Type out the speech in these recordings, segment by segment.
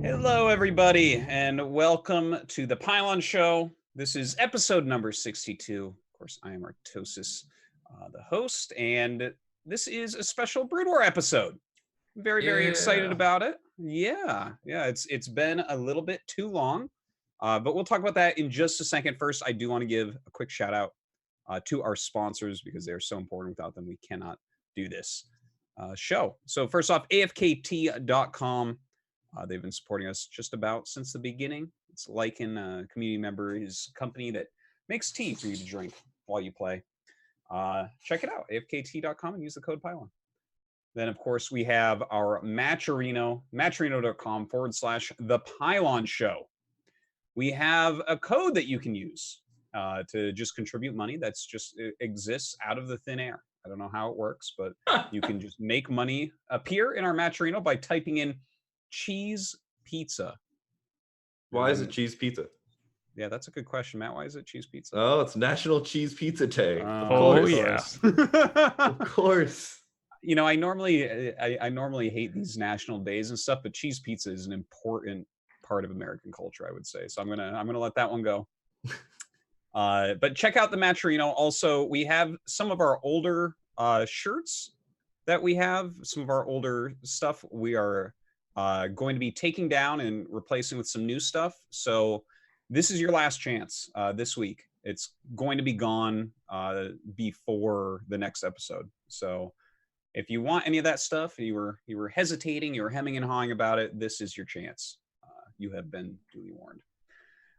Hello, everybody, and welcome to the Pylon Show. This is episode number 62. Of course, I am Artosis, the host, and this is a special Brood War episode. I'm very excited about it. Yeah, it's been a little bit too long, but we'll talk about that in just a second. First, I do want to give a quick shout out to our sponsors because they're so important. Without them, we cannot do this show. So first off, afkt.com. They've been supporting us just about since the beginning. It's like a community member, his company that makes tea for you to drink while you play. Check it out, afkt.com, and use the code Pylon. Then, of course, we have our Matcherino, matcherino.com/the Pylon Show. We have a code that you can use to just contribute money that's just exists out of the thin air. I don't know how it works, but you can just make money appear in our Matcherino by typing in cheese pizza. Why is it cheese pizza? Yeah, that's a good question, Matt. Why is it cheese pizza? Oh, it's National Cheese Pizza Day. Yeah. Of course. You know, I normally hate these national days and stuff, but cheese pizza is an important part of American culture, I would say. So I'm gonna let that one go. But check out the Matcherino. Also, we have some of our older shirts that we have. Some of our older stuff we are going to be taking down and replacing with some new stuff. So this is your last chance this week. It's going to be gone before the next episode. So if you want any of that stuff, you were hesitating, you were hemming and hawing about it, this is your chance. You have been duly warned.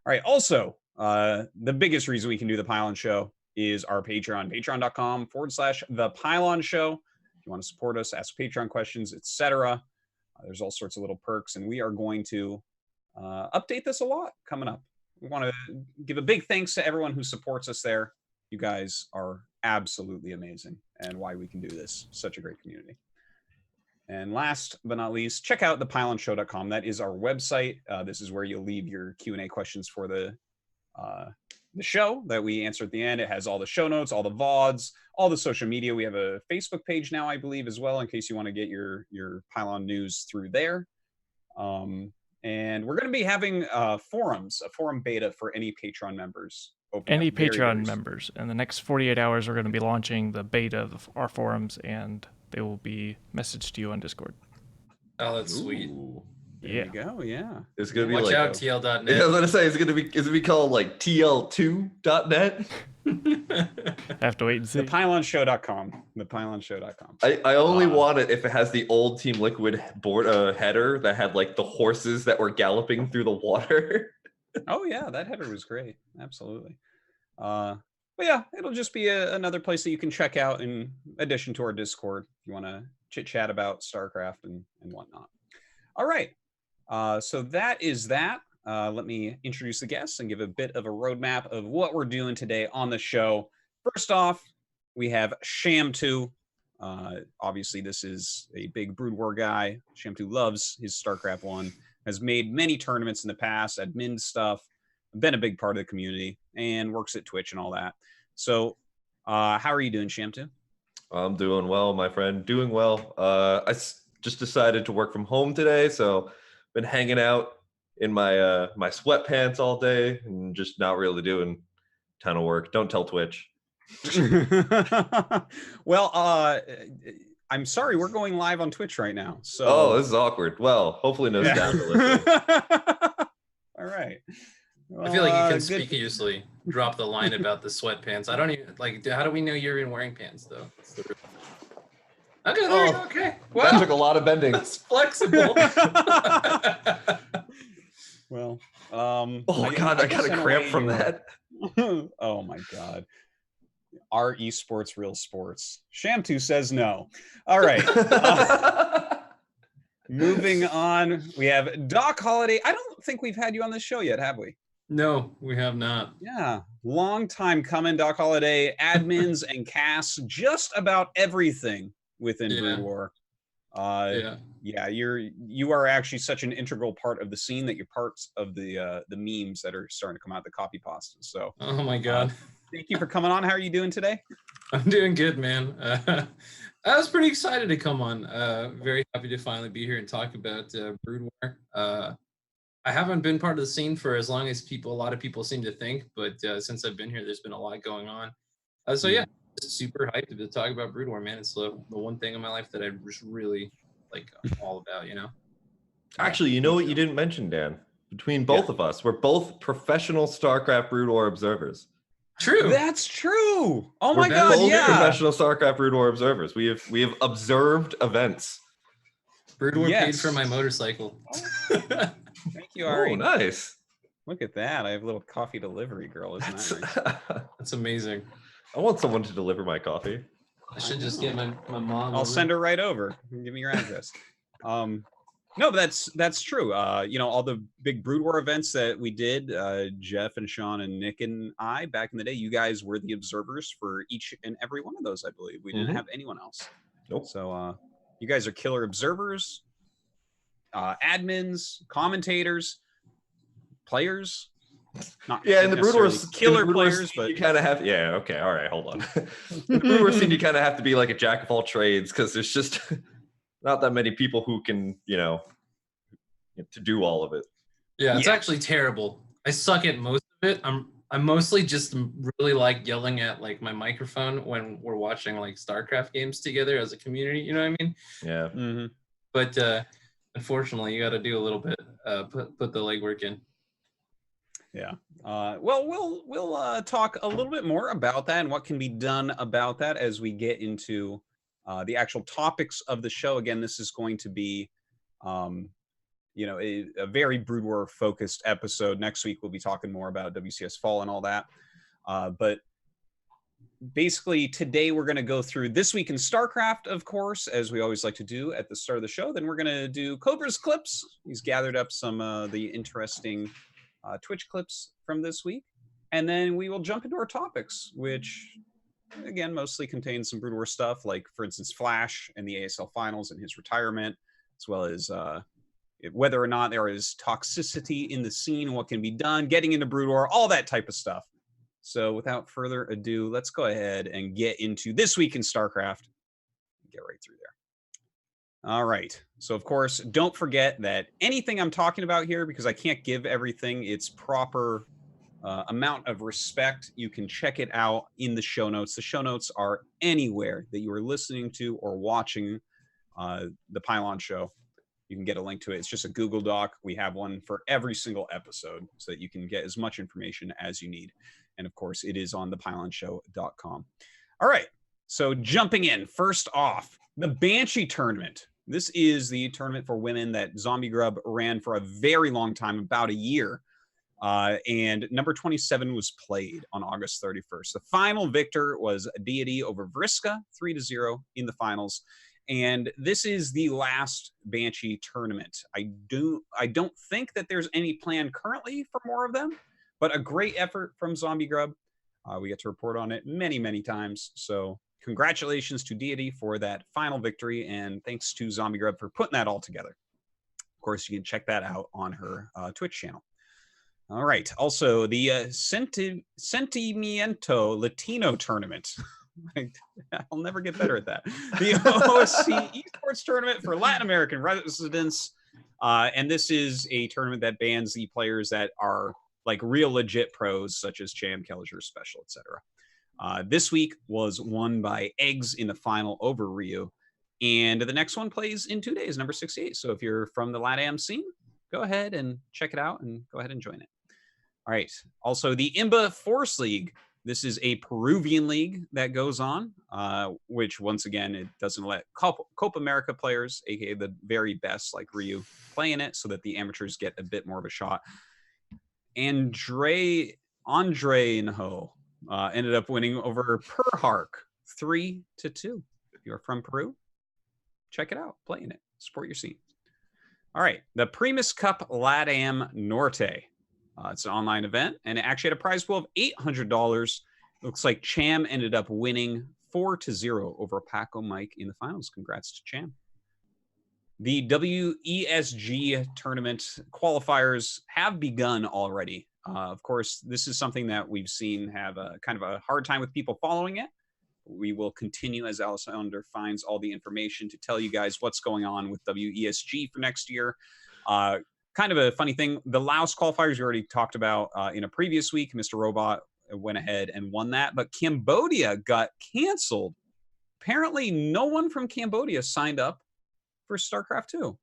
All right. Also, the biggest reason we can do the Pylon Show is our Patreon, patreon.com/the Pylon Show. If you want to support us, ask Patreon questions, etc. There's all sorts of little perks, and we are going to update this a lot coming up. We want to give a big thanks to everyone who supports us there. You guys are absolutely amazing, and why we can do this. Such a great community. And last but not least, check out thepylonshow.com. That is our website. This is where you'll leave your Q&A questions for the show that we answer at the end. It has all the show notes, all the VODs, all the social media. We have a Facebook page now, I believe, as well, in case you want to get your Pylon news through there. And we're going to be having forums, a forum beta for any Patreon members. Any Patreon members. In the next 48 hours, we're going to be launching the beta of our forums, and they will be messaged to you on Discord. Oh, that's sweet. There you go, yeah. It's gonna be Watch like out, TL.net. Yeah, I was gonna say, is it gonna be called like TL2.net? Have to wait and see. Thepylonshow.com. Thepylonshow.com. I only want it if it has the old Team Liquid board header that had like the horses that were galloping through the water. Oh yeah, that header was great. Absolutely. But yeah, it'll just be another place that you can check out in addition to our Discord if you want to chit chat about StarCraft and whatnot. All right. So that is that. Let me introduce the guests and give a bit of a roadmap of what we're doing today on the show. First off, we have Sham2. Obviously, this is a big Brood War guy. Sham2 loves his StarCraft 1, has made many tournaments in the past, admin stuff, been a big part of the community, and works at Twitch and all that. So how are you doing, Sham2? I'm doing well, my friend. Doing well. I just decided to work from home today, so been hanging out in my my sweatpants all day and just not really doing a ton of work. Don't tell Twitch. Well, I'm sorry, we're going live on Twitch right now. So oh, this is awkward. Well, hopefully no staff are listening. All right. I feel like you conspicuously drop the line about the sweatpants. I don't even like. How do we know you're even wearing pants though? Okay, there you go. Okay. Wow. That took a lot of bending. That's flexible. Well, oh God, I got a cramp from that. Oh my God. Are esports real sports? Sham2 says no. All right. Moving on, we have Doc Holiday. I don't think we've had you on this show yet, have we? No, we have not. Yeah, long time coming, Doc Holiday. Admins and casts, just about everything within Brood War. Yeah, you are actually such an integral part of the scene that you're parts of the memes that are starting to come out, the copy pastas. So, oh my God. Thank you for coming on. How are you doing today? I'm doing good, man. I was pretty excited to come on. Very happy to finally be here and talk about Brood War. I haven't been part of the scene for as long as a lot of people seem to think, but since I've been here, there's been a lot going on. So yeah, just super hyped to talk about Brood War, man. It's the one thing in my life that I just really like all about, you know? Actually, you know what you didn't mention, Dan? Between both of us, we're both professional StarCraft Brood War observers. True. That's true. Oh my We're God, both yeah. professional StarCraft Brood War observers. We have observed events. Brood War paid for my motorcycle. Thank you, Ari. Oh, nice. Look at that. I have a little coffee delivery girl. Isn't that nice? That's amazing. I want someone to deliver my coffee. I should just get my mom. I'll send her right over. Give me your address. No, but that's true. You know, all the big Brood War events that we did, Jeff and Sean and Nick and I back in the day, you guys were the observers for each and every one of those, I believe. We didn't have anyone else. Nope. So you guys are killer observers, admins, commentators, players. Not in the Brood Wars, killer players, but you kind of have. Yeah, okay, all right, hold on. In the Brood Wars scene, you kind of have to be like a jack of all trades because there's just not that many people who can, you know, to do all of it. Yeah, it's actually terrible. I suck at most of it. I'm mostly just really like yelling at like my microphone when we're watching like StarCraft games together as a community. You know what I mean? Yeah. But unfortunately, you got to do a little bit. Put the legwork in. Yeah. Well, we'll talk a little bit more about that and what can be done about that as we get into the actual topics of the show. Again, this is going to be, you know, a very Brood War focused episode. Next week, we'll be talking more about WCS Fall and all that. But basically, today we're going to go through This Week in StarCraft, of course, as we always like to do at the start of the show. Then we're going to do Cobra's clips. He's gathered up some of the interesting Twitch clips from this week. And then we will jump into our topics, which, again, mostly contains some Brood War stuff, like, for instance, Flash and the ASL Finals and his retirement, as well as whether or not there is toxicity in the scene, what can be done, getting into Brood War, all that type of stuff. So without further ado, let's go ahead and get into This Week in StarCraft. Get right through there. All right. So, of course, don't forget that anything I'm talking about here, because I can't give everything its proper amount of respect, you can check it out in the show notes. The show notes are anywhere that you are listening to or watching the Pylon show. You can get a link to it. It's just a Google Doc. We have one for every single episode so that you can get as much information as you need. And, of course, it is on thepylonshow.com. All right. So jumping in, first off, the Banshee tournament. This is the tournament for women that Zombie Grub ran for a very long time, about a year. And number 27 was played on August 31st. The final victor was Deity over Vriska, 3-0 in the finals. And this is the last Banshee tournament. I don't think that there's any plan currently for more of them, but a great effort from Zombie Grub. We get to report on it many, many times. So congratulations to Deity for that final victory, and thanks to Zombie Grub for putting that all together. Of course, you can check that out on her Twitch channel. All right. Also, the Sentimiento Latino tournament. I'll never get better at that. The OSC Esports tournament for Latin American residents. And this is a tournament that bans the players that are like real legit pros, such as Cham, Kelliger, Special, etc. This week was won by Eggs in the final over Ryu. And the next one plays in 2 days, number 68. So if you're from the LATAM scene, go ahead and check it out and go ahead and join it. All right. Also, the IMBA Force League. This is a Peruvian league that goes on, which, once again, it doesn't let Copa America players, aka the very best, like Ryu, play in it so that the amateurs get a bit more of a shot. Andre Inho ended up winning over Perhark 3-2. If you're from Peru, check it out, play in it, support your scene. All right, the Primus Cup LATAM Norte. It's an online event, and it actually had a prize pool of $800. Looks like Cham ended up winning 4-0 over Paco Mike in the finals. Congrats to Cham. The WESG tournament qualifiers have begun already. Of course, this is something that we've seen have a kind of a hard time with people following it. We will continue as Alessander finds all the information to tell you guys what's going on with WESG for next year. kind of a funny thing. The Laos qualifiers we already talked about in a previous week. Mr. Robot went ahead and won that, but Cambodia got canceled. Apparently, no one from Cambodia signed up for StarCraft 2.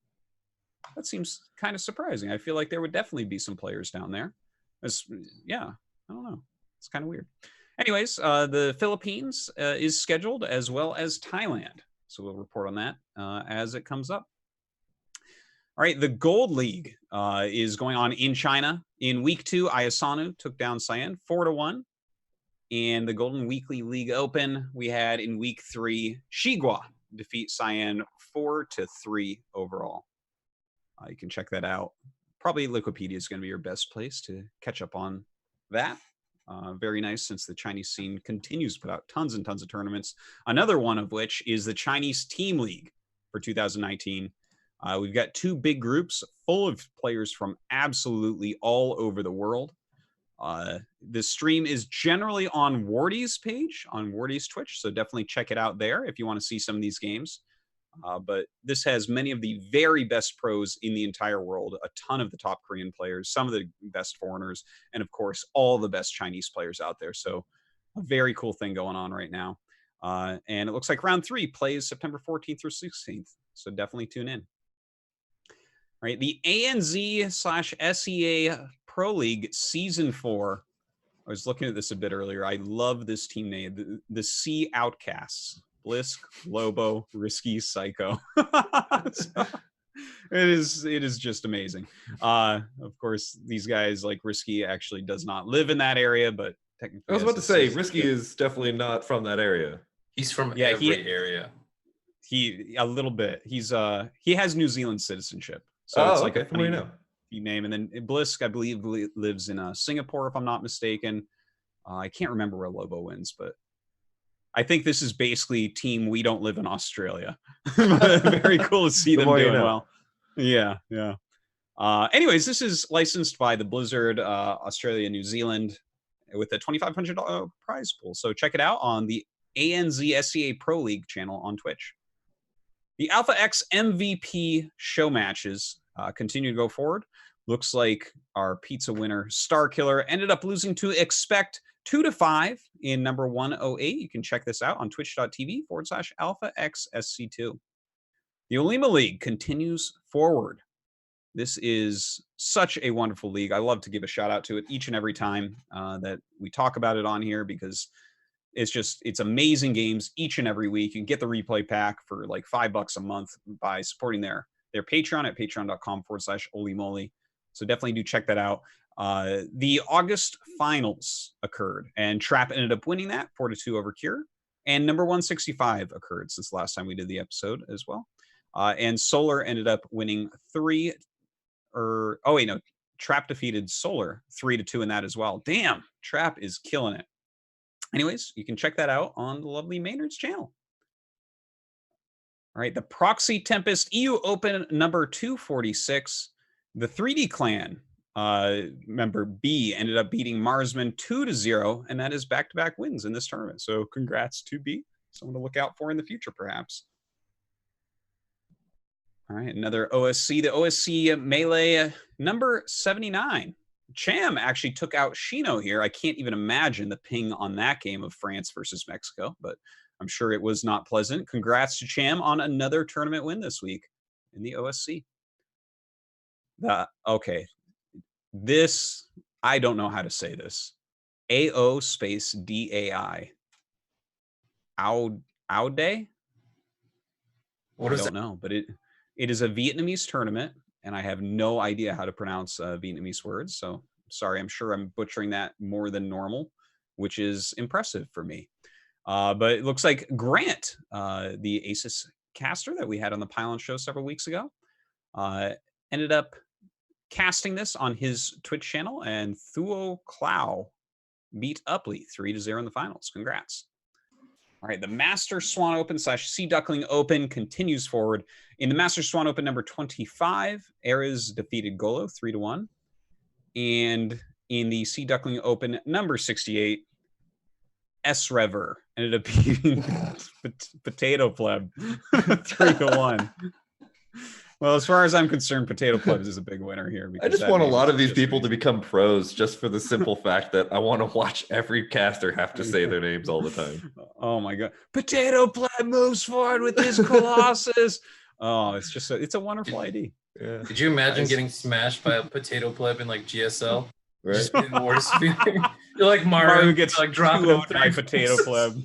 That seems kind of surprising. I feel like there would definitely be some players down there. Yeah, I don't know. It's kind of weird. Anyways, the Philippines is scheduled, as well as Thailand. So we'll report on that as it comes up. All right, the Gold League is going on in China. In week 2, Ayasanu took down Cyan 4-1. And the Golden Weekly League Open we had in week 3, Shigua defeat Cyan 4-3 overall. You can check that out. Probably Liquipedia is going to be your best place to catch up on that. Very nice, since the Chinese scene continues to put out tons and tons of tournaments. Another one of which is the Chinese Team League for 2019. We've got 2 big groups full of players from absolutely all over the world. The stream is generally on Wardy's page, on Wardy's Twitch, so definitely check it out there if you want to see some of these games. But this has many of the very best pros in the entire world, a ton of the top Korean players, some of the best foreigners, and of course, all the best Chinese players out there. So a very cool thing going on right now. And it looks like round 3 plays September 14th through 16th. So definitely tune in. All right, the ANZ/SEA Pro League Season 4. I was looking at this a bit earlier. I love this team name, the Sea Outcasts. Blisk, Lobo, Risky, Psycho. So, it is just amazing. Of course, these guys, like Risky, actually does not live in that area, but technically, I was about to say, Risky is definitely not from that area. He's from every area. He a little bit. He has New Zealand citizenship, so it's like a funny name. And then Blisk, I believe, lives in Singapore, if I'm not mistaken. I can't remember where Lobo wins, but I think this is basically team we don't live in Australia. Very cool to see them doing well. Yeah. Anyways, this is licensed by the Blizzard Australia, New Zealand, with a $2,500 prize pool. So check it out on the ANZ SEA Pro League channel on Twitch. The Alpha X MVP show matches continue to go forward. Looks like our pizza winner, Star Killer, ended up losing to Expect 2-5 in number 108. You can check this out on twitch.tv/AlphaXSC2. The Olima League continues forward. This is such a wonderful league. I love to give a shout out to it each and every time that we talk about it on here, because it's amazing games each and every week. You can get the replay pack for like $5 a month by supporting their Patreon at patreon.com/Olimoly. So definitely do check that out. The August finals occurred, and Trap ended up winning that 4-2 over Cure, and number 165 occurred since the last time we did the episode as well. And Solar ended up winning Trap defeated Solar 3-2 in that as well. Damn, Trap is killing it. Anyways, you can check that out on the lovely Maynard's channel. All right, the Proxy Tempest EU Open number 246. The 3D Clan member B ended up beating Marsman 2-0, and that is back-to-back wins in this tournament. So congrats to B. Someone to look out for in the future, perhaps. All right, another OSC. The OSC Melee number 79. Cham actually took out Shino here. I can't even imagine the ping on that game of France versus Mexico, but I'm sure it was not pleasant. Congrats to Cham on another tournament win this week in the OSC. Okay. This, I don't know how to say this. AO space DAI. Aude? What is I don't know, but it is a Vietnamese tournament, and I have no idea how to pronounce Vietnamese words. So sorry, I'm sure I'm butchering that more than normal, which is impressive for me. But it looks like Grant, the Asus caster that we had on the Pylon show several weeks ago, ended up casting this on his Twitch channel, and Thuo Clow beat Upley 3-0 in the finals. Congrats. All right, the Master Swan Open / Sea Duckling Open continues forward. In the Master Swan Open number 25, Ares defeated Golo 3-1. And in the Sea Duckling Open number 68, S-Rever ended up beating Potato Pleb 3-1. Well, as far as I'm concerned, Potato Plebs is a big winner here. I just want a lot of these people to become pros just for the simple fact that I want to watch every caster have to say their names all the time. Oh my god. Potato Pleb moves forward with his Colossus. Oh, it's just it's a wonderful ID. Yeah. Could you imagine getting smashed by a Potato Pleb in like GSL? Right. Just be the worst feeling. You're like Mario gets like dropping him by Potato Pleb.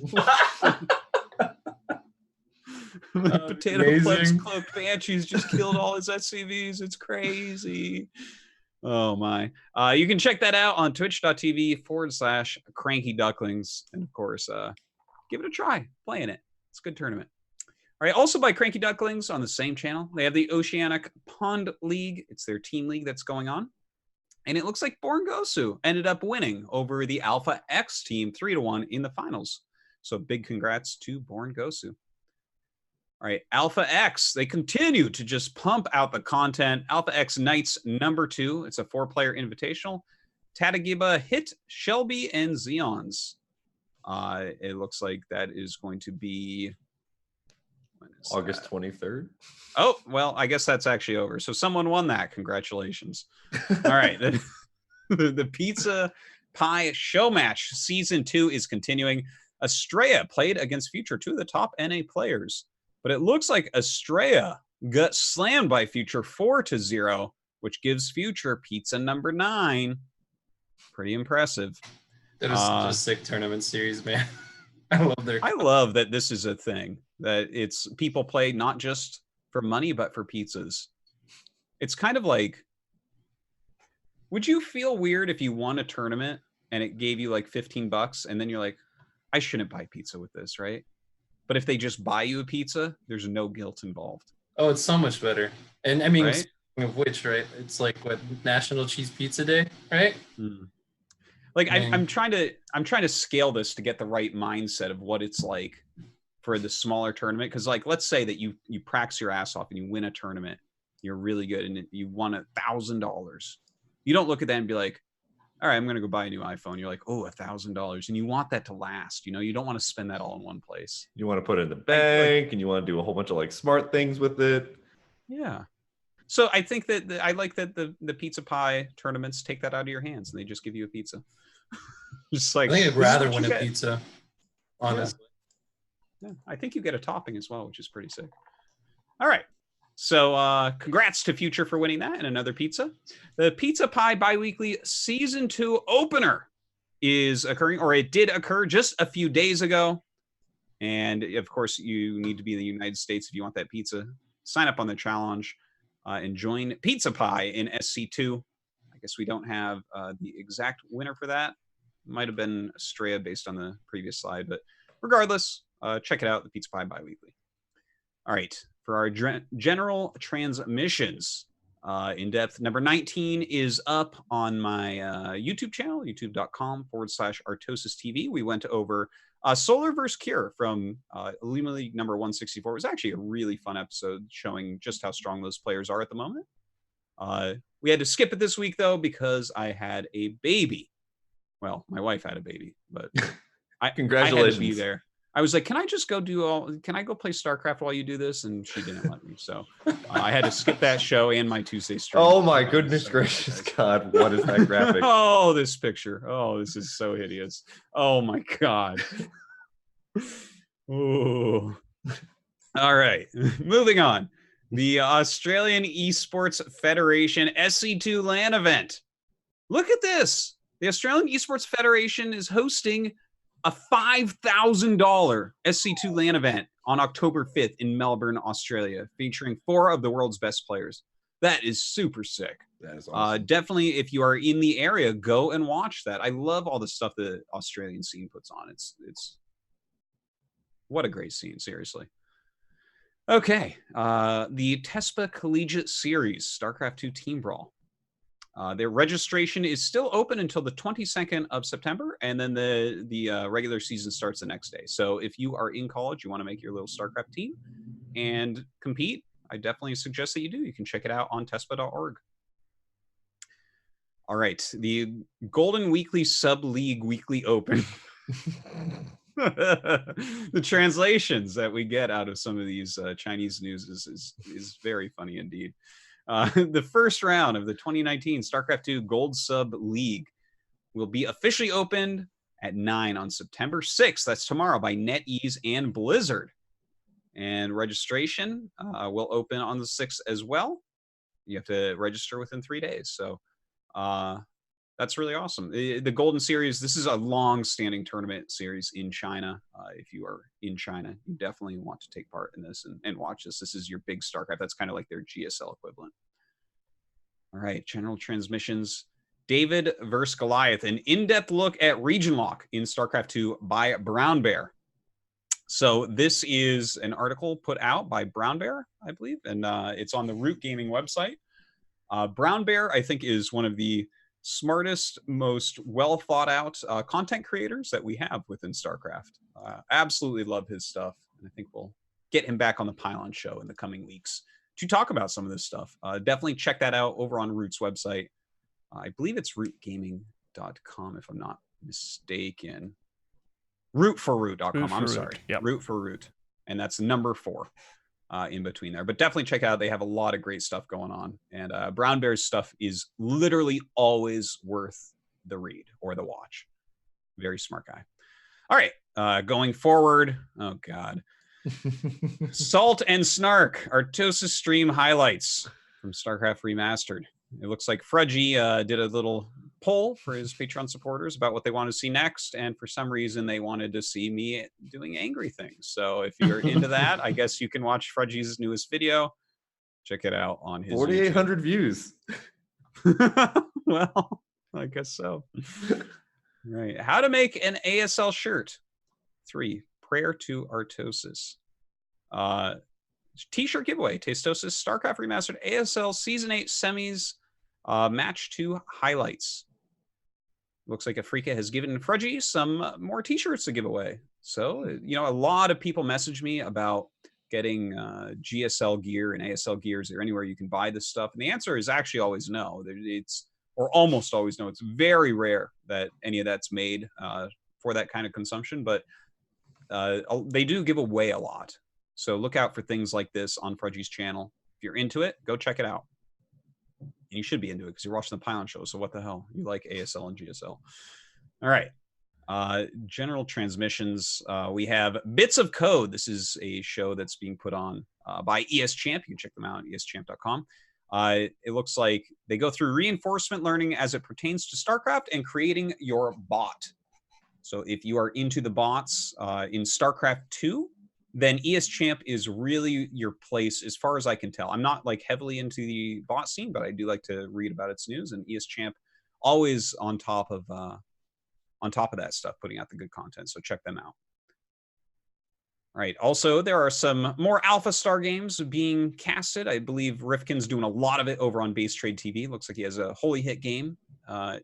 Potato Pleb's cloaked banshees just killed all his SCVs. It's crazy. Oh my. You can check that out on twitch.tv/Cranky Ducklings. And of course, give it a try playing it. It's a good tournament. All right, also by Cranky Ducklings on the same channel, they have the Oceanic Pond League. It's their team league that's going on. And it looks like Born Gosu ended up winning over the Alpha X team 3-1 in the finals. So big congrats to Born Gosu. All right, Alpha X, they continue to just pump out the content. Alpha X Knights #2. It's a 4-player invitational. Tatagiba, Hit, Shelby, and Zeons. It looks like that is going to be August 23rd. Oh, well, I guess that's actually over. So someone won that. Congratulations. All right. The Pizza Pie Show Match Season 2 is continuing. Estrella played against Future, 2 of the top NA players. But it looks like Estrella got slammed by Future 4-0, which gives Future pizza number 9. Pretty impressive. That is such a sick tournament series, man. I love that this is a thing, that it's people play not just for money, but for pizzas. It's kind of like, would you feel weird if you won a tournament and it gave you like $15 and then you're like, I shouldn't buy pizza with this, right? But if they just buy you a pizza, there's no guilt involved. Oh, it's so much better. And I mean, right? speaking of which, right? It's like what, National Cheese Pizza Day, right? Like I'm trying to scale this to get the right mindset of what it's like for the smaller tournament. Because like, let's say that you practice your ass off and you win a tournament, you're really good, and you won $1,000. You don't look at that and be like, all right, I'm going to go buy a new iPhone. You're like, oh, $1,000. And you want that to last. You know, you don't want to spend that all in one place. You want to put it in the bank and you want to do a whole bunch of like smart things with it. Yeah. So I think that I like that the pizza pie tournaments take that out of your hands and they just give you a pizza. Just like, I think I'd rather win a pizza, honestly. Yeah. I think you get a topping as well, which is pretty sick. All right. So congrats to Future for winning that and another pizza. The Pizza Pie Biweekly Season 2 opener is occurring, or it did occur just a few days ago. And of course, you need to be in the United States if you want that pizza. Sign up on the challenge and join Pizza Pie in SC2. I guess we don't have the exact winner for that. Might have been Estrella based on the previous slide, but regardless, check it out, the Pizza Pie Biweekly. All right. For our general transmissions, in-depth number 19 is up on my YouTube channel, youtube.com/ArtosisTV. We went over Solar vs. Cure from Elima League number 164. It was actually a really fun episode showing just how strong those players are at the moment. We had to skip it this week, though, because I had a baby. Well, my wife had a baby, but Congratulations. I had to be there. I was like, can I just go can I go play StarCraft while you do this? And she didn't let me. So I had to skip that show and my Tuesday stream. Oh my goodness gracious God. What is that graphic? Oh, this picture. Oh, this is so hideous. Oh my God. Ooh. All right. Moving on. The Australian Esports Federation SC2 LAN event. Look at this. The Australian Esports Federation is hosting a $5,000 SC2 LAN event on October 5th in Melbourne, Australia, featuring 4 of the world's best players. That is super sick. That is awesome. Definitely, if you are in the area, go and watch that. I love all the stuff the Australian scene puts on. It's what a great scene, seriously. Okay, the TESPA Collegiate Series, StarCraft 2 Team Brawl. Their registration is still open until the 22nd of September, and then the regular season starts the next day. So if you are in college, you want to make your little StarCraft team and compete, I definitely suggest that you do. You can check it out on TESPA.org. All right, the Golden Weekly Sub League Weekly Open. The translations that we get out of some of these Chinese news is very funny indeed. The first round of the 2019 StarCraft 2 Gold Sub League will be officially opened at 9 on September 6th. That's tomorrow by NetEase and Blizzard. And registration will open on the 6th as well. You have to register within 3 days. So that's really awesome. The Golden Series, this is a long-standing tournament series in China. If you are in China, you definitely want to take part in this and watch this. This is your big StarCraft. That's kind of like their GSL equivalent. All right, general transmissions. David versus Goliath, an in-depth look at region lock in StarCraft 2 by Brown Bear. So this is an article put out by Brown Bear, I believe, and it's on the Root Gaming website. Brown Bear, I think, is one of the smartest, most well thought out content creators that we have within StarCraft. Absolutely love his stuff, and I think we'll get him back on the Pylon show in the coming weeks to talk about some of this stuff. Definitely check that out over on Root's website. I believe it's rootgaming.com, if I'm not mistaken. Rootforroot.com. I'm sorry. Yep. Root for Root. And that's number 4 in between there. But definitely check it out. They have a lot of great stuff going on. And Brown Bear's stuff is literally always worth the read or the watch. Very smart guy. All right. Going forward. Oh, God. Salt and Snark, Artosis stream highlights from StarCraft Remastered. It looks like Frudgy did a little poll for his Patreon supporters about what they want to see next, and for some reason they wanted to see me doing angry things. So if you're into that, I guess you can watch Frudgy's newest video. Check it out on his 4,800 views. Well, I guess so. Right. How to make an ASL shirt. 3. Prayer to Artosis. T-shirt giveaway. Tastosis StarCraft Remastered ASL Season 8 Semis Match 2 Highlights. Looks like Afrika has given Frudgy some more T-shirts to give away. So, you know, a lot of people message me about getting GSL gear and ASL gear. Is there anywhere you can buy this stuff? And the answer is actually always no. It's, or almost always no. It's very rare that any of that's made for that kind of consumption, but they do give away a lot. So look out for things like this on Frudgy's channel. If you're into it, go check it out. And you should be into it because you're watching the Pylon show. So what the hell? You like ASL and GSL. All right. General transmissions. We have Bits of Code. This is a show that's being put on by ESChamp. You can check them out at eschamp.com. It looks like they go through reinforcement learning as it pertains to StarCraft and creating your bot. So if you are into the bots in StarCraft 2, then ESChamp is really your place as far as I can tell. I'm not like heavily into the bot scene, but I do like to read about its news, and ESChamp always on top of that stuff, putting out the good content. So check them out. All right. Also, there are some more Alpha Star games being casted. I believe Rifkin's doing a lot of it over on Base Trade TV. Looks like he has a holy hit game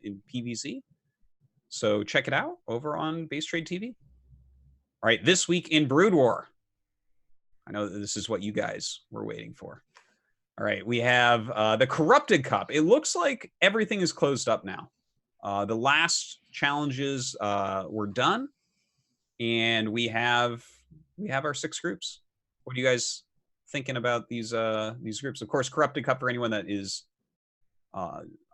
in PvZ. So check it out over on Base Trade TV. All right. This week in Brood War. I know that this is what you guys were waiting for. All right. We have the Corrupted Cup. It looks like everything is closed up now. The last challenges were done, and we have our 6 groups. What are you guys thinking about these groups? Of course, Corrupted Cup, for anyone that is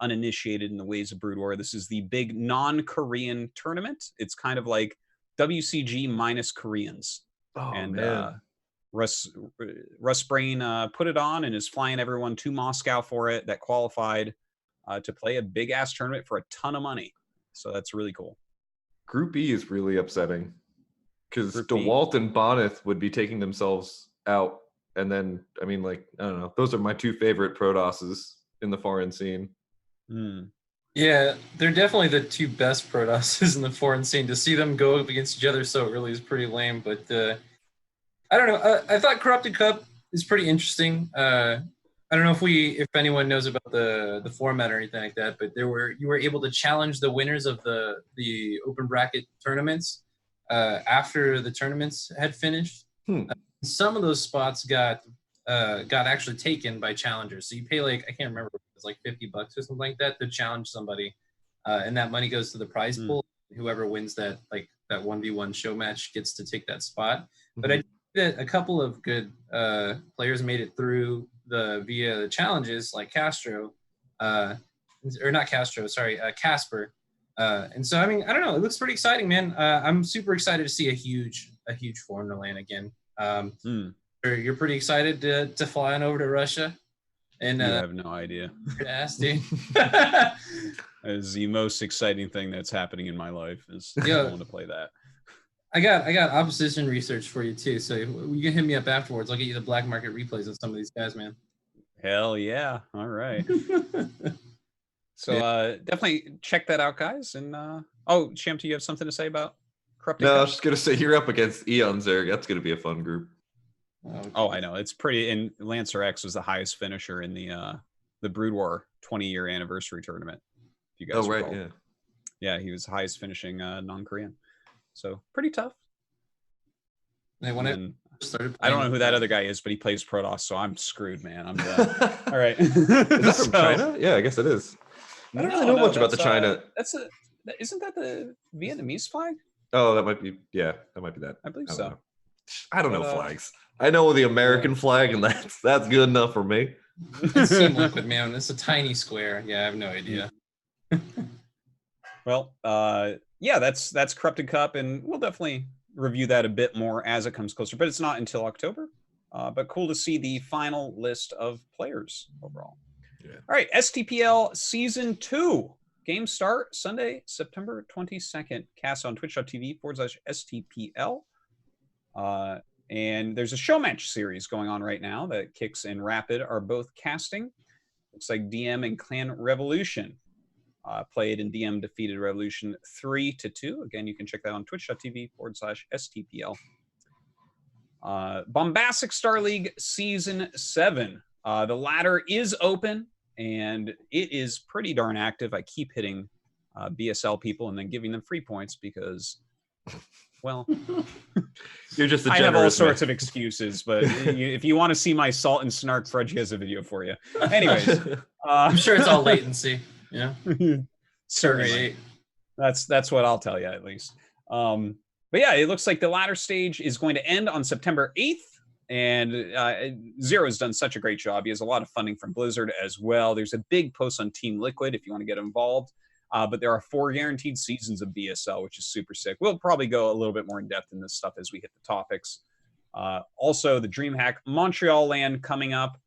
uninitiated in the ways of Brood War, this is the big non-Korean tournament. It's kind of like WCG minus Koreans. Oh, and man. Russ Brain put it on and is flying everyone to Moscow for it that qualified to play a big ass tournament for a ton of money. So that's really cool. Group E is really upsetting because DeWalt and Bonneth would be taking themselves out. And then, I mean, like, I don't know. Those are my 2 favorite Protosses in the foreign scene. Yeah, they're definitely the 2 best Protosses in the foreign scene. To see them go up against each other so early is pretty lame. But I don't know. I thought Corrupted Cup is pretty interesting. I don't know if anyone knows about the format or anything like that, but you were able to challenge the winners of the open bracket tournaments after the tournaments had finished. Some of those spots got actually taken by challengers. So you pay like, I can't remember, it's like $50 or something like that to challenge somebody, and that money goes to the prize pool. Whoever wins that that 1v1 show match gets to take that spot. But Mhm. I think that a couple of good players made it through via the challenges, like Castro, or not Castro, sorry, Casper. And so, I mean, I don't know. It looks pretty exciting, man. I'm super excited to see a huge foreigner land again. You're pretty excited to fly on over to Russia. And You have no idea. ass, dude. That is the most exciting thing that's happening in my life is going to play that. I got opposition research for you too, so you can hit me up afterwards. I'll get you the black market replays of some of these guys, man. Hell yeah! All right. So definitely check that out, guys. And oh, Sham, do you have something to say about Corrupted No, I Cup? was just gonna say you're up against Eon Zerg. That's gonna be a fun group. Oh, I know. It's pretty. And Lancer X was the highest finisher in the Brood War 20-year anniversary tournament. If you guys recall. Yeah. Yeah, he was highest finishing non-Korean. So pretty tough. When I started I don't know who that other guy is, but he plays Protoss, so I'm screwed, man. I'm done. All right. Is that from China? Yeah, I guess it is. I don't really know much about the China. Isn't that the Vietnamese flag? Oh, that might be. Yeah, that might be that. I believe don't so. know. I don't know flags. I know the American flag, and that's good enough for me. It's Team Liquid, man. It's a tiny square. Yeah, I have no idea. Well, yeah, that's Corrupted Cup, and we'll definitely review that a bit more as it comes closer. But it's not until October. But cool to see the final list of players overall. Yeah. All right, STPL Season 2. Game start Sunday, September 22nd. Cast on twitch.tv/STPL. And there's a show match series going on right now that Kix and Rapid are both casting. Looks like DM and Clan Revolution played, and DM defeated Revolution 3-2. Again, you can check that on twitch.tv/STPL. Bombastic Star League Season 7. The ladder is open, and it is pretty darn active. I keep hitting BSL people and then giving them free points because, well, you're just I have all sorts of excuses, but if you want to see my salt and snark, Fudge has a video for you. Anyways, I'm sure it's all latency. Yeah, certainly. That's what I'll tell you at least. But yeah, it looks like the latter stage is going to end on September 8th. And Zero has done such a great job. He has a lot of funding from Blizzard as well. There's a big post on Team Liquid if you want to get involved. But there are 4 guaranteed seasons of BSL, which is super sick. We'll probably go a little bit more in depth in this stuff as we hit the topics. Also, the DreamHack Montreal LAN coming up.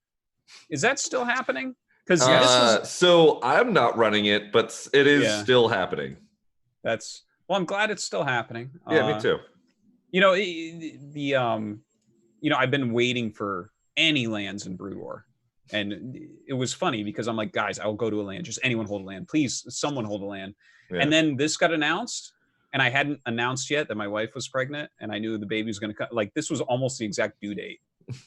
Is that still happening? Because so I'm not running it, but it is still happening. Well, I'm glad it's still happening. Yeah, me too. You know, I've been waiting for any lands in Brood War. And it was funny because I'm like, guys, I'll go to a land. Just anyone hold a land. Please, someone hold a land. Yeah. And then this got announced, and I hadn't announced yet that my wife was pregnant, and I knew the baby was going to come. Like, this was almost the exact due date,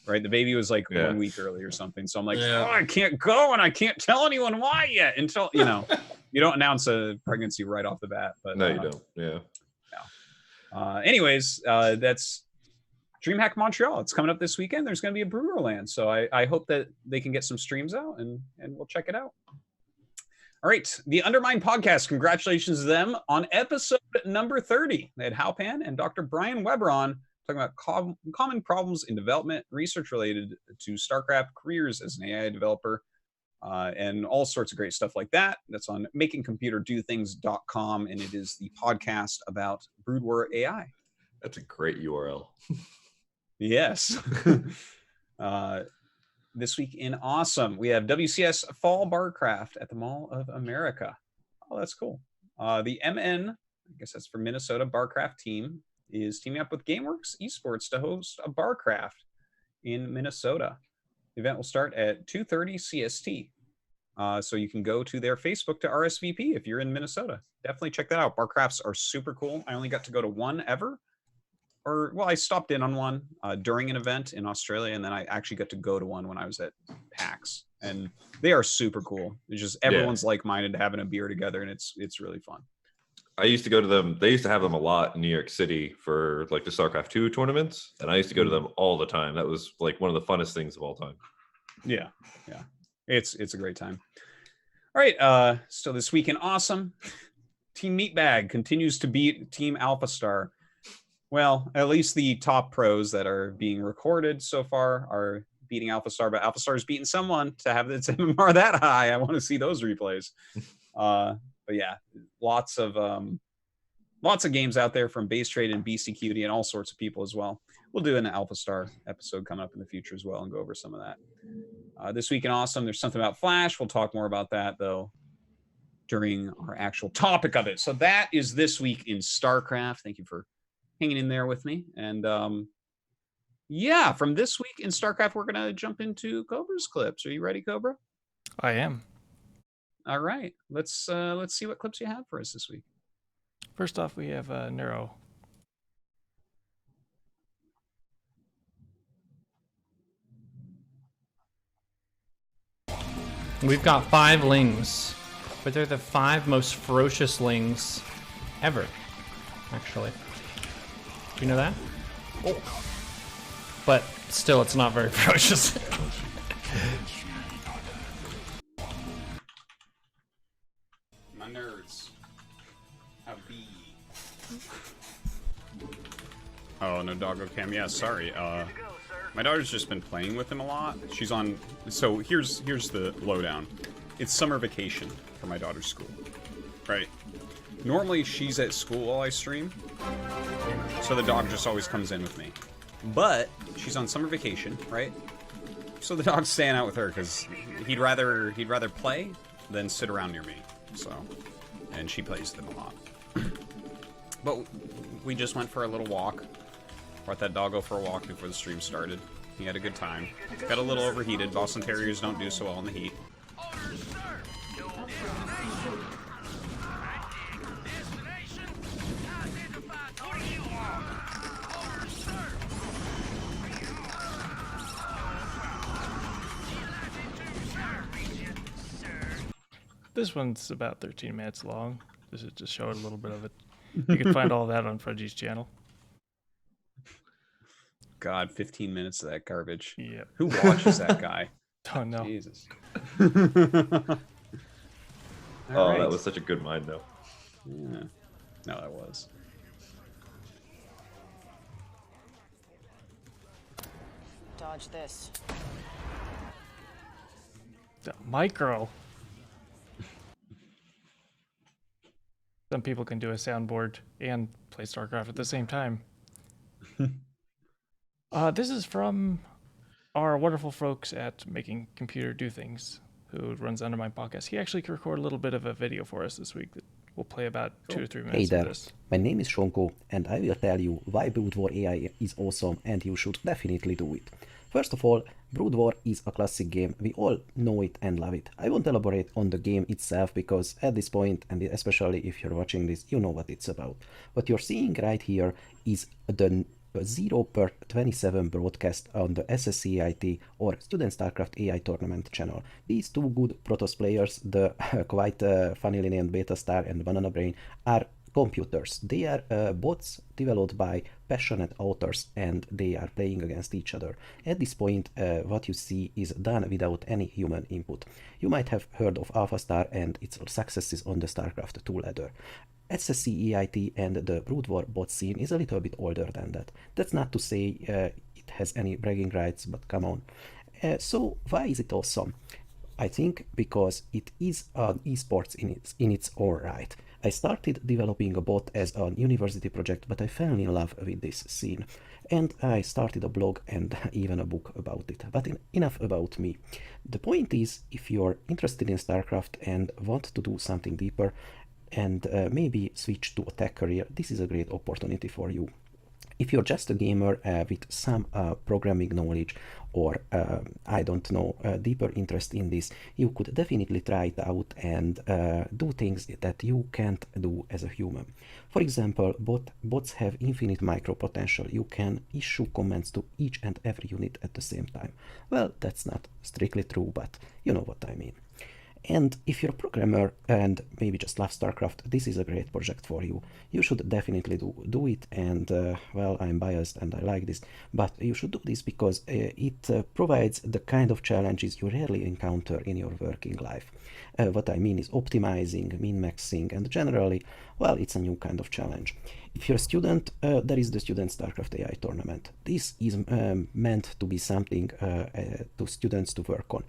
right? The baby was like 1 week early or something. So I'm like, oh, I can't go, and I can't tell anyone why yet until, you don't announce a pregnancy right off the bat. But no, you don't. Yeah. No. Anyways, that's DreamHack Montreal. It's coming up this weekend. There's going to be a Brood War land, so I hope that they can get some streams out, and we'll check it out. All right, the Undermine podcast. Congratulations to them on episode number 30. They had Halpan and Dr. Brian Weber on talking about common problems in development, research related to StarCraft, careers as an AI developer, and all sorts of great stuff like that. That's on makingcomputerdothings.com, and it is the podcast about Brood War AI. That's a great URL. Yes. This week in Awesome, we have WCS Fall Barcraft at the Mall of America. Oh, that's cool. The MN, I guess that's for Minnesota, Barcraft team is teaming up with GameWorks Esports to host a Barcraft in Minnesota. The event will start at 2:30 CST. So you can go to their Facebook to RSVP if you're in Minnesota. Definitely check that out. Barcrafts are super cool. I only got to go to one ever. I stopped in on one during an event in Australia, and then I actually got to go to one when I was at PAX. And they are super cool. It's just everyone's like-minded, having a beer together, and it's really fun. I used to go to them. They used to have them a lot in New York City for like the StarCraft 2 tournaments, and I used to go to them all the time. That was like one of the funnest things of all time. Yeah. It's a great time. All right, so this week in Awesome, Team Meatbag continues to beat Team Alpha Star. Well, at least the top pros that are being recorded so far are beating Alpha Star, but Alpha Star is beating someone to have its MMR that high. I want to see those replays. But yeah, lots of games out there from Base Trade and BCQD and all sorts of people as well. We'll do an Alpha Star episode coming up in the future as well and go over some of that. This week in Awesome, there's something about Flash. We'll talk more about that though during our actual topic of it. So that is this week in StarCraft. Thank you for hanging in there with me. And yeah, from this week in StarCraft, we're going to jump into Cobra's clips. Are you ready, Cobra? I am. All right. Let's see what clips you have for us this week. First off, we have Neuro. We've got 5 lings, but they're the 5 most ferocious lings ever, actually. Do you know that? Oh. But still, it's not very ferocious. My nerds. How be? Oh, no doggo cam. Yeah, sorry. My daughter's just been playing with him a lot. She's on. So here's the lowdown. It's summer vacation for my daughter's school, right? Normally she's at school while I stream, so the dog just always comes in with me. But she's on summer vacation, right? So the dog's staying out with her because he'd rather play than sit around near me. So, and she plays with him a lot. But we just went for a little walk. Brought that doggo for a walk before the stream started. He had a good time. Got a little overheated. Boston Terriers don't do so well in the heat. This one's about 13 minutes long. This is just showing a little bit of it. You can find all that on Fudgy's channel. God, 15 minutes of that garbage. Yep. Who watches that guy? Oh, no. Jesus. That Right. was such a good mind, though. Yeah. No, that was. Dodge this. The micro. Some people can do a soundboard and play StarCraft at the same time. This is from our wonderful folks at Making Computer Do Things, who runs Under My Podcast. He actually recorded a little bit of a video for us this week that we'll play about 2 or 3 minutes Hey of there, this. my name is Shonko, and I will tell you why Brood War AI is awesome and you should definitely do it. First of all, Brood War is a classic game, we all know it and love it. I won't elaborate on the game itself because at this point, and especially if you're watching this, you know what it's about. What you're seeing right here is the 0/27 broadcast on the SSCIT or Student StarCraft AI Tournament channel. These two good Protoss players, the quite funnily named Beta Star and Banana Brain, are computers. They are bots developed by passionate authors and they are playing against each other. At this point, what you see is done without any human input. You might have heard of Alpha Star and its successes on the StarCraft 2 ladder. SSCEIT and the Brood War bot scene is a little bit older than that. That's not to say it has any bragging rights, but come on. So why is it awesome? I think because it is an esports in its own right. I started developing a bot as a university project, but I fell in love with this scene. And I started a blog and even a book about it. But enough about me. The point is, if you're interested in StarCraft and want to do something deeper, and maybe switch to a tech career, this is a great opportunity for you. If you're just a gamer with some programming knowledge or, I don't know, deeper interest in this, you could definitely try it out and do things that you can't do as a human. For example, bots have infinite micro potential. You can issue comments to each and every unit at the same time. Well, that's not strictly true, but you know what I mean. And if you're a programmer and maybe just love StarCraft, this is a great project for you. You should definitely do it, and well, I'm biased and I like this, but you should do this because it provides the kind of challenges you rarely encounter in your working life. What I mean is optimizing, min-maxing, and generally, well, it's a new kind of challenge. If you're a student, there is the Student StarCraft AI tournament. This is meant to be something to students to work on.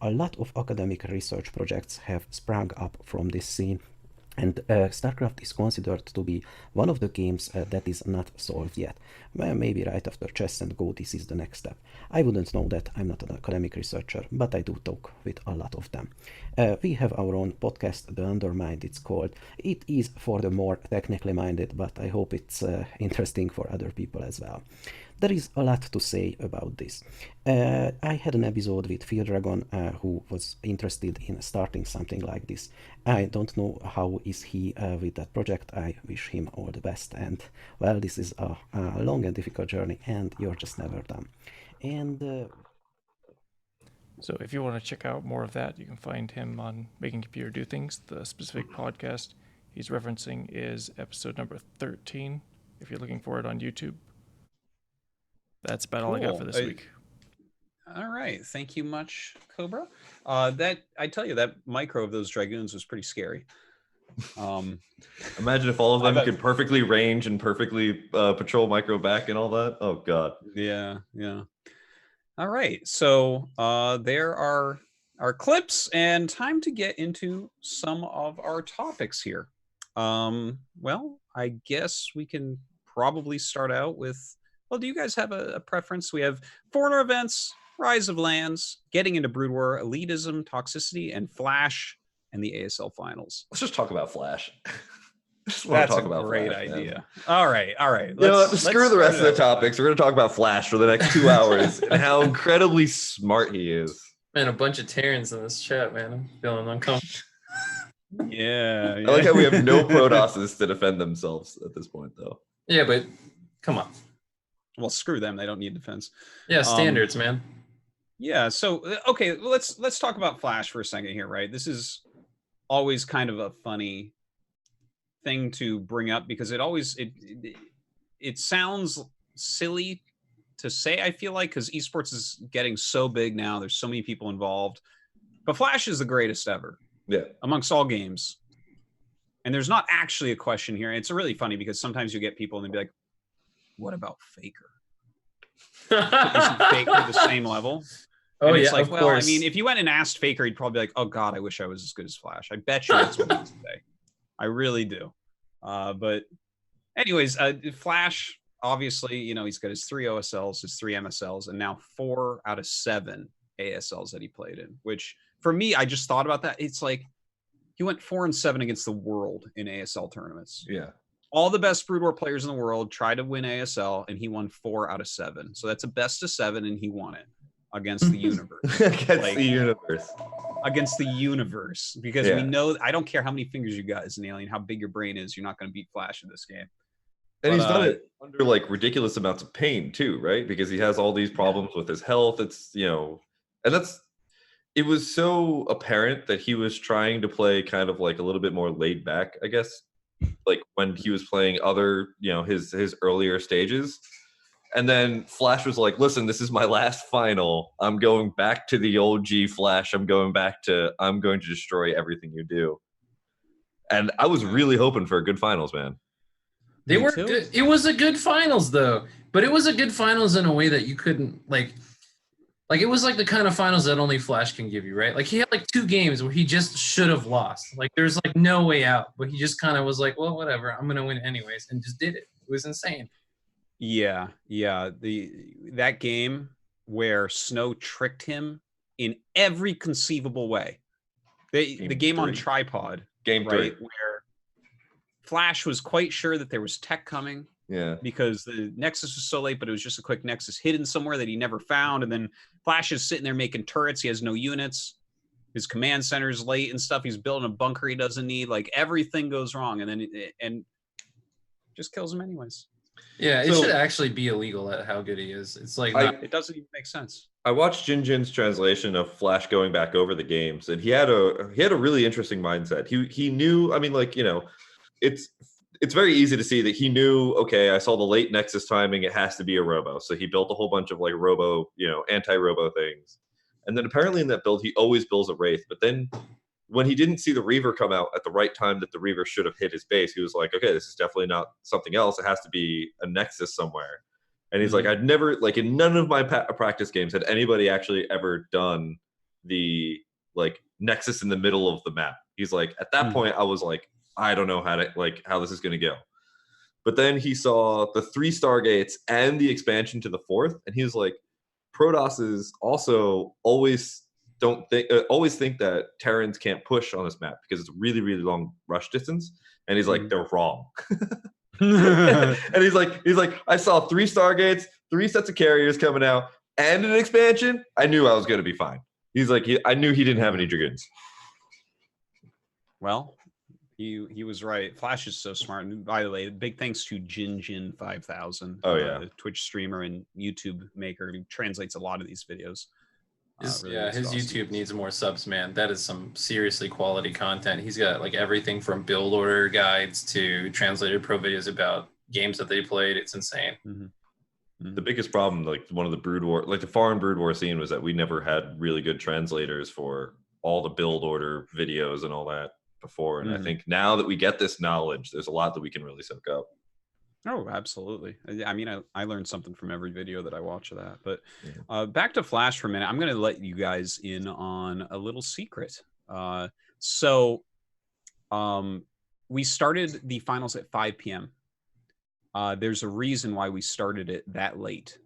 A lot of academic research projects have sprung up from this scene, and StarCraft is considered to be one of the games that is not solved yet. Well, maybe right after chess and Go, this is the next step. I wouldn't know that, I'm not an academic researcher, but I do talk with a lot of them. We have our own podcast, The Undermined it's called. It is for the more technically minded, but I hope it's interesting for other people as well. There is a lot to say about this. I had an episode with Fear Dragon who was interested in starting something like this. I don't know how is he with that project. I wish him all the best, and well, this is a long and difficult journey, and you're just never done. And So if you want to check out more of that, you can find him on Making Computer Do Things. The specific podcast he's referencing is episode number 13, if you're looking for it on YouTube. That's about all I got for this week. All right. Thank you much, Cobra. That I tell you, that micro of those Dragoons was pretty scary. Imagine if all of them could perfectly range and perfectly patrol micro back and all that. Oh, God. Yeah. All right. So there are our clips, and time to get into some of our topics here. Well, I guess we can probably start out with, well, do you guys have a preference? We have foreigner events, Rise of Lands, getting into Brood War, Elitism, Toxicity, and Flash, and the ASL Finals. Let's just talk about Flash. That's a great idea. Man. All right. Screw the rest of the topics. We're going to talk about Flash for the next 2 hours and how incredibly smart he is. Man, a bunch of Terrans in this chat, man. I'm feeling uncomfortable. Yeah. I like how we have no Protosses to defend themselves at this point, though. Yeah, but come on. Well, screw them. They don't need defense. Yeah, standards, man. Yeah. So, okay, let's talk about Flash for a second here, right? This is always kind of a funny thing to bring up because it sounds silly to say, I feel like, because esports is getting so big now. There's so many people involved. But Flash is the greatest ever. Yeah. Amongst all games. And there's not actually a question here. It's really funny because sometimes you get people and they'd be like, what about Faker? Isn't Faker the same level? Oh, and it's yeah, like, of well, course. I mean, if you went and asked Faker, he'd probably be like, oh, God, I wish I was as good as Flash. I bet you that's what he would say. I really do. But anyways, Flash, obviously, you know, he's got his 3 OSLs, his 3 MSLs, and now 4 out of 7 ASLs that he played in, which for me, I just thought about that. It's like he went 4-7 against the world in ASL tournaments. Yeah. All the best Brood War players in the world tried to win ASL, and he won 4 out of 7. So that's a best of 7, and he won it against the universe. Against the universe. Because we know, I don't care how many fingers you got as an alien, how big your brain is, you're not going to beat Flash in this game. And he's done it under like ridiculous amounts of pain too, right? Because he has all these problems with his health. It's, you know, and it was so apparent that he was trying to play kind of like a little bit more laid back, I guess, like when he was playing other, you know, his earlier stages. And then Flash was like, listen, this is my last final. I'm going back to the old G Flash. I'm going to destroy everything you do. And I was really hoping for a good finals, man. They were good. It was a good finals though, but it was a good finals in a way that you couldn't like it was like the kind of finals that only Flash can give you, right? Like he had like 2 games where he just should have lost. Like there's like no way out, but he just kind of was like, well, whatever, I'm going to win anyways, and just did it. It was insane. Yeah. That game where Snow tricked him in every conceivable way. The game on tripod. Game 3. Right, where Flash was quite sure that there was tech coming. Yeah. Because the Nexus was so late, but it was just a quick Nexus hidden somewhere that he never found. And then Flash is sitting there making turrets. He has no units. His command center is late and stuff. He's building a bunker he doesn't need. Like everything goes wrong. And then just kills him anyways. Yeah, it should actually be illegal at how good he is. It's like it doesn't even make sense. I watched Jin Jin's translation of Flash going back over the games, and he had a really interesting mindset. He knew, I mean, like, you know, it's very easy to see that he knew, okay, I saw the late Nexus timing, it has to be a robo. So he built a whole bunch of like robo, you know, anti-robo things. And then apparently in that build, he always builds a Wraith. But then when he didn't see the Reaver come out at the right time that the Reaver should have hit his base, he was like, okay, this is definitely not something else. It has to be a Nexus somewhere. And he's like, I'd never, like, in none of my practice games had anybody actually ever done the, like, Nexus in the middle of the map. He's like, at that point, I was like, I don't know how this is going to go. But then he saw the 3 Stargates and the expansion to the 4th, and he was like, Protosses also always think that Terrans can't push on this map because it's really, really long rush distance. And he's like, they're wrong. And he's like, I saw 3 Stargates, 3 sets of carriers coming out, and an expansion. I knew I was going to be fine. He's like, I knew he didn't have any Dragoons. Well, he was right. Flash is so smart. And by the way, big thanks to Jin 5000. Oh yeah, the Twitch streamer and YouTube maker who translates a lot of these videos. His YouTube needs more subs, man. That is some seriously quality content. He's got like everything from build order guides to translated pro videos about games that they played. It's insane. The biggest problem, like one of the Brood War, like the foreign Brood War scene, was that we never had really good translators for all the build order videos and all that before. And I think now that we get this knowledge, there's a lot that we can really soak up. Oh, absolutely. I mean, I learned something from every video that I watch of that. But back to Flash for a minute. I'm going to let you guys in on a little secret. We started the finals at 5 p.m. There's a reason why we started it that late.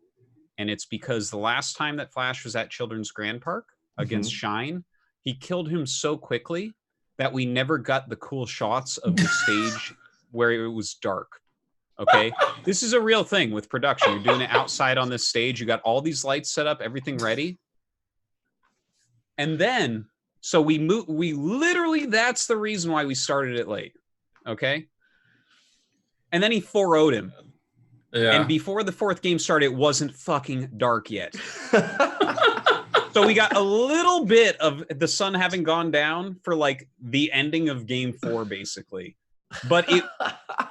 And it's because the last time that Flash was at Children's Grand Park against Shine, he killed him so quickly that we never got the cool shots of the stage where it was dark. Okay, this is a real thing with production. You're doing it outside on this stage. You got all these lights set up, everything ready. And then, so we literally, that's the reason why we started it late. Okay. And then he 4-0'd him. Yeah. And before the 4th game started, it wasn't fucking dark yet. So we got a little bit of the sun having gone down for like the ending of game 4, basically. But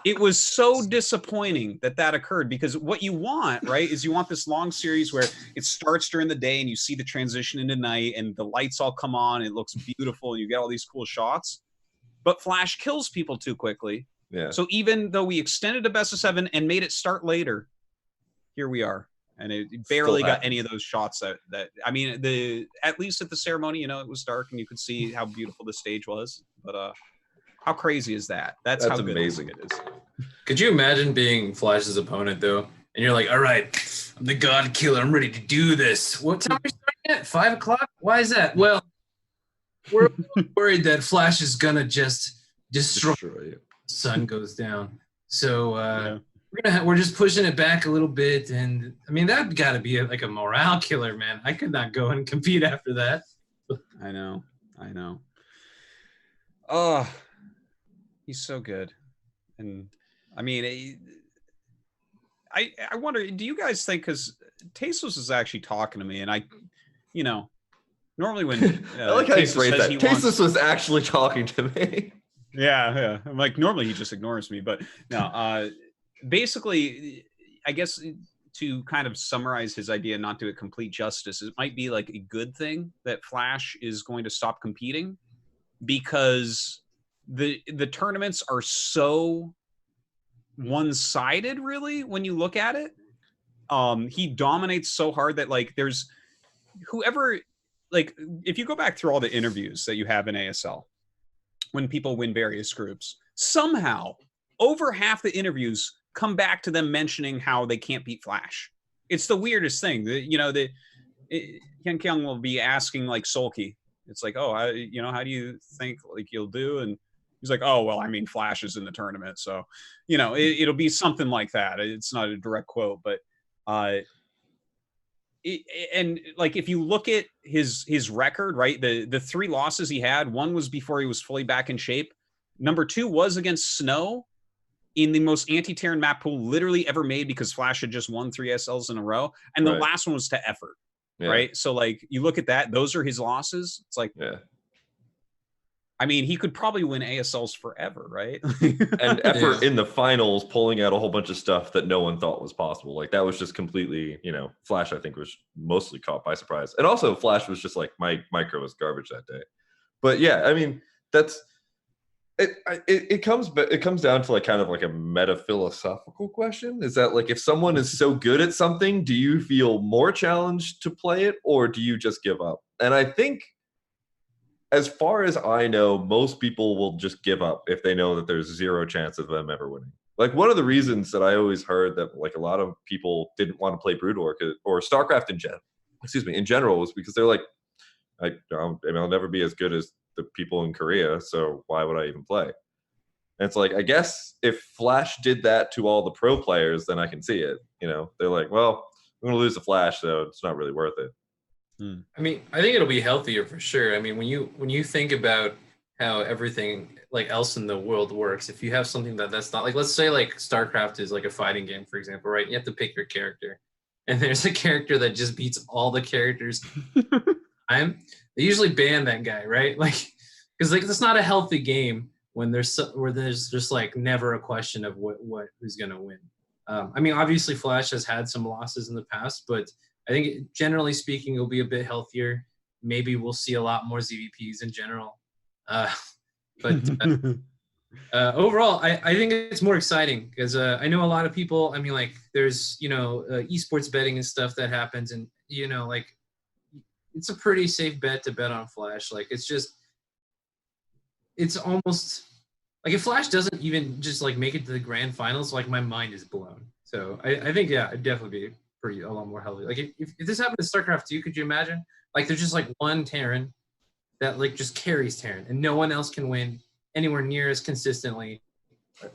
it was so disappointing that occurred, because what you want, right, is you want this long series where it starts during the day and you see the transition into night and the lights all come on, and it looks beautiful and you get all these cool shots. But Flash kills people too quickly. Yeah. So even though we extended to best of 7 and made it start later, here we are. And it barely got any of those shots that I mean, at least at the ceremony, you know, it was dark and you could see how beautiful the stage was. But how crazy is that? That's how amazing it is. Could you imagine being Flash's opponent, though? And you're like, all right, I'm the God Killer. I'm ready to do this. What time are we starting at? 5 o'clock? Why is that? Well, we're worried that Flash is going to just destroy you. Sun goes down. So we're just pushing it back a little bit. And, I mean, that got to be like a morale killer, man. I could not go and compete after that. I know. Oh, he's so good. And I mean, I wonder, do you guys think, because Tasteless is actually talking to me, and normally when I like how you phrase that. Tasteless was actually talking to me. Yeah. I'm like, normally he just ignores me, but no. Basically, I guess to kind of summarize his idea, not do it complete justice, it might be like a good thing that Flash is going to stop competing, because the tournaments are so one-sided, really, when you look at it. He dominates so hard that like there's whoever, like if you go back through all the interviews that you have in ASL when people win various groups, somehow over half the interviews come back to them mentioning how they can't beat Flash. It's the weirdest thing. Ken Kyung will be asking like Sulky, it's like, oh, how do you think like you'll do? And he's like, oh, well, I mean, Flash is in the tournament. So, it'll be something like that. It's not a direct quote, but and like, if you look at his record, right, the 3 losses he had, one was before he was fully back in shape. Number 2 was against Snow in the most anti-Terran map pool literally ever made, because Flash had just won 3 SLs in a row. And the last one was to Effort. right? So like you look at that, those are his losses. It's like, I mean, he could probably win ASLs forever, right? And effort in the finals, pulling out a whole bunch of stuff that no one thought was possible. Like that was just completely, you know, Flash, I think, was mostly caught by surprise. And also Flash was just like, my micro was garbage that day. But yeah, I mean, that's it comes down to like kind of like a meta philosophical question. Is that like, if someone is so good at something, do you feel more challenged to play it, or do you just give up? And I think, as far as I know, most people will just give up if they know that there's zero chance of them ever winning. Like one of the reasons that I always heard that like a lot of people didn't want to play Brood War or StarCraft in general was because they're like, I mean, I'll never be as good as the people in Korea, so why would I even play? And it's like, I guess if Flash did that to all the pro players, then I can see it. You know, they're like, well, I'm going to lose the Flash, so it's not really worth it. I mean, I think it'll be healthier for sure. I mean, when you think about how everything like else in the world works, if you have something that's not like, let's say like StarCraft is like a fighting game, for example, right? You have to pick your character, and there's a character that just beats all the characters. They usually ban that guy, right? Like, because like it's not a healthy game when there's just like never a question of who's gonna win. I mean, obviously Flash has had some losses in the past, but I think generally speaking, it'll be a bit healthier. Maybe we'll see a lot more ZVPs in general. But overall, I think it's more exciting because I know a lot of people, I mean, like there's, you know, esports betting and stuff that happens. And, you know, like it's a pretty safe bet to bet on Flash. Like it's almost like if Flash doesn't even just like make it to the grand finals, like my mind is blown. So I think, yeah, it'd definitely be a lot more healthy. Like if this happened to StarCraft 2, could you imagine? Like there's just like one Terran that like just carries Terran and no one else can win anywhere near as consistently.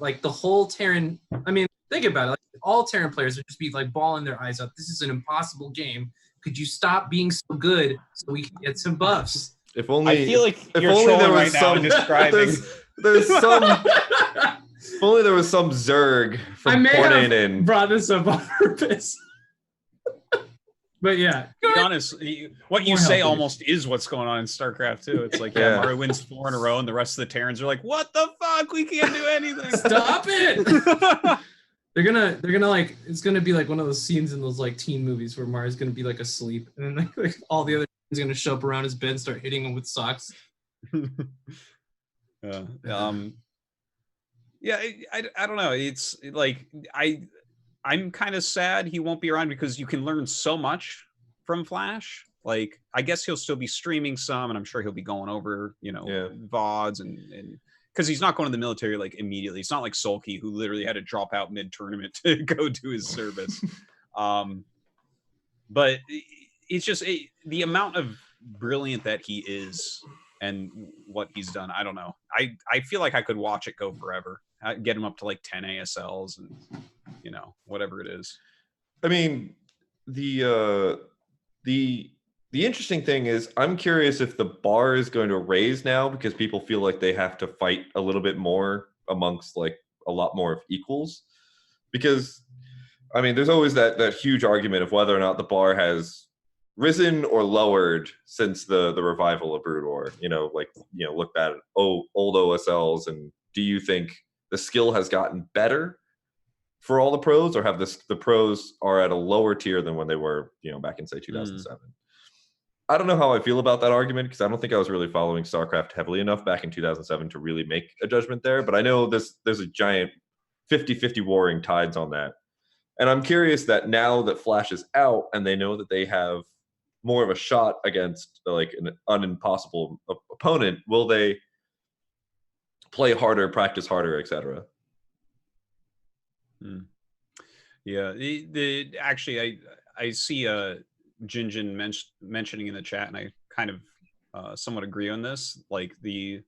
Like the whole Terran, I mean, think about it. Like all Terran players would just be like bawling their eyes out. This is an impossible game. Could you stop being so good so we can get some buffs? If only I feel like if you're only there trolling was right now some describing. there's some if only there was some Zerg from I may Portain have in. brought this up on purpose. But yeah, To be honest, what you More say healthy. almost is what's going on in StarCraft too. It's like, Yeah. Mario wins 4 in a row, and the rest of the Terrans are like, "What the fuck? We can't do anything." stop it. They're gonna like, it's gonna be like one of those scenes in those like teen movies where Mario's gonna be like asleep and then like all the other is gonna show up around his bed and start hitting him with socks. Yeah. Yeah. I don't know. It's like I'm kind of sad he won't be around because you can learn so much from Flash. Like, I guess he'll still be streaming some, and I'm sure he'll be going over, you know, VODs and because he's not going to the military like immediately. It's not like Sulky, who literally had to drop out mid-tournament to go do his service. But it's just the amount of brilliant that he is and what he's done. I don't know. I feel like I could watch it go forever. I'd get him up to like 10 ASLs and, you know, whatever it is. I mean, the interesting thing is, I'm curious if the bar is going to raise now because people feel like they have to fight a little bit more amongst like a lot more of equals. Because, I mean, there's always that huge argument of whether or not the bar has risen or lowered since the revival of Brood War. You know, like, you know, look at old OSLs, and do you think the skill has gotten better for all the pros, or have the pros are at a lower tier than when they were, you know, back in say 2007? I don't know how I feel about that argument because I don't think I was really following StarCraft heavily enough back in 2007 to really make a judgment there. But I know there's a giant 50-50 warring tides on that. And I'm curious that now that Flash is out and they know that they have more of a shot against like an unimpossible opponent, will they play harder, practice harder, etc.? Yeah, actually I see Jinjin mentioning in the chat, and I kind of somewhat agree on this. Like a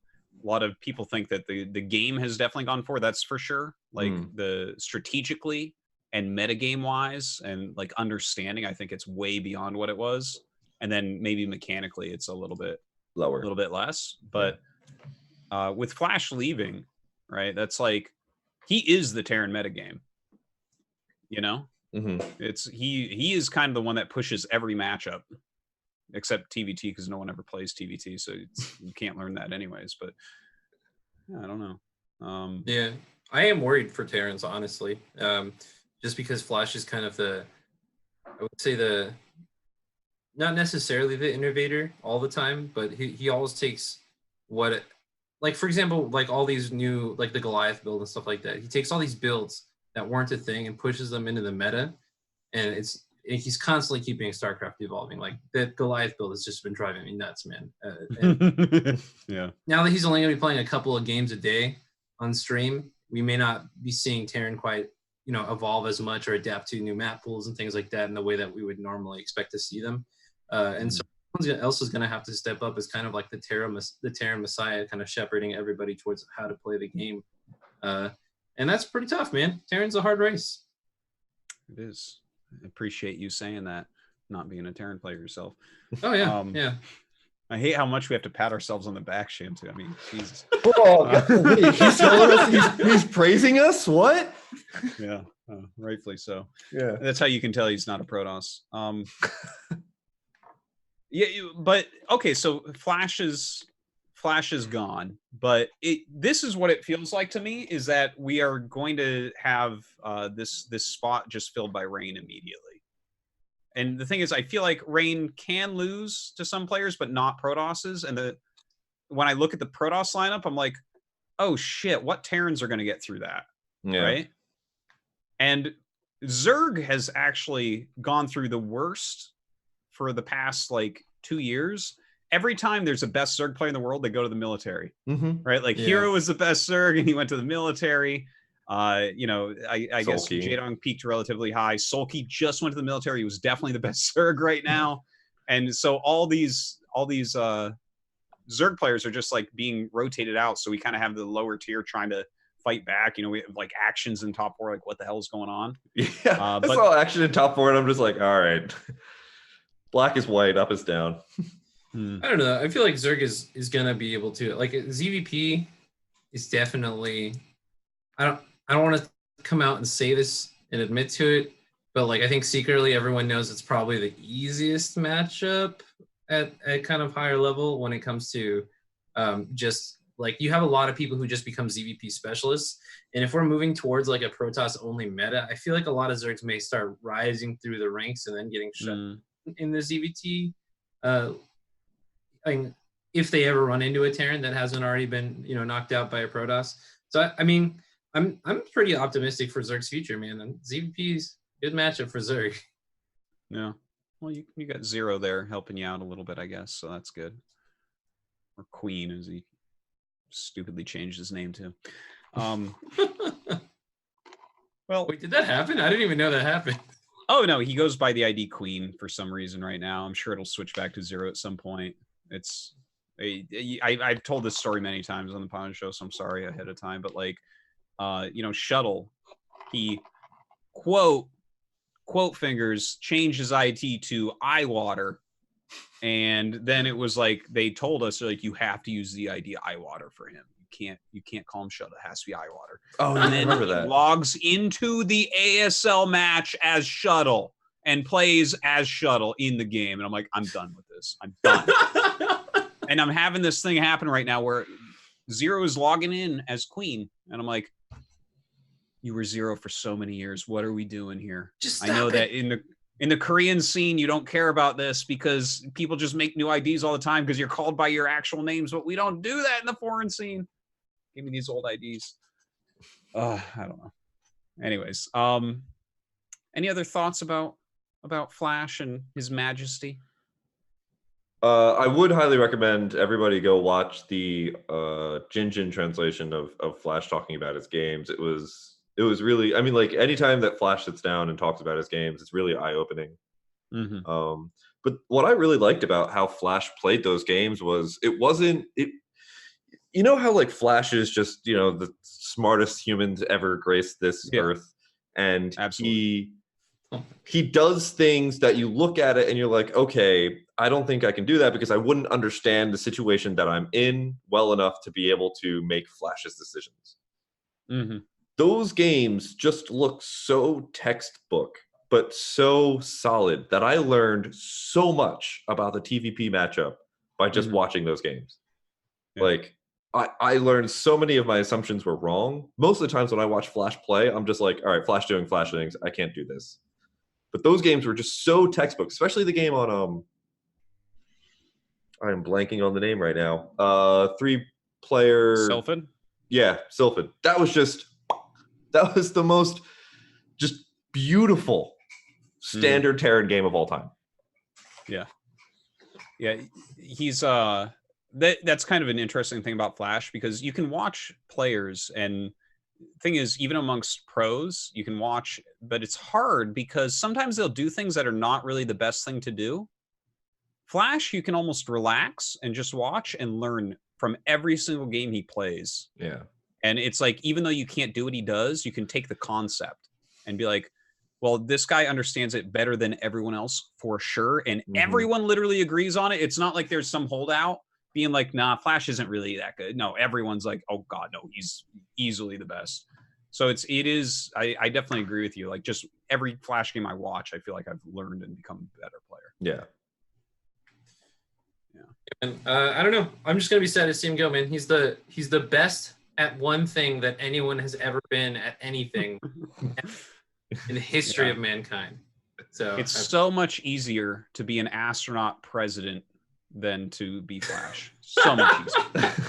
lot of people think that the game has definitely gone forward. That's for sure. Like the strategically and metagame wise and like understanding, I think it's way beyond what it was. And then maybe mechanically it's a little bit lower, a little bit less. But with Flash leaving, right, that's like he is the Terran metagame. You know, It's he is kind of the one that pushes every matchup, except TVT, because no one ever plays TVT, so you can't learn that anyways. But yeah, I don't know. Yeah, I am worried for Terrans, honestly, just because Flash is kind of I would say not necessarily the innovator all the time, but he always takes like, for example, like all these new, like the Goliath build and stuff like that. He takes all these builds that weren't a thing and pushes them into the meta, and he's constantly keeping StarCraft evolving. Like that Goliath build has just been driving me nuts, man. Yeah. Now that he's only going to be playing a couple of games a day on stream, we may not be seeing Terran quite, evolve as much or adapt to new map pools and things like that in the way that we would normally expect to see them. And so someone else is going to have to step up as kind of like the Terran Messiah, kind of shepherding everybody towards how to play the game. And that's pretty tough, man. Terran's a hard race. It is. I appreciate you saying that, not being a Terran player yourself. Oh, yeah. Yeah. I hate how much we have to pat ourselves on the back, Sham, too. I mean, Jesus. Wait, he's telling us he's praising us? What? Yeah, rightfully so. Yeah. That's how you can tell he's not a Protoss. Yeah, but okay, so Flash is gone, but this is what it feels like to me, is that we are going to have this spot just filled by Rain immediately. And the thing is, I feel like Rain can lose to some players, but not Protosses. And when I look at the Protoss lineup, I'm like, oh shit, what Terrans are going to get through that? Yeah. Right? And Zerg has actually gone through the worst for the past like 2 years. Every time there's a best Zerg player in the world, they go to the military, right? Like Hero was the best Zerg and he went to the military. I guess Jaedong peaked relatively high. Sulky just went to the military. He was definitely the best Zerg right now. And so all these Zerg players are just like being rotated out. So we kind of have the lower tier trying to fight back. We have like actions in top 4, like what the hell is going on? Yeah, I saw action in top 4 and I'm just like, all right. Black is white, up is down. I don't know. I feel like Zerg is gonna be able to, like, ZVP is definitely. I don't want to come out and say this and admit to it, but like I think secretly everyone knows it's probably the easiest matchup at kind of higher level when it comes to just like you have a lot of people who just become ZVP specialists, and if we're moving towards like a Protoss only meta, I feel like a lot of Zergs may start rising through the ranks and then getting shut in the ZVT. I mean, if they ever run into a Terran that hasn't already been knocked out by a Protoss. So I mean, I'm pretty optimistic for Zerg's future, man. And ZVP's good matchup for Zerg. Yeah. Well, you got Zero there helping you out a little bit, I guess. So that's good. Or Queen, as he stupidly changed his name to. Well, wait, did that happen? I didn't even know that happened. Oh no, he goes by the ID Queen for some reason right now. I'm sure it'll switch back to Zero at some point. I've told this story many times on the Pylon show, so I'm sorry ahead of time. But like, Shuttle, he quote fingers changed his ID to Eyewater, and then it was like they told us like you have to use the ID Eyewater for him. You can't call him Shuttle. It has to be Eyewater. Oh, and I then remember he that. logs into the ASL match as Shuttle and plays as Shuttle in the game. And I'm like, I'm done with this. I'm done. And I'm having this thing happen right now where Zero is logging in as Queen, and I'm like, you were Zero for so many years. What are we doing here? I know that in the Korean scene, you don't care about this because people just make new IDs all the time because you're called by your actual names, but we don't do that in the foreign scene. Give me these old IDs. I don't know. Anyways, any other thoughts about Flash and His Majesty? I would highly recommend everybody go watch the Jinjin translation of Flash talking about his games. It was really, I mean, like anytime that Flash sits down and talks about his games, it's really eye-opening. But what I really liked about how Flash played those games was you know how like Flash is just, the smartest human to ever grace this earth, and absolutely. He does things that you look at it and you're like, okay, I don't think I can do that because I wouldn't understand the situation that I'm in well enough to be able to make Flash's decisions. Those games just look so textbook, but so solid that I learned so much about the TVP matchup by just watching those games. Yeah. Like, I learned so many of my assumptions were wrong. Most of the times when I watch Flash play, I'm just like, all right, Flash doing Flash things. I can't do this. But those games were just so textbook, especially the game on I'm blanking on the name right now. 3-player Sylphid? Yeah, Sylphid. That was the most just beautiful standard Terran game of all time. Yeah. Yeah, he's that's kind of an interesting thing about Flash, because you can watch players, and thing is, even amongst pros, you can watch, but it's hard because sometimes they'll do things that are not really the best thing to do. Flash, you can almost relax and just watch and learn from every single game he plays. Yeah. And it's like, even though you can't do what he does, you can take the concept and be like, well, this guy understands it better than everyone else for sure. And everyone literally agrees on it. It's not like there's some holdout being like, nah, Flash isn't really that good. No, everyone's like, oh God, no, he's easily the best. So I definitely agree with you. Like, just every Flash game I watch, I feel like I've learned and become a better player. Yeah. And I don't know. I'm just gonna be sad to see him go, man. He's the best at one thing that anyone has ever been at anything in the history of mankind. So it's so much easier to be an astronaut president than to be Flash. So much easier.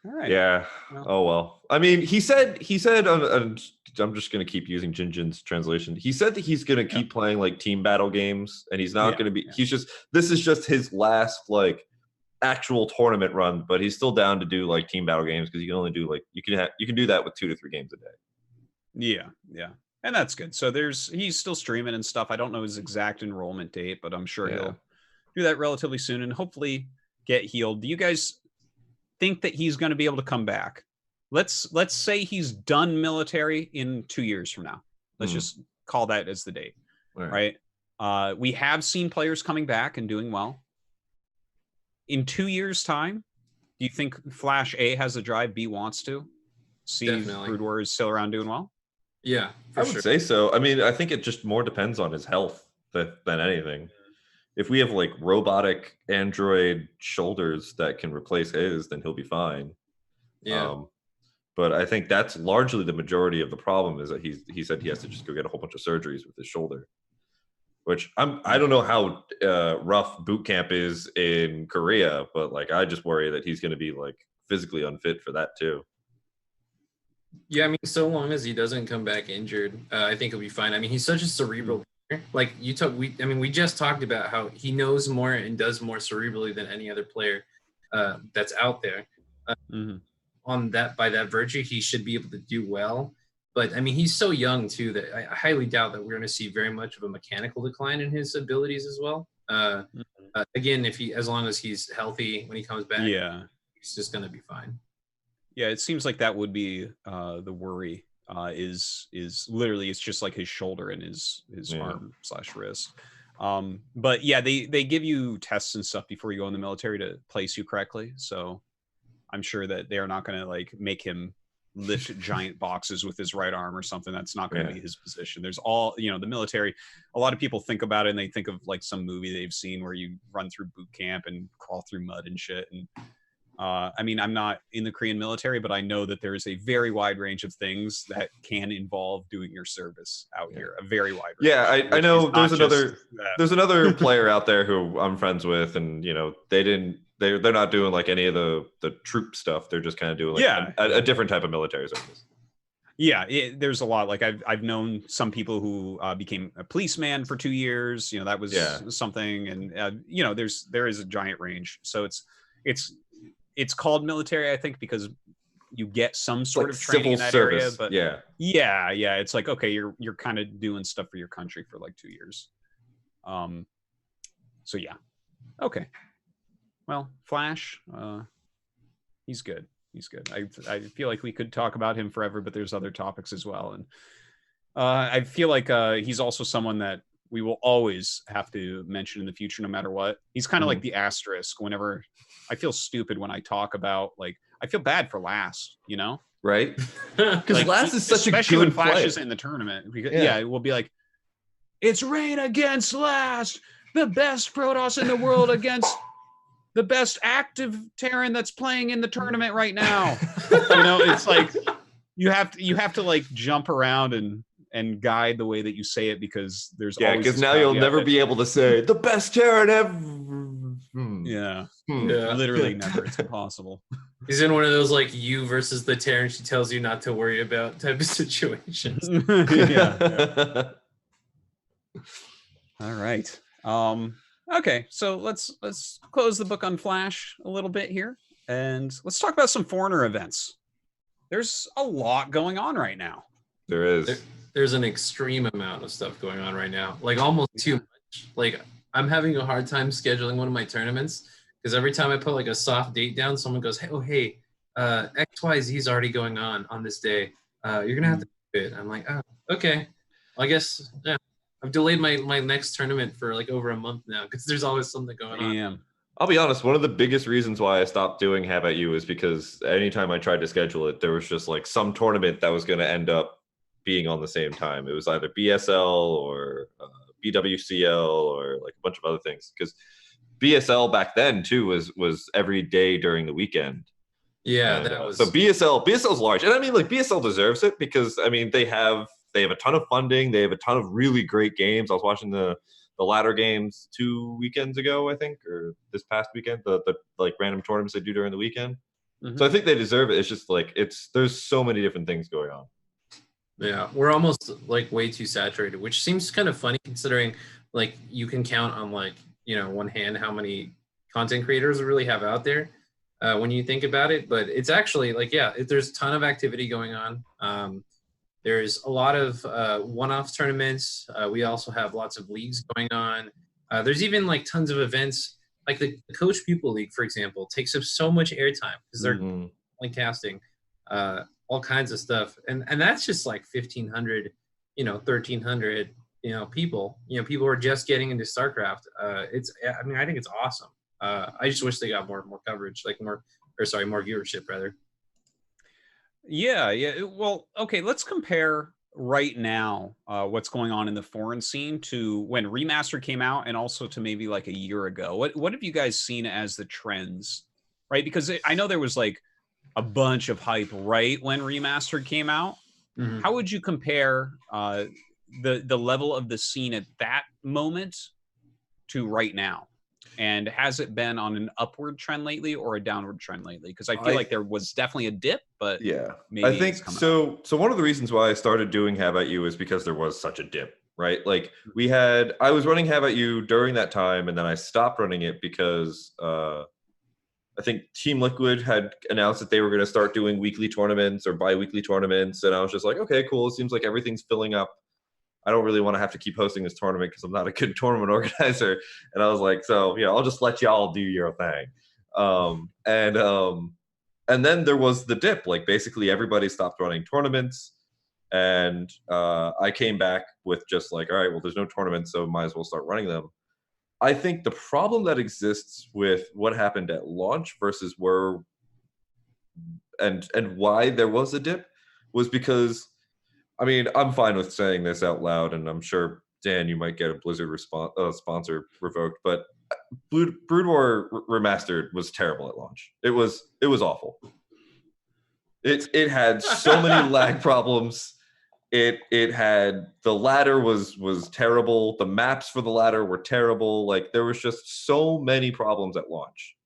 All right. Yeah. Well. Oh well. I mean, he said I'm just going to keep using Jinjin's translation. He said that he's going to keep playing like team battle games, and he's not going to be this is just his last like actual tournament run, but he's still down to do like team battle games, because you can only do like you can do that with 2 to 3 games a day. Yeah. And that's good. So he's still streaming and stuff. I don't know his exact enrollment date, but I'm sure he'll do that relatively soon and hopefully get healed. Do you guys think that he's going to be able to come back? Let's say he's done military in 2 years from now. Let's just call that as the date, right? We have seen players coming back and doing well. In 2 years' time, do you think Flash A has the drive, B wants to see Brood War is still around doing well? Yeah, I would say so. I mean, I think it just more depends on his health than anything. If we have like robotic android shoulders that can replace his, then he'll be fine. Yeah. But I think that's largely the majority of the problem, is that he said he has to just go get a whole bunch of surgeries with his shoulder, which I don't know how rough boot camp is in Korea, but like I just worry that he's going to be like physically unfit for that too. Yeah, I mean, so long as he doesn't come back injured, I think he'll be fine. I mean, he's such a cerebral player. Like we just talked about how he knows more and does more cerebrally than any other player that's out there. By that virtue, he should be able to do well. But I mean, he's so young too that I highly doubt that we're going to see very much of a mechanical decline in his abilities as well. Again, as long as he's healthy when he comes back, he's just going to be fine. Yeah, it seems like that would be the worry. Is literally, it's just like his shoulder and his arm / wrist. But yeah, they give you tests and stuff before you go in the military to place you correctly. So I'm sure that they are not going to like make him lift giant boxes with his right arm or something. That's not going to be his position. There's the military, a lot of people think about it and they think of like some movie they've seen where you run through boot camp and crawl through mud and shit. And I mean, I'm not in the Korean military, but I know that there is a very wide range of things that can involve doing your service out here. A very wide range. Yeah, I know there's another player out there who I'm friends with, and they're not doing like any of the troop stuff. They're just kind of doing like a different type of military service. Yeah, there's a lot. Like I've known some people who became a policeman for 2 years. That was something, and there is a giant range. So it's called military, I think, because you get some sort of training in that area. But yeah, it's like, okay, you're kind of doing stuff for your country for like 2 years. So yeah, okay. Well, Flash, he's good. He's good. I feel like we could talk about him forever, but there's other topics as well. And I feel like he's also someone that we will always have to mention in the future, no matter what. He's kind of like the asterisk whenever I feel stupid when I talk about, like, I feel bad for Last, right? Because Like, Laz is such a especially when good Flash player. is in the tournament. Because, Yeah. yeah, it will be like, it's rain against Laz, the best Protoss in the world against the best active Terran that's playing in the tournament right now. You know, it's like you have to like jump around and guide the way that you say it, because there's Yeah, always because this now you'll caveat never that- be able to say the best Terran ever. Yeah, Yeah. literally never. It's impossible. He's in one of those like you versus the Terran she tells you not to worry about type of situations. yeah. All right. Okay, so let's close the book on Flash a little bit here, and let's talk about some foreigner events. There's a lot going on right now. There is. There's an extreme amount of stuff going on right now, like almost too much. Like I'm having a hard time scheduling one of my tournaments because every time I put like a soft date down, someone goes, hey, XYZ is already going on this day. You're gonna have to do it. I'm like, oh, okay. Well, I guess, yeah. I've delayed my next tournament for like over a month now because there's always something going on. Damn. I'll be honest, one of the biggest reasons why I stopped doing How About You is because anytime I tried to schedule it, there was just like some tournament that was going to end up being on the same time. It was either BSL or BWCL or like a bunch of other things. Because BSL back then too was every day during the weekend. Yeah, And, that was so BSL's large, and I mean like BSL deserves it because I mean they have a ton of funding, they have a ton of really great games. I was watching the ladder games 2 weekends ago, I think, or this past weekend, the like random tournaments they do during the weekend. So I think they deserve it. It's just like there's so many different things going on. Yeah, we're almost like way too saturated, which seems kind of funny considering like you can count on like, you know, one hand how many content creators we really have out there when you think about it. But it's actually like, yeah, there's a ton of activity going on. There's a lot of one-off tournaments. We also have lots of leagues going on. There's even like tons of events, like the Coach Pupil League, for example, takes up so much airtime because they're like casting all kinds of stuff, and that's just like 1,500, 1,300, people. People are just getting into StarCraft. I think it's awesome. I just wish they got more coverage, like more viewership rather. Yeah. Well, okay, let's compare right now what's going on in the foreign scene to when Remastered came out and also to maybe like a year ago. What have you guys seen as the trends, right? Because I know there was like a bunch of hype right when Remastered came out. Mm-hmm. How would you compare the level of the scene at that moment to right now? And has it been on an upward trend lately or a downward trend lately? Because I feel like there was definitely a dip, but yeah, maybe I think it's coming so. up. So one of the reasons why I started doing How About You is because there was such a dip, right? Like I was running How About You during that time, and then I stopped running it because I think Team Liquid had announced that they were going to start doing weekly tournaments or bi-weekly tournaments, and I was just like, okay, cool. It seems like everything's filling up. I don't really want to have to keep hosting this tournament because I'm not a good tournament organizer. And I was like, so, I'll just let y'all do your thing. And then there was the dip. Like basically everybody stopped running tournaments. And I came back with just like, all right, well, there's no tournaments, so might as well start running them. I think the problem that exists with what happened at launch versus and why there was a dip was because, I mean, I'm fine with saying this out loud, and I'm sure, Dan, you might get a Blizzard sponsor revoked, but Brood War Remastered was terrible at launch. It was awful. It had so many lag problems. It had, the ladder was terrible. The maps for the ladder were terrible. Like there was just so many problems at launch.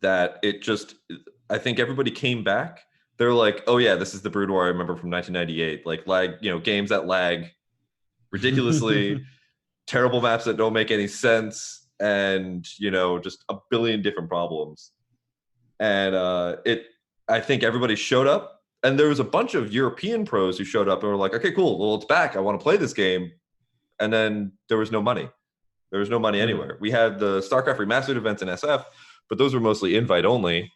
That I think everybody came back. They're like, oh yeah, this is the Brood War I remember from 1998. Like lag, games that lag ridiculously, terrible maps that don't make any sense, and just a billion different problems. And I think everybody showed up, and there was a bunch of European pros who showed up and were like, okay, cool, well, it's back. I want to play this game. And then there was no money. There was no money anywhere. We had the StarCraft Remastered events in SF, but those were mostly invite only.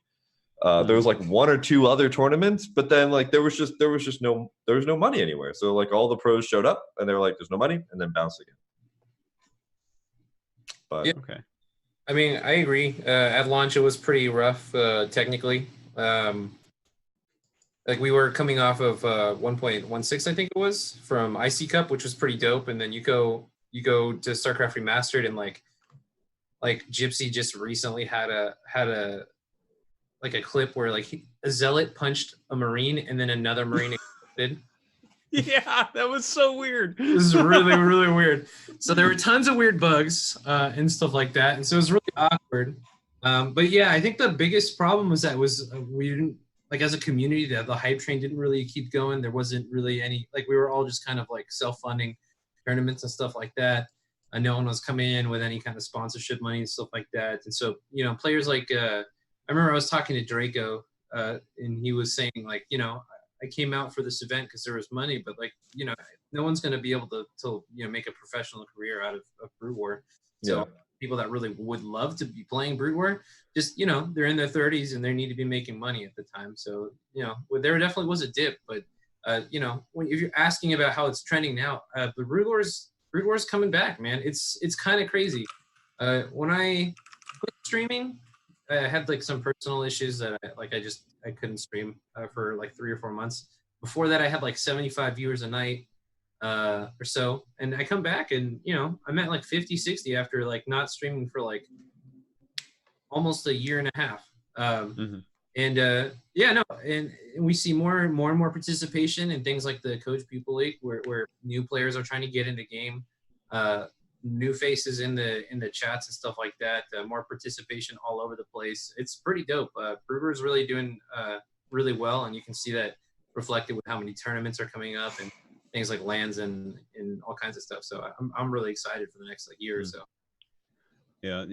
There was like one or two other tournaments, but then like there was no money anywhere. So like all the pros showed up and they were like, there's no money, and then bounced again. But yeah. Okay. I mean, I agree. At launch, it was pretty rough technically. Like we were coming off of 1.16, I think it was, from IC Cup, which was pretty dope. And then you go to StarCraft Remastered, and like Gypsy just recently had a clip where like a zealot punched a Marine and then another Marine exploded. Yeah, that was so weird. This is really, really weird. So there were tons of weird bugs and stuff like that, and so it was really awkward. But yeah, I think the biggest problem was that we didn't, like, as a community, that the hype train didn't really keep going. There wasn't really any, like, we were all just kind of like self-funding tournaments and stuff like that. And no one was coming in with any kind of sponsorship money and stuff like that. And so, you know, players like, I remember I was talking to Draco, and he was saying, like, you know, I came out for this event because there was money, but, like, you know, no one's going to be able to you know, make a professional career out of Brood War. So people that really would love to be playing Brood War, just, you know, they're in their 30s and they need to be making money at the time. So, you know, there definitely was a dip, but you know, if you're asking about how it's trending now, the Brood War's coming back, man. It's kind of crazy. When I quit streaming, I had like some personal issues that I couldn't stream for like 3 or 4 months. Before that, I had like 75 viewers a night or so, and I come back and, you know, I'm at like 50, 60 after like not streaming for like almost a year and a half. And yeah, no, and we see more and more participation in things like the Coach Pupil League, where new players are trying to get in the game, new faces in the chats and stuff like that, more participation all over the place. It's pretty dope. Brewer's really doing really well, and you can see that reflected with how many tournaments are coming up and things like lands and all kinds of stuff. So I'm really excited for the next like year or so. Yeah,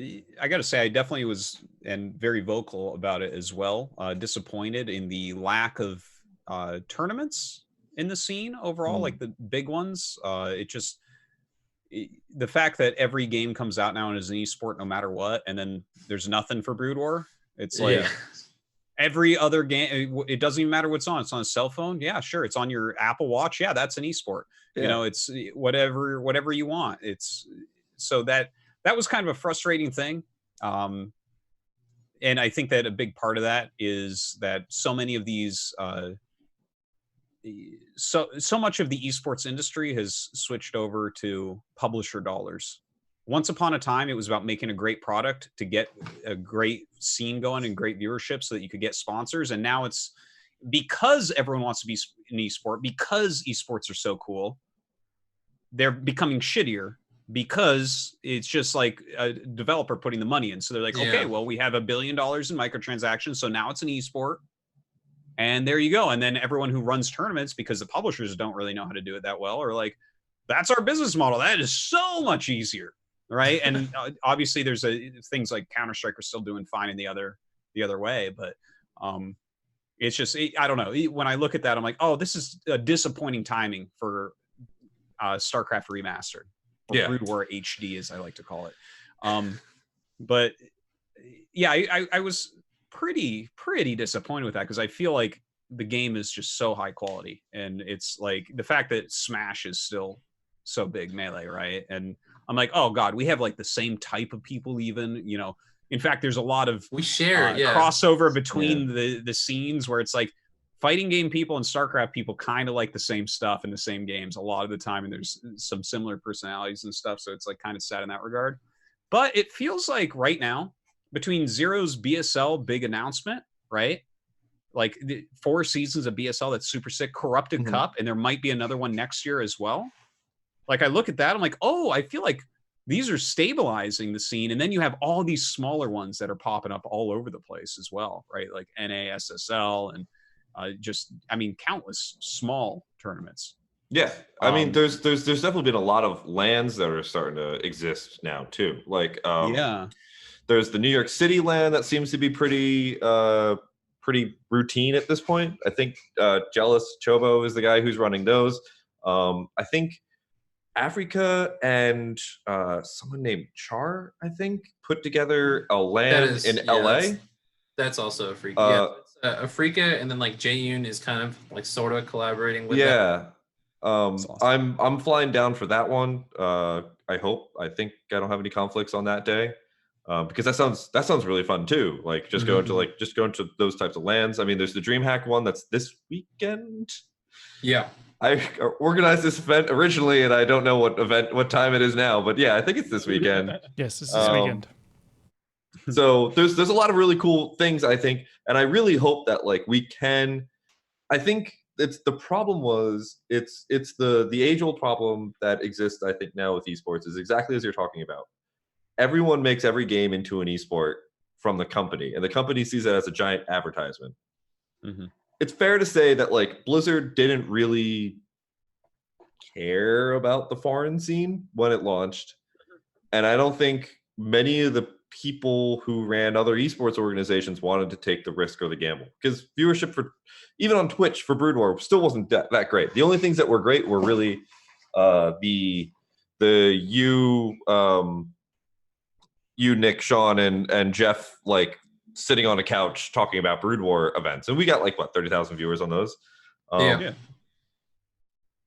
I got to say, I definitely was, and very vocal about it as well, disappointed in the lack of tournaments in the scene overall, like the big ones. The fact that every game comes out now and is an esport no matter what, and then there's nothing for Brood War. It's like every other game, it doesn't even matter what's on. It's on a cell phone. Yeah, sure. It's on your Apple Watch. Yeah, that's an esport. Yeah. You know, it's whatever you want. It's so that was kind of a frustrating thing. And I think that a big part of that is that so many of these, so much of the esports industry has switched over to publisher dollars. Once upon a time, it was about making a great product to get a great scene going and great viewership so that you could get sponsors. And now it's because everyone wants to be an esport, because esports are so cool, they're becoming shittier because it's just like a developer putting the money in. So they're like, okay, well, we have $1 billion in microtransactions, so now it's an esport. And there you go. And then everyone who runs tournaments, because the publishers don't really know how to do it that well, are like, that's our business model. That is so much easier. Right. And obviously there's things like Counter-Strike are still doing fine in the other way. But it's just, I don't know. When I look at that, I'm like, oh, this is a disappointing timing for StarCraft Remastered. Or Brood War HD, as I like to call it. But yeah, I was pretty disappointed with that, because I feel like the game is just so high quality, and it's like the fact that Smash is still so big, Melee, right? And I'm like, oh god, we have like the same type of people, even, you know. In fact, there's a lot of crossover between the scenes, where it's like fighting game people and StarCraft people kind of like the same stuff in the same games a lot of the time, and there's some similar personalities and stuff, so it's like kind of sad in that regard. But it feels like right now, between Zero's BSL big announcement, right? Like 4 seasons of BSL, that's super sick. Corrupted Cup, and there might be another one next year as well. Like, I look at that, I'm like, oh, I feel like these are stabilizing the scene. And then you have all these smaller ones that are popping up all over the place as well, right? Like NASSL and countless small tournaments. Yeah, I mean, there's definitely been a lot of lands that are starting to exist now too. Like, there's the New York City land that seems to be pretty routine at this point. I think Jealous Chobo is the guy who's running those. I think Africa and someone named Char, I think, put together a land in LA. That's also Africa. Africa, and then like Jaeyoon is kind of like sort of collaborating with that. Awesome. I'm flying down for that one. I think I don't have any conflicts on that day. because that sounds really fun too. Like just going to those types of lands. I mean, there's the DreamHack one that's this weekend. Yeah. I organized this event originally, and I don't know what time it is now, but yeah, I think it's this weekend. Yes, this is this weekend. So there's a lot of really cool things, I think, and I really hope that like we can. I think it's the age-old problem that exists, I think, now with esports is exactly as you're talking about. Everyone makes every game into an esport from the company, and the company sees it as a giant advertisement. It's fair to say that like Blizzard didn't really care about the foreign scene when it launched, and I don't think many of the people who ran other esports organizations wanted to take the risk or the gamble, because viewership for even on Twitch for Brood War still wasn't that great. The only things that were great were really you, Nick, Sean, and Jeff, like sitting on a couch talking about Brood War events, and we got like what 30,000 viewers on those.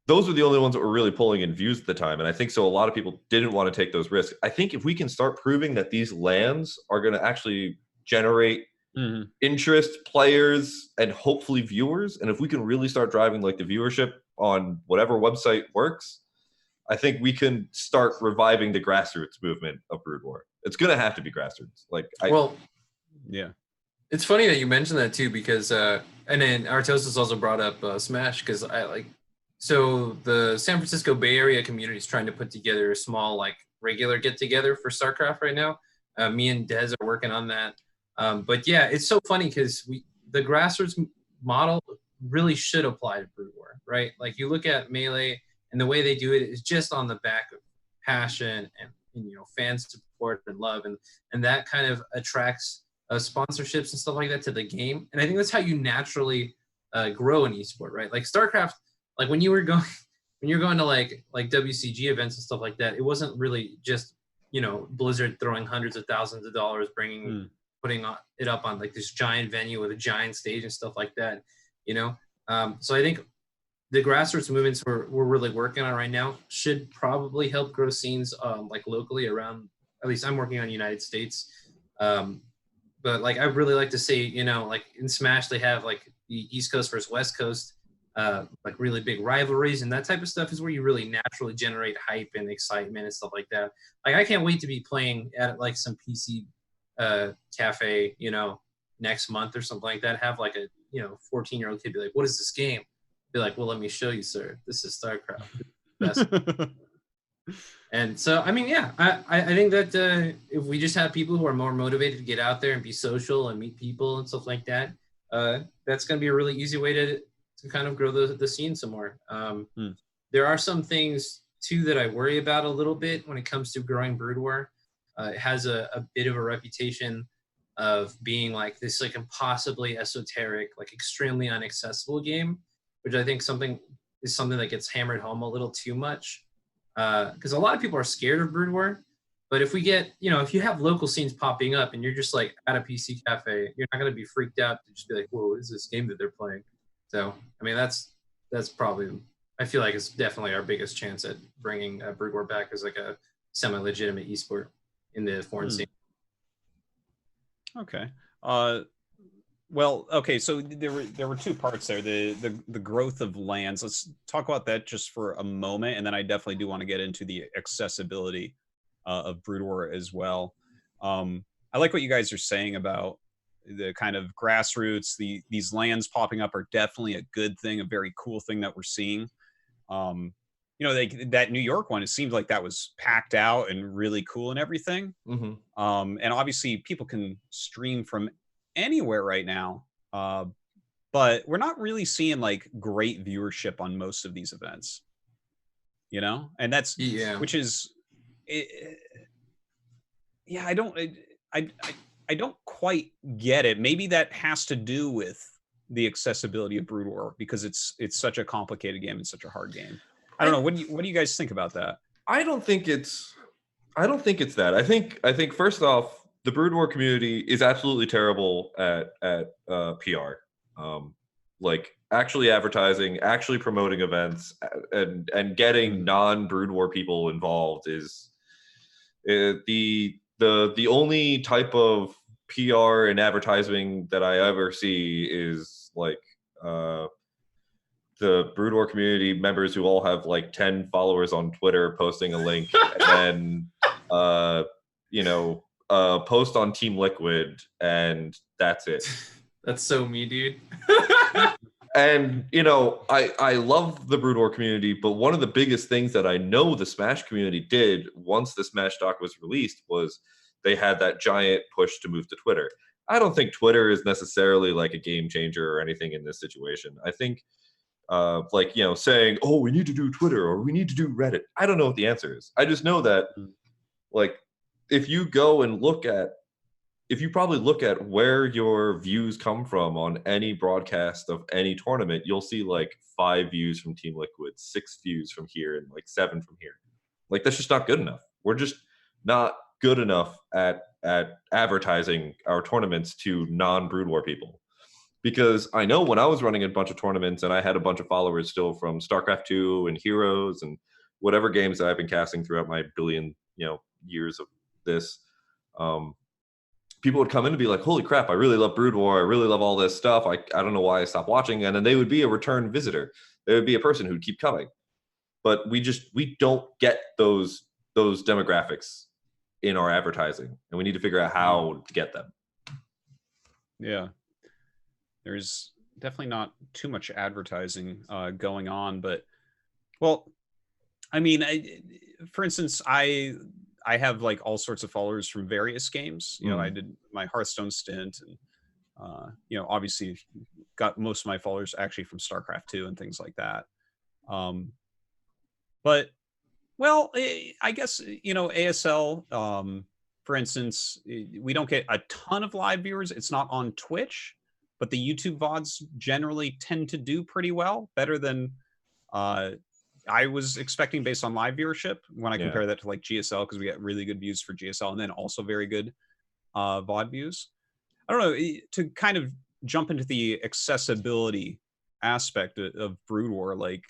Those were the only ones that were really pulling in views at the time, and I think so. A lot of people didn't want to take those risks. I think if we can start proving that these lands are going to actually generate interest, players, and hopefully viewers, and if we can really start driving like the viewership on whatever website works, I think we can start reviving the grassroots movement of Brood War. It's going to have to be grassroots. It's funny that you mentioned that too, because and then Artosis also brought up Smash, because so the San Francisco Bay Area community is trying to put together a small like regular get together for StarCraft right now. Me and Dez are working on that. But yeah, it's so funny because the grassroots model really should apply to Brood War, right? Like you look at Melee, and the way they do it is just on the back of passion and fan support and love, and that kind of attracts sponsorships and stuff like that to the game. And I think that's how you naturally grow an esport, right? Like StarCraft, like when you're going to like WCG events and stuff like that, it wasn't really just Blizzard throwing hundreds of thousands of dollars, putting it up on like this giant venue with a giant stage and stuff like that, So I think the grassroots movements we're really working on right now should probably help grow scenes like locally around. At least I'm working on the United States, but like I really like to see like in Smash they have like the East Coast versus West Coast, like really big rivalries, and that type of stuff is where you really naturally generate hype and excitement and stuff like that. Like I can't wait to be playing at like some PC cafe, next month or something like that. Have like a 14-year-old kid be like, "What is this game?" Be like, "Well, let me show you, sir. This is StarCraft." Best. And so, I mean, yeah, I think that if we just have people who are more motivated to get out there and be social and meet people and stuff like that, that's going to be a really easy way to kind of grow the scene some more. There are some things too that I worry about a little bit when it comes to growing Brood War. It has a bit of a reputation of being like this like impossibly esoteric, like extremely inaccessible game, which I think something that gets hammered home a little too much, because a lot of people are scared of Brood War. But if we get, if you have local scenes popping up and you're just like at a PC cafe, you're not going to be freaked out to just be like, "Whoa, what is this game that they're playing?" So, I mean, that's probably, I feel like it's definitely our biggest chance at bringing Brood War back as like a semi-legitimate esport in the foreign scene. Okay. Well, okay, so there were two parts there. The growth of lands. Let's talk about that just for a moment, and then I definitely do want to get into the accessibility of Brood War as well. I like what you guys are saying about the kind of grassroots. These lands popping up are definitely a good thing, a very cool thing that we're seeing. That New York one, it seemed like that was packed out and really cool and everything. And obviously people can stream from anywhere right now, but we're not really seeing like great viewership on most of these events, and that's which is I don't quite get it. Maybe that has to do with the accessibility of Brood War, because it's such a complicated game and such a hard game. I don't know. What do you guys think about that? I don't think it's that. I think first off, the Brood War community is absolutely terrible at PR. Like actually advertising, actually promoting events, and getting non-Brood War people involved is the the only type of PR and advertising that I ever see is like the Brood War community members who all have like 10 followers on Twitter posting a link, and post on Team Liquid, and that's it. That's so me, dude. And I love the Brood War community, but one of the biggest things that I know the Smash community did once the Smash doc was released was they had that giant push to move to Twitter. I don't think Twitter is necessarily like a game changer or anything in this situation. I think saying, oh, we need to do Twitter or we need to do Reddit. I don't know what the answer is. I just know that like if you go and if you probably look at where your views come from on any broadcast of any tournament, you'll see like 5 views from Team Liquid, 6 views from here, and like 7 from here. Like that's just not good enough. We're just not good enough at advertising our tournaments to non-Brood War people. Because I know when I was running a bunch of tournaments and I had a bunch of followers still from StarCraft 2 and Heroes and whatever games that I've been casting throughout my billion years of this, people would come in and be like, holy crap, I really love Brood War. I really love all this stuff. I don't know why I stopped watching. And then they would be a return visitor. They would be a person who'd keep coming. But we don't get those demographics in our advertising. And we need to figure out how to get them. Yeah. There's definitely not too much advertising going on. But, well, I mean, for instance, I have like all sorts of followers from various games. I did my Hearthstone stint, and obviously got most of my followers actually from StarCraft 2 and things like that. But well, I guess ASL, for instance, we don't get a ton of live viewers. It's not on Twitch, but the YouTube VODs generally tend to do pretty well, better than I was expecting based on live viewership when I compare that to like GSL, because we get really good views for GSL and then also very good VOD views. I don't know, to kind of jump into the accessibility aspect of Brood War, like,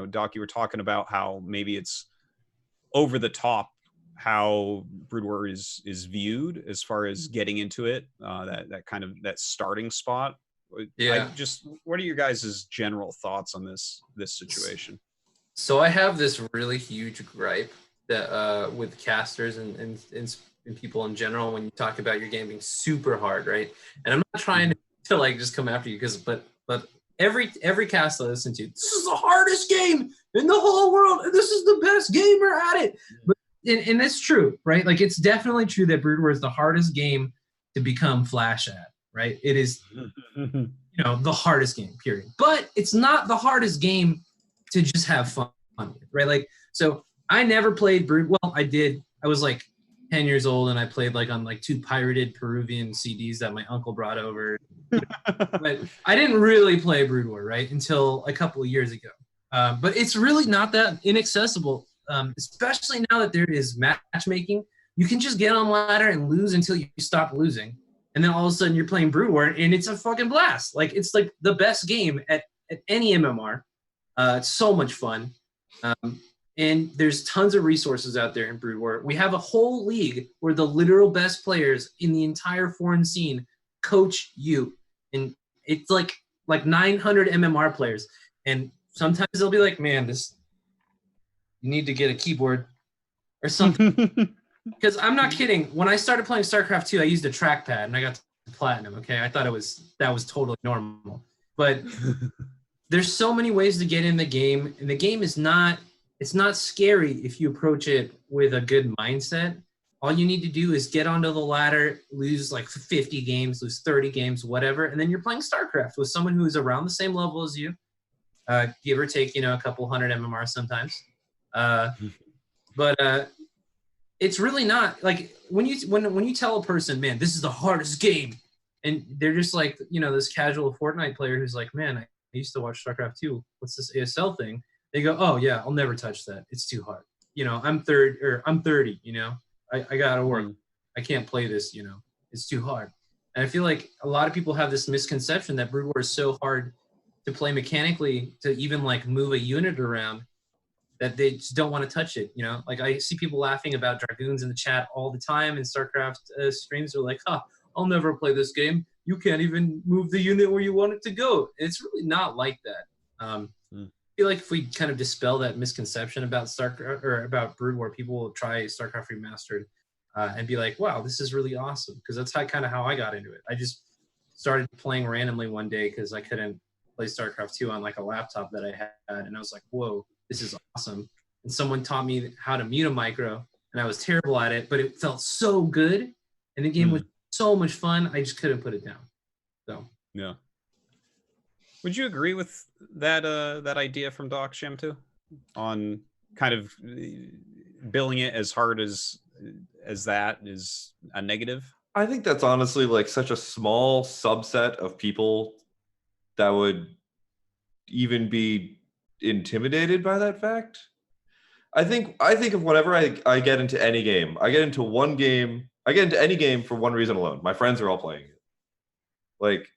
Doc, you were talking about how maybe it's over the top how Brood War is viewed as far as getting into it, that kind of that starting spot. Yeah. What are your guys' general thoughts on this situation? So I have this really huge gripe that with casters and people in general when you talk about your game being super hard, right? And I'm not trying to like just come after you but every cast I listen to, this is the hardest game in the whole world, and this is the best gamer at it. But and it's true, right? Like it's definitely true that Brood War is the hardest game to become Flash at. Right? It is, the hardest game, period. But it's not the hardest game to just have fun with, right? Like, so I never played Brood. Well, I did. I was like 10 years old and I played like on like 2 pirated Peruvian CDs that my uncle brought over. But I didn't really play Brood War, right? Until a couple of years ago. But it's really not that inaccessible, especially now that there is matchmaking. You can just get on ladder and lose until you stop losing. And then all of a sudden you're playing Brood War and it's a fucking blast. Like it's like the best game at any MMR. It's so much fun. And there's tons of resources out there in Brood War. We have a whole league where the literal best players in the entire foreign scene coach you. And it's like 900 MMR players. And sometimes they'll be like, man, you need to get a keyboard or something. Because I'm not kidding. When I started playing StarCraft 2, I used a trackpad and I got to platinum. Okay, I thought that was totally normal. But there's so many ways to get in the game, and the game is not scary if you approach it with a good mindset. All you need to do is get onto the ladder, lose like 50 games, lose 30 games, whatever, and then you're playing StarCraft with someone who is around the same level as you, give or take, a couple hundred MMR sometimes. But it's really not like when you tell a person, man, this is the hardest game, and they're just like, this casual Fortnite player who's like, man, I used to watch StarCraft 2. What's this ASL thing? They go, oh yeah, I'll never touch that. It's too hard. I'm 30. I gotta work. I can't play this. It's too hard. And I feel like a lot of people have this misconception that Brood War is so hard to play mechanically, to even like move a unit around, that they just don't want to touch it. You know, like I see people laughing about Dragoons in the chat all the time, and StarCraft streams are like, I'll never play this game. You can't even move the unit where you want it to go. It's really not like that. I feel like if we kind of dispel that misconception about StarCraft or about Brood War, people will try StarCraft Remastered and be like, wow, this is really awesome. Because that's kind of how I got into it. I just started playing randomly one day because I couldn't play StarCraft 2 on like a laptop that I had. And I was like, whoa, this is awesome. And someone taught me how to mute a micro. And I was terrible at it, but it felt so good. And the game was so much fun. I just couldn't put it down. So yeah. Would you agree with that that idea from Doc Shamtu on kind of billing it as hard as that is a negative? I think that's honestly like such a small subset of people that would even be intimidated by that fact. I think of whenever I get into any game, I get into any game for one reason alone. My friends are all playing it. Like,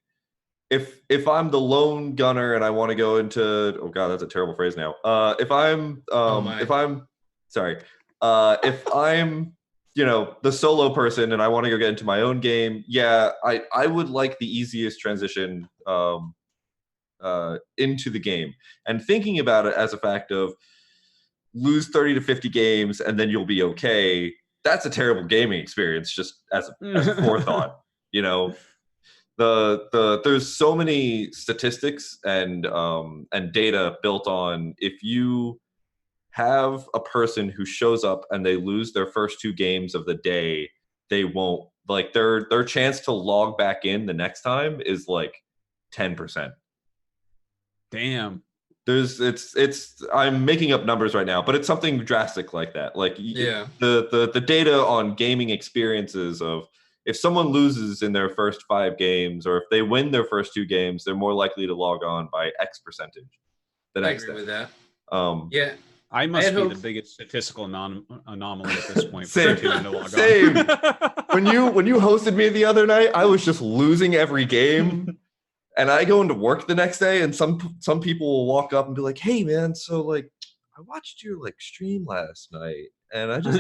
if I'm the lone gunner and I want to go into, oh god, that's a terrible phrase now. If I'm the solo person and I want to go get into my own game, yeah, I would like the easiest transition into the game. And thinking about it as a fact of lose 30 to 50 games and then you'll be okay, that's a terrible gaming experience, just as a forethought. You know, there's so many statistics and data built on, if you have a person who shows up and they lose their first 2 games of the day, they won't, like, their chance to log back in the next time is like 10%. Damn. I'm making up numbers right now, but it's something drastic like that. Like, yeah, the data on gaming experiences of, if someone loses in their first 5 games, or if they win their first 2 games, they're more likely to log on by X percentage the next day. I agree with that. Yeah. I must be the biggest statistical anomaly at this point. Same. Same. When you hosted me the other night, I was just losing every game. And I go into work the next day, and some people will walk up and be like, "Hey, man, so like, I watched your like stream last night, and I just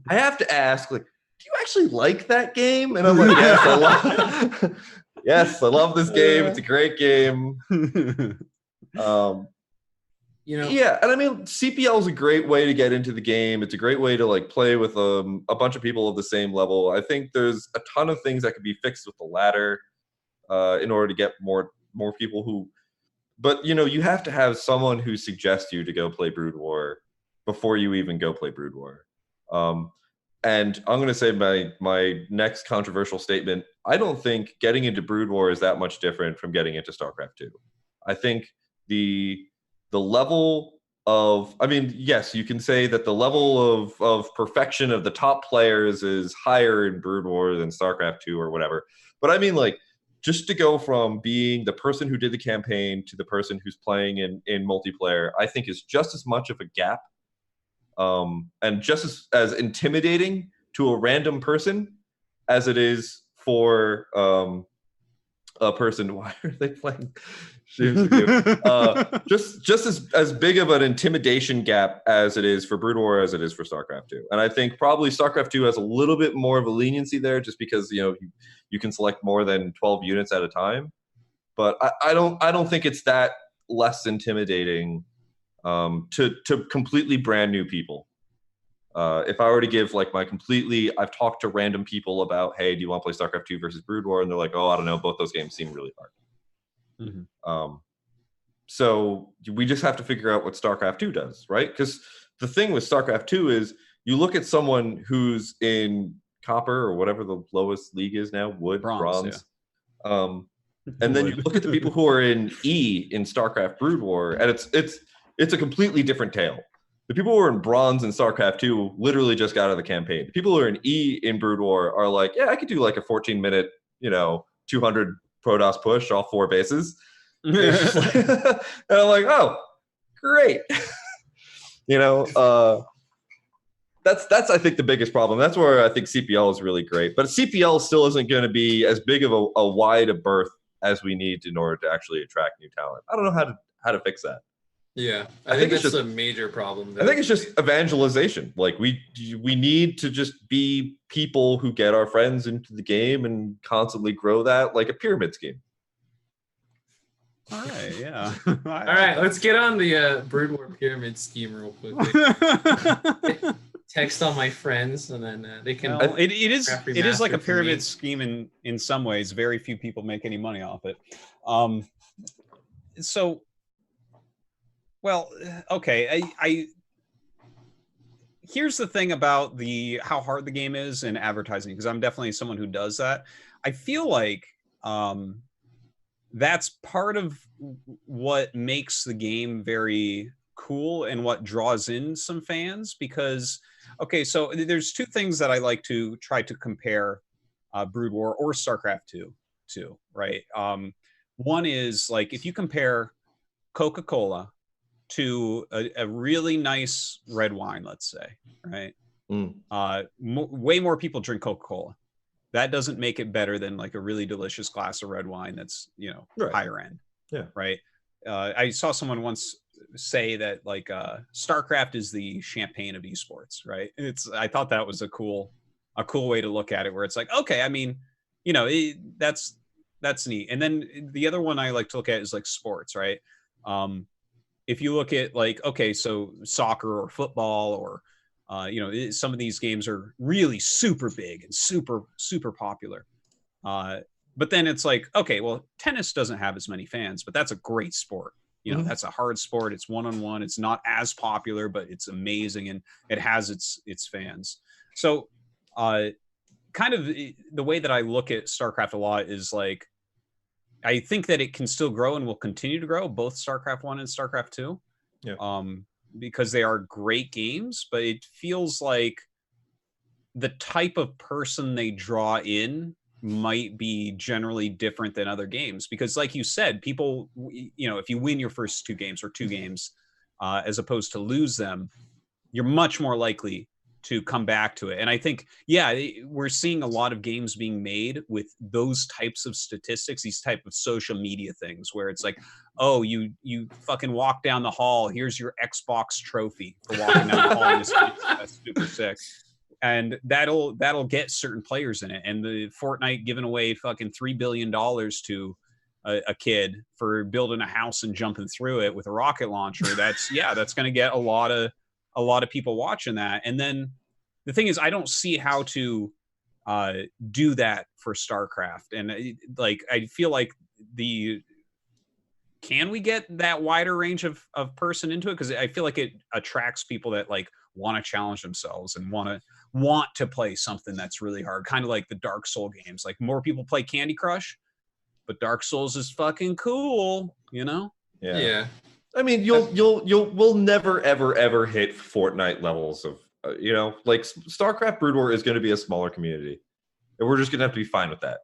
I have to ask, like, do you actually like that game?" And I'm like, "Yes, I love this game. It's a great game." Yeah, and I mean, CPL is a great way to get into the game. It's a great way to like play with a bunch of people of the same level. I think there's a ton of things that could be fixed with the ladder. In order to get more people who, but you have to have someone who suggests you to go play Brood War before you even go play Brood War. And I'm going to say my next controversial statement: I don't think getting into Brood War is that much different from getting into StarCraft 2. I think the level of, I mean, yes, you can say that the level of perfection of the top players is higher in Brood War than StarCraft 2 or whatever. But I mean, like, just to go from being the person who did the campaign to the person who's playing in multiplayer, I think is just as much of a gap, and just as intimidating to a random person as it is for a person. Why are they playing? Just as big of an intimidation gap as it is for Brood War as it is for StarCraft 2. And I think probably StarCraft 2 has a little bit more of a leniency there, just because you can select more than 12 units at a time. But I don't think it's that less intimidating to completely brand new people. If I were to give like I've talked to random people about, hey, do you want to play StarCraft 2 versus Brood War? And they're like, oh, I don't know, both those games seem really hard. Mm-hmm. So we just have to figure out what StarCraft 2 does, right? Because the thing with StarCraft 2 is, you look at someone who's in Copper or whatever the lowest league is now, Wood, Bronze. Yeah. And then you look at the people who are in E in StarCraft Brood War, and it's a completely different tale. The people who are in Bronze in StarCraft 2 literally just got out of the campaign. The people who are in E in Brood War are like, yeah, I could do like a 14-minute, 200 Protoss push, all 4 bases. And I'm like, oh, great. That's I think the biggest problem. That's where I think CPL is really great. But CPL still isn't going to be as big of a wide a berth as we need in order to actually attract new talent. I don't know how to fix that. Yeah, I I think think it's that's just- a major problem. I think it's just evangelization. Like we need to just be people who get our friends into the game and constantly grow that, like a pyramid scheme. All right, yeah. All right, let's get on the Brood War pyramid scheme real quickly. Text all my friends, and then they can. Well, it is Craft like a Remastered for me. pyramid scheme in some ways. Very few people make any money off it. So, well, okay. I here's the thing about how hard the game is in advertising, because I'm definitely someone who does that. I feel like that's part of what makes the game very cool and what draws in some fans, because okay, so there's two things that I like to try to compare Brood War or StarCraft 2 to, right? One is like if you compare Coca-Cola to a really nice red wine, let's say, right? Way more people drink Coca-Cola. That doesn't make it better than like a really delicious glass of red wine that's, you know, Right. higher end. Yeah. Right. I saw someone once say that like StarCraft is the champagne of esports, right? I thought that was a cool way to look at it, where it's like, okay, I mean, you know, that's neat. And then the other one I like to look at is like sports, right? If you look at like, okay, so soccer or football or you know, some of these games are really super big and super popular. But then it's like, okay, well, tennis doesn't have as many fans, but that's a great sport. You know, that's a hard sport. It's one-on-one. It's not as popular, but it's amazing, and it has its fans. So kind of the way that I look at StarCraft a lot is like, I think that it can still grow and will continue to grow, both StarCraft 1 and StarCraft 2. Yeah. Because they are great games, but it feels like the type of person they draw in might be generally different than other games, because like you said, people, you know, if you win your first two games as opposed to lose them, you're much more likely to come back to it. And I think, yeah, we're seeing a lot of games being made with those types of statistics, these type of social media things, where it's like, oh, you fucking walk down the hall, here's your Xbox trophy for walking down the hall in this game. That's super sick. And that'll get certain players in it. And the Fortnite giving away fucking $3 billion to a kid for building a house and jumping through it with a rocket launcher. That's going to get a lot of people watching that. And then the thing is, I don't see how to do that for StarCraft. And like, I feel like can we get that wider range of person into it? Because I feel like it attracts people that like want to challenge themselves and want to play something that's really hard, kind of like the Dark Soul games. Like more people play Candy Crush, but Dark Souls is fucking cool, you know? Yeah. I mean, we'll never ever hit Fortnite levels of you know, like StarCraft Brood War is going to be a smaller community, and we're just going to have to be fine with that,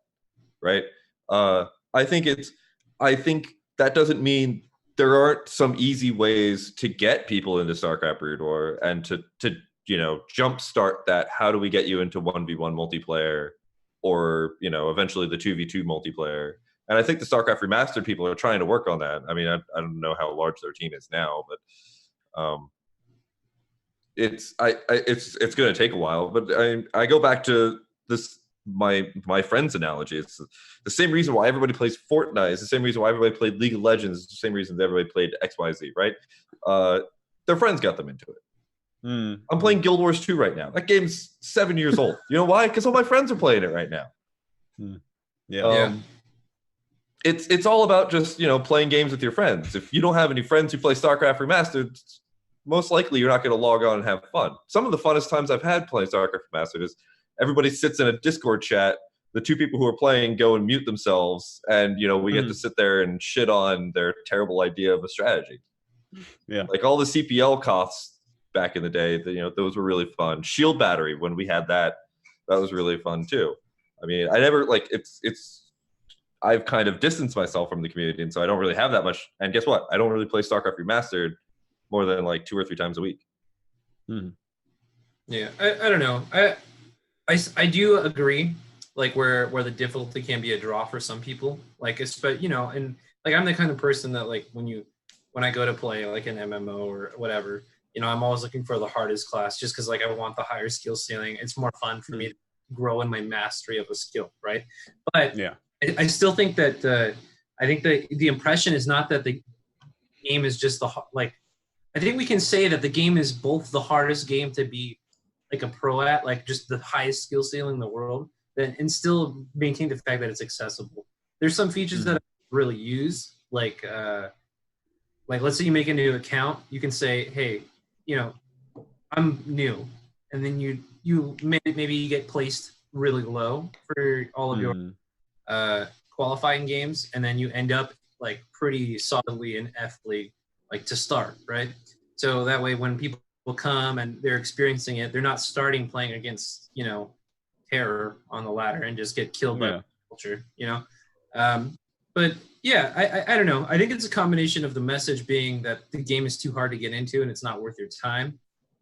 right? I think that doesn't mean there aren't some easy ways to get people into StarCraft Brood War and to you know, jumpstart that. How do we get you into 1v1 multiplayer, or you know, eventually the 2v2 multiplayer? And I think the StarCraft Remastered people are trying to work on that. I mean, I don't know how large their team is now, but it's going to take a while. But I go back to this my friend's analogy. It's the same reason why everybody plays Fortnite. It's the same reason why everybody played League of Legends. It's the same reason that everybody played XYZ, right? Their friends got them into it. I'm playing Guild Wars 2 right now. That game's 7 years old. You know why? Because all my friends are playing it right now. Yeah. It's all about just, you know, playing games with your friends. If you don't have any friends who play StarCraft Remastered, most likely you're not going to log on and have fun. Some of the funnest times I've had playing StarCraft Remastered is everybody sits in a Discord chat. The two people who are playing go and mute themselves, and you know, we get to sit there and shit on their terrible idea of a strategy. Yeah, like all the CPL costs back in the day, you know, those were really fun. Shield Battery, when we had that was really fun too. I mean, I never like I've kind of distanced myself from the community, and so I don't really have that much. And guess what? I don't really play StarCraft Remastered more than like 2 or 3 times a week. Yeah, I don't know. I do agree, like where the difficulty can be a draw for some people. Like, you know, and like I'm the kind of person that like when you when I go to play like an MMO or whatever, I'm always looking for the hardest class just because like I want the higher skill ceiling. It's more fun for me to grow in my mastery of a skill, right? But Yeah, I still think that I think the impression is not that the game is just I think we can say that the game is both the hardest game to be like a pro at, like just the highest skill ceiling in the world, and still maintain the fact that it's accessible. There's some features that I really use, like let's say you make a new account, you can say, hey, I'm new, and then you maybe you get placed really low for all of your qualifying games, and then you end up like pretty solidly in F League, like to start, right? So that way when people come and they're experiencing it, they're not starting playing against terror on the ladder and just get killed by culture, but yeah, I don't know. I think it's a combination of the message being that the game is too hard to get into and it's not worth your time,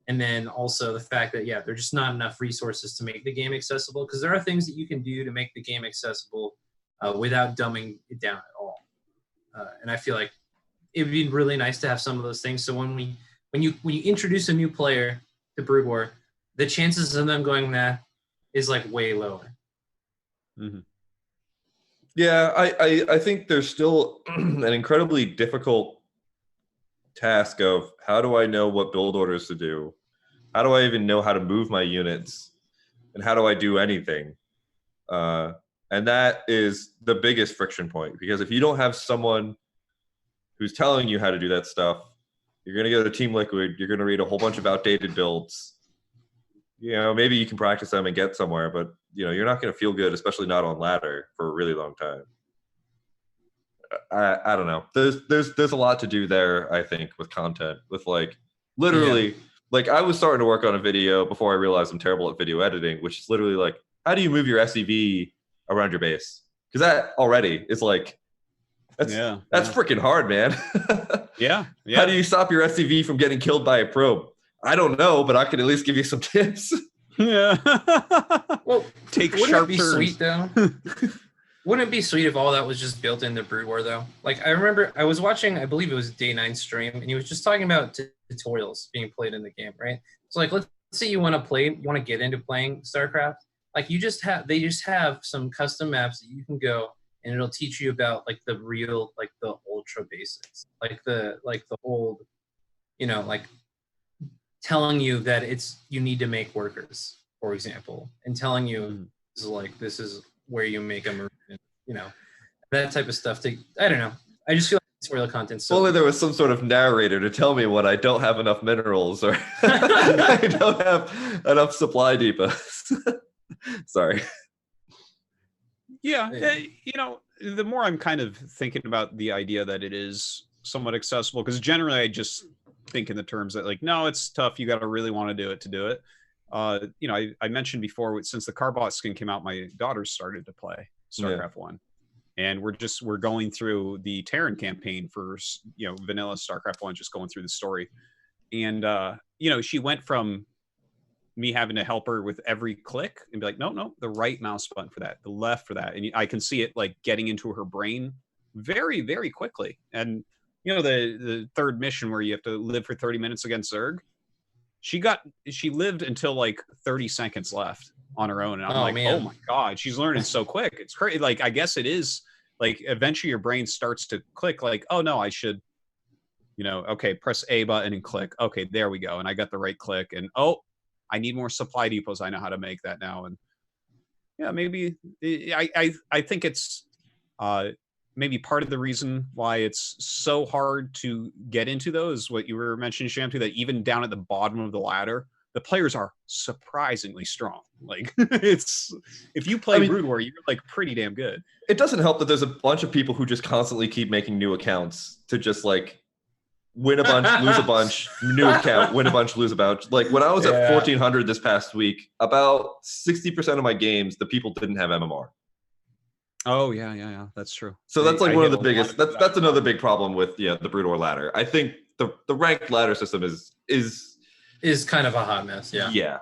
and then also the fact that there's just not enough resources to make the game accessible, because there are things that you can do to make the game accessible without dumbing it down at all. And I feel like it would be really nice to have some of those things. So when you introduce a new player to Brood War, the chances of them going that is like way lower. Mm-hmm. Yeah, I think there's still an incredibly difficult task of how do I know what build orders to do? How do I even know how to move my units? And how do I do anything? And that is the biggest friction point, because if you don't have someone who's telling you how to do that stuff, you're going to go to Team Liquid, you're going to read a whole bunch of outdated builds. Maybe you can practice them and get somewhere, but you're not going to feel good, especially not on ladder, for a really long time. I don't know. There's a lot to do there, I think, with content, with like literally like I was starting to work on a video before I realized I'm terrible at video editing, which is literally like, how do you move your SCV around your base? Because that already is like, that's freaking hard, man. Yeah. How do you stop your SCV from getting killed by a probe? I don't know, but I can at least give you some tips. Yeah. Well, take wouldn't sharp it be turns. sweet though? Wouldn't it be sweet if all that was just built into Brood War though? Like I remember I was watching, I believe it was Day 9 stream, and he was just talking about tutorials being played in the game, right? So like let's say you want to get into playing StarCraft, like they just have some custom maps that you can go and it'll teach you about like the real, like the ultra basics, like the old, like telling you that you need to make workers, for example, and telling you this is where you make them, that type of stuff. I don't know. I just feel like tutorial content. So only there was some sort of narrator to tell me when I don't have enough minerals or I don't have enough supply depots. Sorry. Yeah, the more I'm kind of thinking about the idea that it is somewhat accessible, because generally I just think in the terms that like, no, it's tough. You got to really want to do it. I mentioned before, since the Carbot skin came out, my daughters started to play StarCraft 1. And we're going through the Terran campaign for, vanilla StarCraft 1, just going through the story. And, she went from me having to help her with every click and be like, no, the right mouse button for that, the left for that. And I can see it like getting into her brain very, very quickly. And, the third mission where you have to live for 30 minutes against Zerg, she lived until like 30 seconds left on her own. And I'm oh my God, she's learning so quick. It's crazy. Like, I guess it is like eventually your brain starts to click like, oh no, I should, okay, press A button and click. Okay, there we go. And I got the right click, and I need more supply depots. I know how to make that now. And yeah, maybe I think it's maybe part of the reason why it's so hard to get into those, what you were mentioning, Shamtu, that even down at the bottom of the ladder, the players are surprisingly strong. Like if you play Brood War, you're like pretty damn good. It doesn't help that there's a bunch of people who just constantly keep making new accounts to just like win a bunch, lose a bunch, new account, win a bunch, lose a bunch. Like when I was at 1400 this past week, about 60% of my games, the people didn't have MMR. Oh yeah, that's true. So that's like one of the biggest. That's another big problem with the Brood War ladder. I think the ranked ladder system is kind of a hot mess. Yeah. Yeah.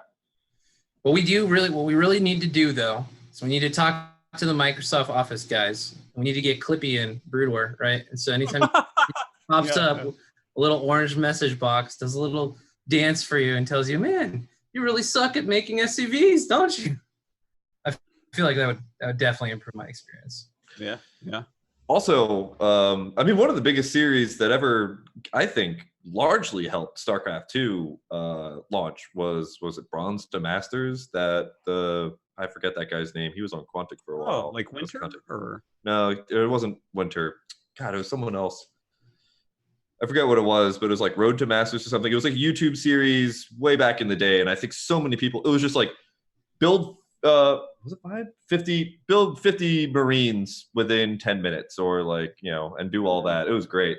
What we really need to do though, is we need to talk to the Microsoft Office guys. We need to get Clippy in Brood War, right? And so anytime Pops up, a little orange message box, does a little dance for you and tells you, man, you really suck at making SCVs, don't you? I feel like that would definitely improve my experience. Yeah. Also, I mean, one of the biggest series that ever, I think, largely helped StarCraft 2 launch was it Bronze to Masters? I forget that guy's name. He was on Quantic for a while. Oh, like Winter? Or no, it wasn't Winter. God, it was someone else. I forget what it was, but it was like Road to Masters or something. It was like a YouTube series way back in the day, and I think so many people. It was just like build. Was it 50 Marines within 10 minutes, or like, and do all that. It was great.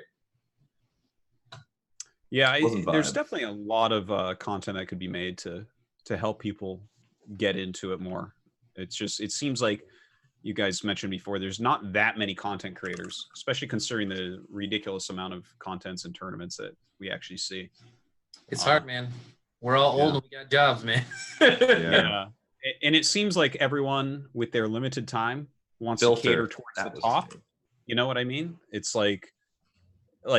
Yeah, there's definitely a lot of content that could be made to help people get into it more. It seems like you guys mentioned before, there's not that many content creators, especially considering the ridiculous amount of contents and tournaments that we actually see. It's hard, man. We're all old and we got jobs, man. Yeah. And it seems like everyone with their limited time wants to cater towards the top. You know what I mean? It's like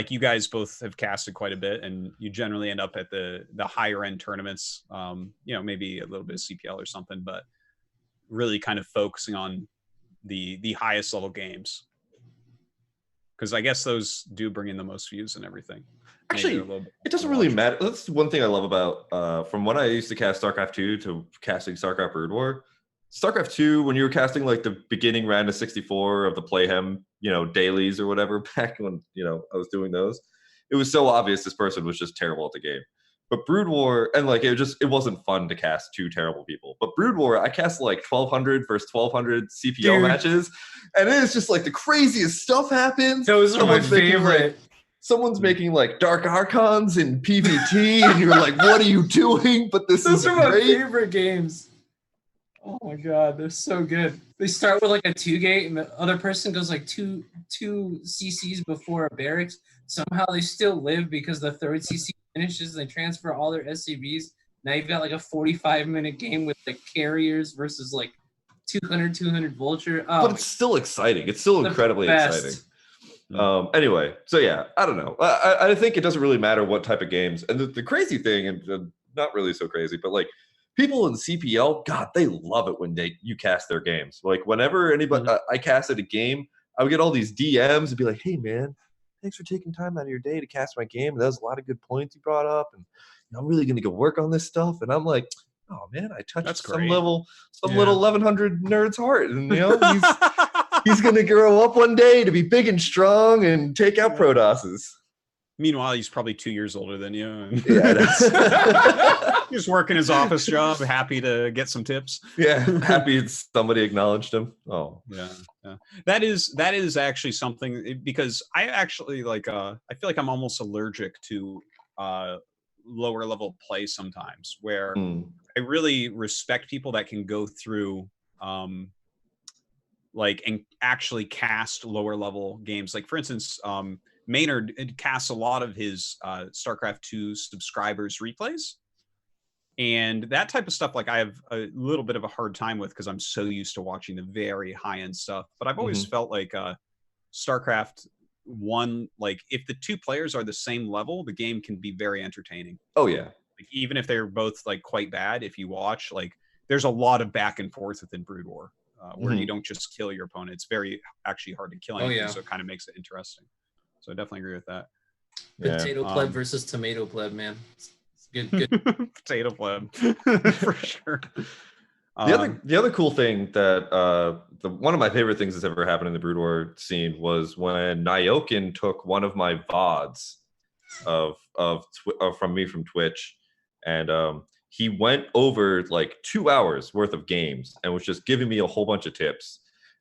you guys both have casted quite a bit, and you generally end up at the higher end tournaments. Maybe a little bit of CPL or something, but really kind of focusing on the highest level games, because I guess those do bring in the most views and everything. Actually, it doesn't really matter. That's one thing I love about from when I used to cast StarCraft 2 to casting StarCraft Brood War. StarCraft 2, when you were casting like the beginning round of 64 of the Playhem, dailies or whatever, back when, I was doing those, it was so obvious this person was just terrible at the game. But Brood War, and like it wasn't fun to cast two terrible people. But Brood War, I cast like 1200 versus 1200 CPL matches, and it is just like the craziest stuff happens. Those are my favorite. Someone's making like Dark Archons in PvT, and you're like, what are you doing? But those are my favorite games. Oh my god, they're so good. They start with like a 2-gate, and the other person goes like two CCs before a barracks. Somehow they still live because the third CC finishes. They transfer all their SCVs. Now you've got like a 45-minute game with like carriers versus like 200 Vulture. Oh, but it's still exciting. It's still incredibly exciting. Anyway, so yeah, I don't know. I think it doesn't really matter what type of games. And the crazy thing, and not really so crazy, but like people in CPL, God, they love it when you cast their games. Like whenever anybody I casted a game, I would get all these DMs and be like, "Hey man, thanks for taking time out of your day to cast my game. And that was a lot of good points you brought up, and I'm really going to go work on this stuff." And I'm like, "Oh man, I touched some little 1100 nerd's heart, and he's going to grow up one day to be big and strong and take out Protosses." Meanwhile, he's probably 2 years older than you. And He's just working his office job, happy to get some tips. Yeah, happy somebody acknowledged him. Oh, yeah. That is actually something, because I actually I feel like I'm almost allergic to lower level play sometimes, where I really respect people that can go through and actually cast lower level games. Like for instance, Maynard casts a lot of his StarCraft 2 subscribers replays, and that type of stuff, like I have a little bit of a hard time with, because I'm so used to watching the very high end stuff. But I've always felt like StarCraft 1, like if the two players are the same level, the game can be very entertaining. Oh yeah, like, even if they're both like quite bad, if you watch, like there's a lot of back and forth within Brood War, where you don't just kill your opponent. It's very actually hard to kill anything, so it kind of makes it interesting. So I definitely agree with that. Potato pleb versus tomato pleb, man. It's good. Potato pleb, for sure. The other cool thing that one of my favorite things that's ever happened in the Brood War scene was when Nyokin took one of my VODs from me from Twitch, and he went over like 2 hours worth of games and was just giving me a whole bunch of tips.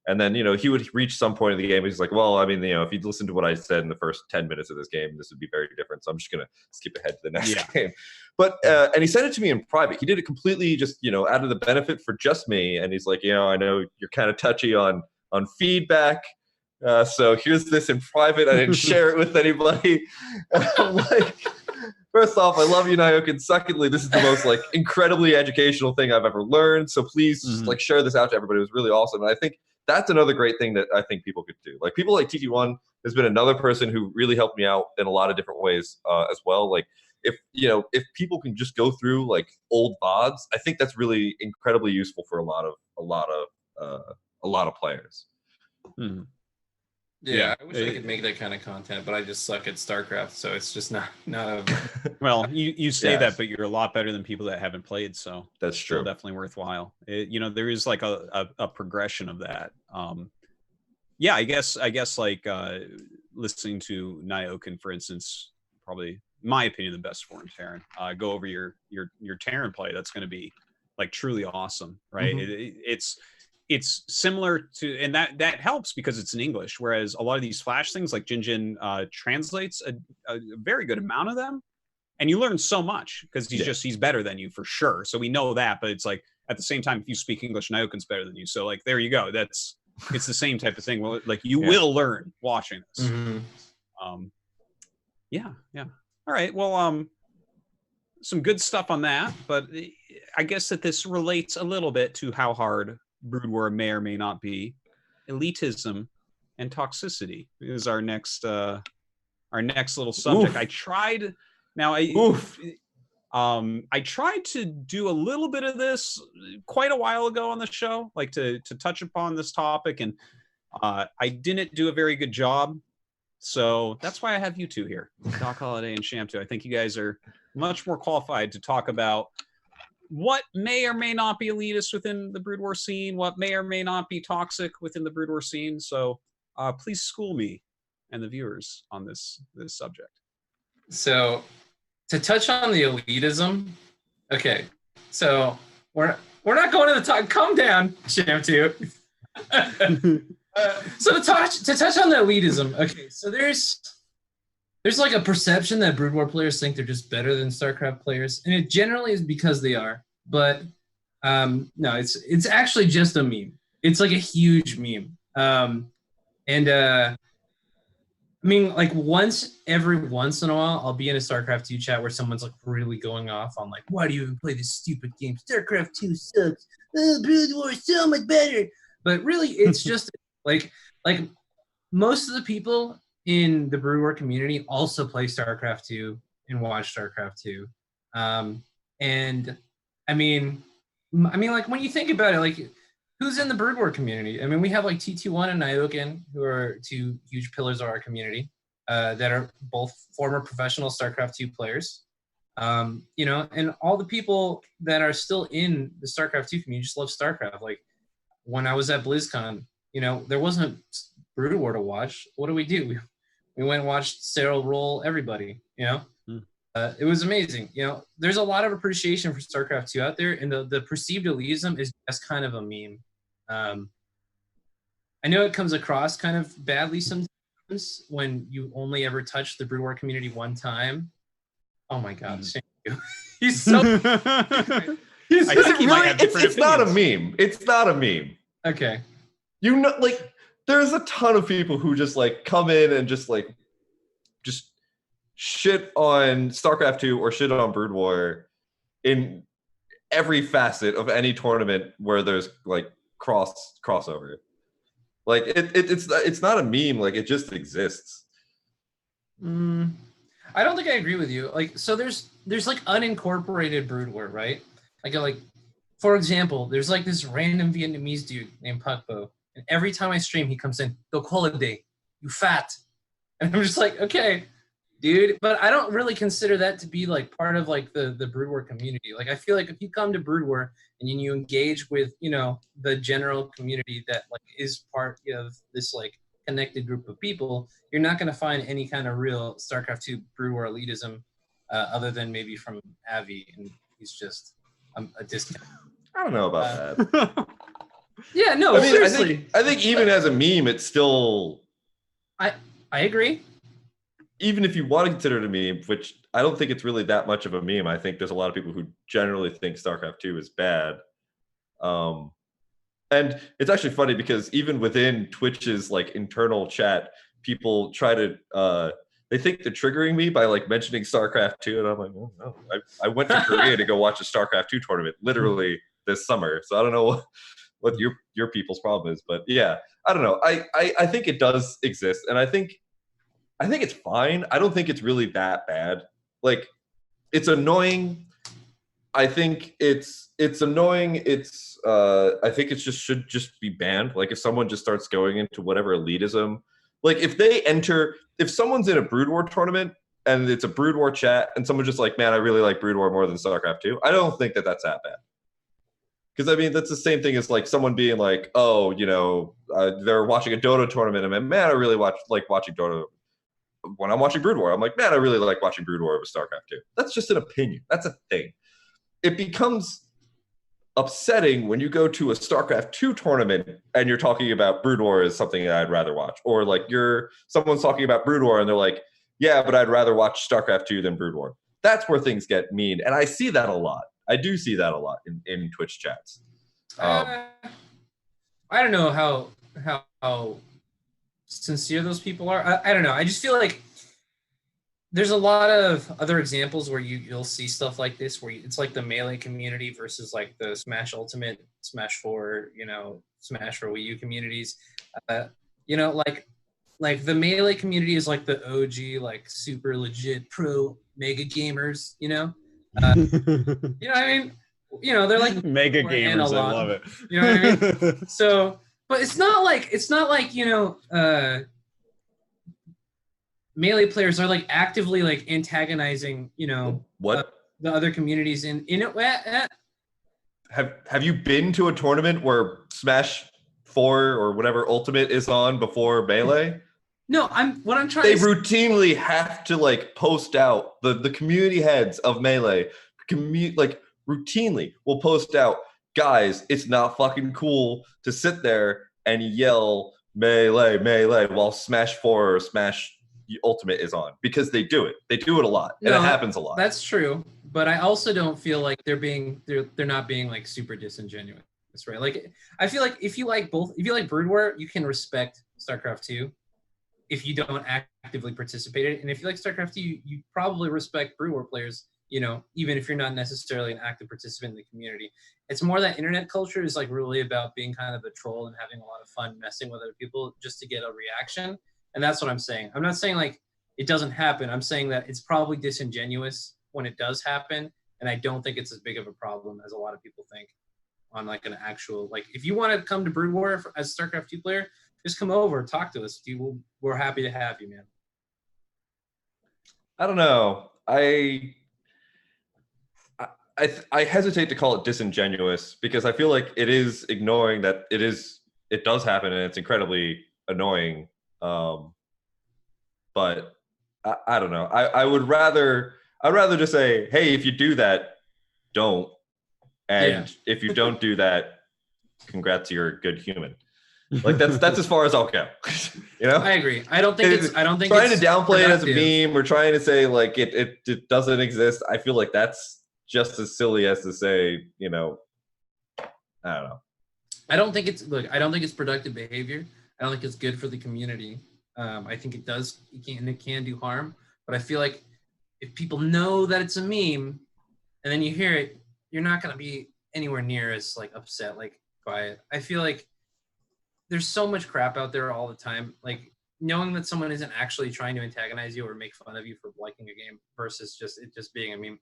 And then, he would reach some point in the game. He's like, well, I mean, if you'd listen to what I said in the first 10 minutes of this game, this would be very different. So I'm just going to skip ahead to the next game. But, and he sent it to me in private. He did it completely just, out of the benefit for just me. And he's like, I know you're kind of touchy on feedback. So here's this in private. I didn't share it with anybody. I'm like, first off, I love you, Nyokin. Secondly, this is the most incredibly educational thing I've ever learned. So please just share this out to everybody. It was really awesome. And I think that's another great thing that I think people could do. Like people like TT1 has been another person who really helped me out in a lot of different ways as well. Like if people can just go through like old VODs, I think that's really incredibly useful for a lot of players. Hmm. Yeah, I wish I could make that kind of content, but I just suck at StarCraft, so it's just not a. Well, you say Yes. that, but you're a lot better than people that haven't played, so That's it's still true. definitely worthwhile. There is like a progression of that. Yeah, I guess like listening to Nyoken, for instance, probably my opinion the best for Terran. Go over your Terran play. That's going to be like truly awesome, right? It's similar to, and that helps because it's in English. Whereas a lot of these Flash things, like Jinjin translates a very good amount of them, and you learn so much because he's better than you for sure. So we know that, but it's like at the same time, if you speak English, Nyoken's better than you. So like there you go. It's the same type of thing. Well, like you will learn watching this. Yeah. All right. Well, some good stuff on that, but I guess that this relates a little bit to how hard Brood War may or may not be. Elitism and toxicity is our next little subject. I tried. Now I tried to do a little bit of this quite a while ago on the show, like to touch upon this topic, and I didn't do a very good job. So that's why I have you two here, Doc Holliday and Shamtu. I think you guys are much more qualified to talk about what may or may not be elitist within the Brood War scene, what may or may not be toxic within the Brood War scene. So please school me and the viewers on this subject. So to touch on the elitism, okay, so we're not going to the talk. Calm down, Shamtu. So to touch on the elitism, okay, so there's like a perception that Brood War players think they're just better than StarCraft players, and it generally is because they are. But no, it's actually just a meme. It's like a huge meme, I mean, like every once in a while, I'll be in a StarCraft 2 chat where someone's like really going off on like, why do you even play this stupid game? StarCraft 2 sucks. Brood War is so much better. But really, it's just like most of the people in the Brood War community also play StarCraft 2 and watch StarCraft 2. And I mean, like when you think about it, like who's in the Brood War community? I mean, we have like TT1 and Nyoken, who are two huge pillars of our community that are both former professional StarCraft 2 players. And all the people that are still in the StarCraft 2 community just love StarCraft. Like when I was at BlizzCon, there wasn't Brood War to watch. What do? We went and watched Cyril roll everybody, It was amazing. There's a lot of appreciation for StarCraft 2 out there, and the perceived elitism is just kind of a meme. I know it comes across kind of badly sometimes when you only ever touch the Brood War community one time. Oh my God, thank you. He's so. It's not a meme. It's not a meme. Okay. Like there's a ton of people who just like come in and just shit on StarCraft 2 or shit on Brood War in every facet of any tournament where there's like crossover. Like it's not a meme, like it just exists. I don't think I agree with you. Like, so there's like unincorporated Brood War, right? Like for example, there's like this random Vietnamese dude named Pukbo, and every time I stream, he comes in, "Go holiday, you fat," and I'm just like, okay, dude. But I don't really consider that to be like part of like the Brood War community. Like, I feel like if you come to Brood War and you engage with the general community that like is part of this like connected group of people, you're not going to find any kind of real StarCraft 2 Brood War elitism other than maybe from Avi, and he's just a discount. I don't know about that. Yeah, no, I mean, seriously. I think even as a meme, it's still. I agree. Even if you want to consider it a meme, which I don't think it's really that much of a meme. I think there's a lot of people who generally think StarCraft 2 is bad. And it's actually funny because even within Twitch's like internal chat, people try to they think they're triggering me by like mentioning StarCraft 2, and I'm like, oh, no. I went to Korea to go watch a StarCraft 2 tournament literally this summer, so I don't know what your people's problem is. But yeah, I don't know. I think it does exist, and I think it's fine. I don't think it's really that bad. Like, it's annoying. I think it's annoying. I think it should just be banned. Like, if someone just starts going into whatever elitism, like if someone's in a Brood War tournament and it's a Brood War chat and someone's just like, man, I really like Brood War more than StarCraft 2, I don't think that's that bad. Because I mean, that's the same thing as like someone being like, oh, they're watching a Dota tournament and man, I really like watching Dota. When I'm watching Brood War, I'm like, man, I really like watching Brood War over StarCraft 2. That's just an opinion. That's a thing. It becomes upsetting when you go to a StarCraft 2 tournament and you're talking about Brood War as something that I'd rather watch. Or like someone's talking about Brood War and they're like, yeah, but I'd rather watch StarCraft 2 than Brood War. That's where things get mean. And I see that a lot. I do see that a lot in Twitch chats. I don't know how sincere those people are. I don't know. I just feel like there's a lot of other examples where you'll see stuff like this, where it's like the Melee community versus like the Smash Ultimate, Smash 4, Smash for Wii U communities. Like the Melee community is like the OG, like super legit pro mega gamers, You know what I mean? They're like mega gamers. I love it. You know what I mean? So, but it's not like Melee players are like actively like antagonizing, what the other communities in it. Have you been to a tournament where Smash 4 or whatever Ultimate is on before Melee? No, what I'm trying. They routinely have to like post out the community heads of Melee, like routinely will post out, guys, it's not fucking cool to sit there and yell Melee while Smash 4 or Smash Ultimate is on, because they do it. They do it a lot, and it happens a lot. That's true, but I also don't feel like they're not being like super disingenuous, right? Like, I feel like if you like Brood War, you can respect StarCraft 2. If you don't actively participate in it, and if you like StarCraft 2, you probably respect Brood War players, even if you're not necessarily an active participant in the community. It's more that internet culture is like really about being kind of a troll and having a lot of fun messing with other people just to get a reaction. And that's what I'm saying. I'm not saying like it doesn't happen. I'm saying that it's probably disingenuous when it does happen. And I don't think it's as big of a problem as a lot of people think on like an actual, like, if you want to come to Brood War as a StarCraft 2 player, just come over, talk to us. We're happy to have you, man. I don't know. I hesitate to call it disingenuous, because I feel like it is ignoring that it does happen and it's incredibly annoying. But I don't know. I'd rather just say, hey, if you do that, don't. And if you don't do that, congrats, you're a good human. Like, that's as far as I'll go. I agree. I don't think it's trying to downplay it as a meme or trying to say like it doesn't exist. I feel like that's just as silly as to say, I don't know. I don't think it's productive behavior. I don't think it's good for the community. I think it can do harm. But I feel like if people know that it's a meme and then you hear it, you're not going to be anywhere near as like upset like by it. I feel like there's so much crap out there all the time. Like, knowing that someone isn't actually trying to antagonize you or make fun of you for liking a game versus just being a meme.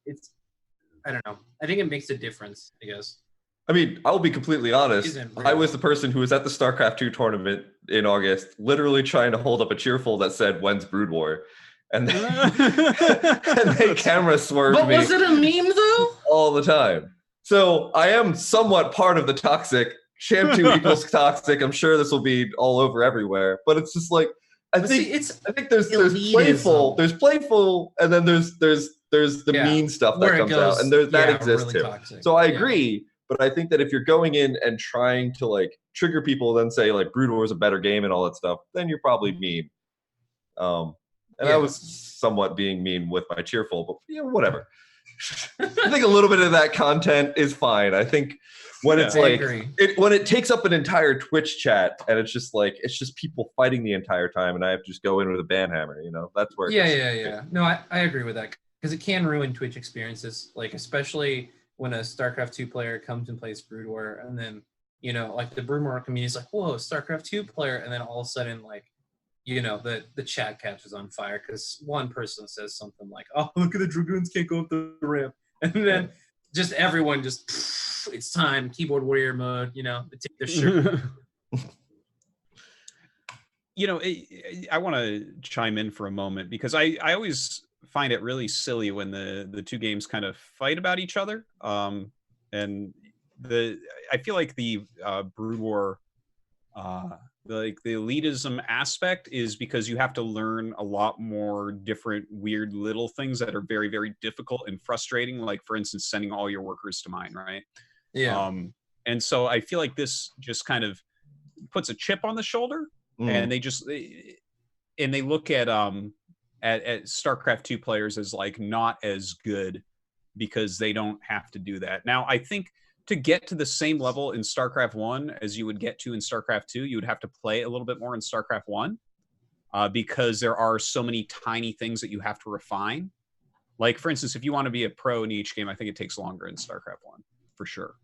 I don't know. I think it makes a difference, I guess. I mean, I'll be completely honest. I was the person who was at the StarCraft 2 tournament in August, literally trying to hold up a cheerful that said, "When's Brood War?" And they camera swerved me. But was it a meme though? All the time. So I am somewhat part of the toxic. Sham 2 equals toxic. I'm sure this will be all over everywhere. But it's just like, I think there's playful, and then there's the mean stuff that comes out, and that exists really too. Toxic. So I agree. But I think that if you're going in and trying to like trigger people, then say like Brood War is a better game and all that stuff, then you're probably mean. I was somewhat being mean with my cheerful, but whatever. I think a little bit of that content is fine. I think when it's like when it takes up an entire Twitch chat and it's just people fighting the entire time, and I have to just go in with a ban hammer. That's where. No, I agree with that, because it can ruin Twitch experiences. Like, especially when a StarCraft 2 player comes and plays Brood War, and then you know, like the Broodmore community is like, whoa, StarCraft 2 player, and then all of a sudden, like, you know, the chat catches on fire because one person says something like, oh, look at the Dragoons can't go up the ramp, and then just everyone just, it's time, keyboard warrior mode, you know, they take their shirt. You know, I want to chime in for a moment because I always find it really silly when the two games kind of fight about each other. And I feel like the Brood War, like the elitism aspect is because you have to learn a lot more different weird little things that are very, very difficult and frustrating. Like, for instance, sending all your workers to mine, right? Yeah. And so I feel like this just kind of puts a chip on the shoulder, and they look at StarCraft 2 players as like not as good because they don't have to do that. Now, I think to get to the same level in StarCraft 1 as you would get to in StarCraft 2, you would have to play a little bit more in StarCraft 1 because there are so many tiny things that you have to refine. Like, for instance, if you want to be a pro in each game, I think it takes longer in StarCraft 1 for sure.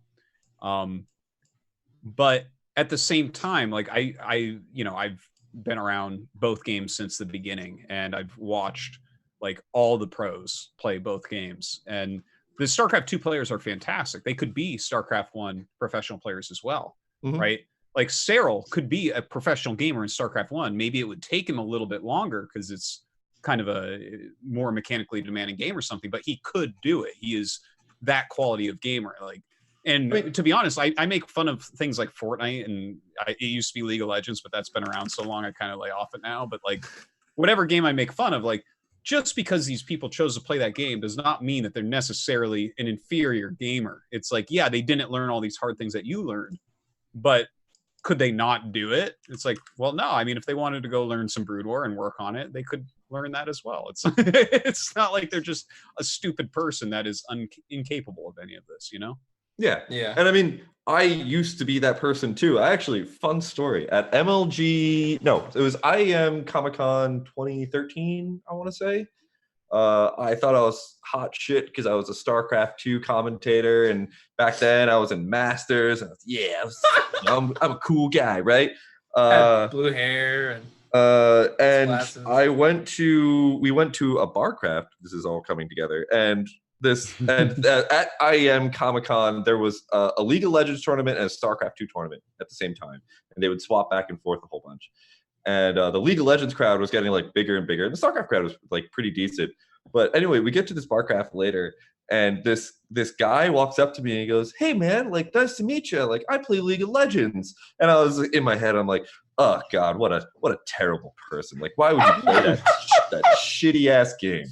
But at the same time, like I've been around both games since the beginning, and I've watched like all the pros play both games, and the StarCraft 2 players are fantastic. They could be StarCraft 1 professional players as well, right? Like Cyril could be a professional gamer in StarCraft 1. Maybe it would take him a little bit longer because it's kind of a more mechanically demanding game or something, but he could do it. He is that quality of gamer. Like, and to be honest, I make fun of things like Fortnite, and it used to be League of Legends, but that's been around so long I kind of lay off it now. But like, whatever game I make fun of, like, just because these people chose to play that game does not mean that they're necessarily an inferior gamer. It's like, yeah, they didn't learn all these hard things that you learned, but could they not do it? It's like, well, no. I mean, if they wanted to go learn some Brood War and work on it, they could learn that as well. It's it's not like they're just a stupid person that is incapable of any of this, you know? Yeah. Yeah. And I mean, I used to be that person too. I actually, fun story, at MLG, no, it was IEM Comic-Con 2013, I want to say. I thought I was hot shit because I was a StarCraft 2 commentator, and back then I was in Masters, and I'm a cool guy, right? Had blue hair and glasses. we went to a Barcraft. This is all coming together, and at IEM Comic-Con there was a League of Legends tournament and a StarCraft 2 tournament at the same time, and they would swap back and forth a whole bunch. And the League of Legends crowd was getting like bigger and bigger, and the StarCraft crowd was like pretty decent. But anyway, we get to this Barcraft later, and this guy walks up to me and he goes, "Hey man, like, nice to meet you. Like, I play League of Legends." And I was in my head, I'm like, "Oh God, what a terrible person. Like, why would you play that shitty ass game?"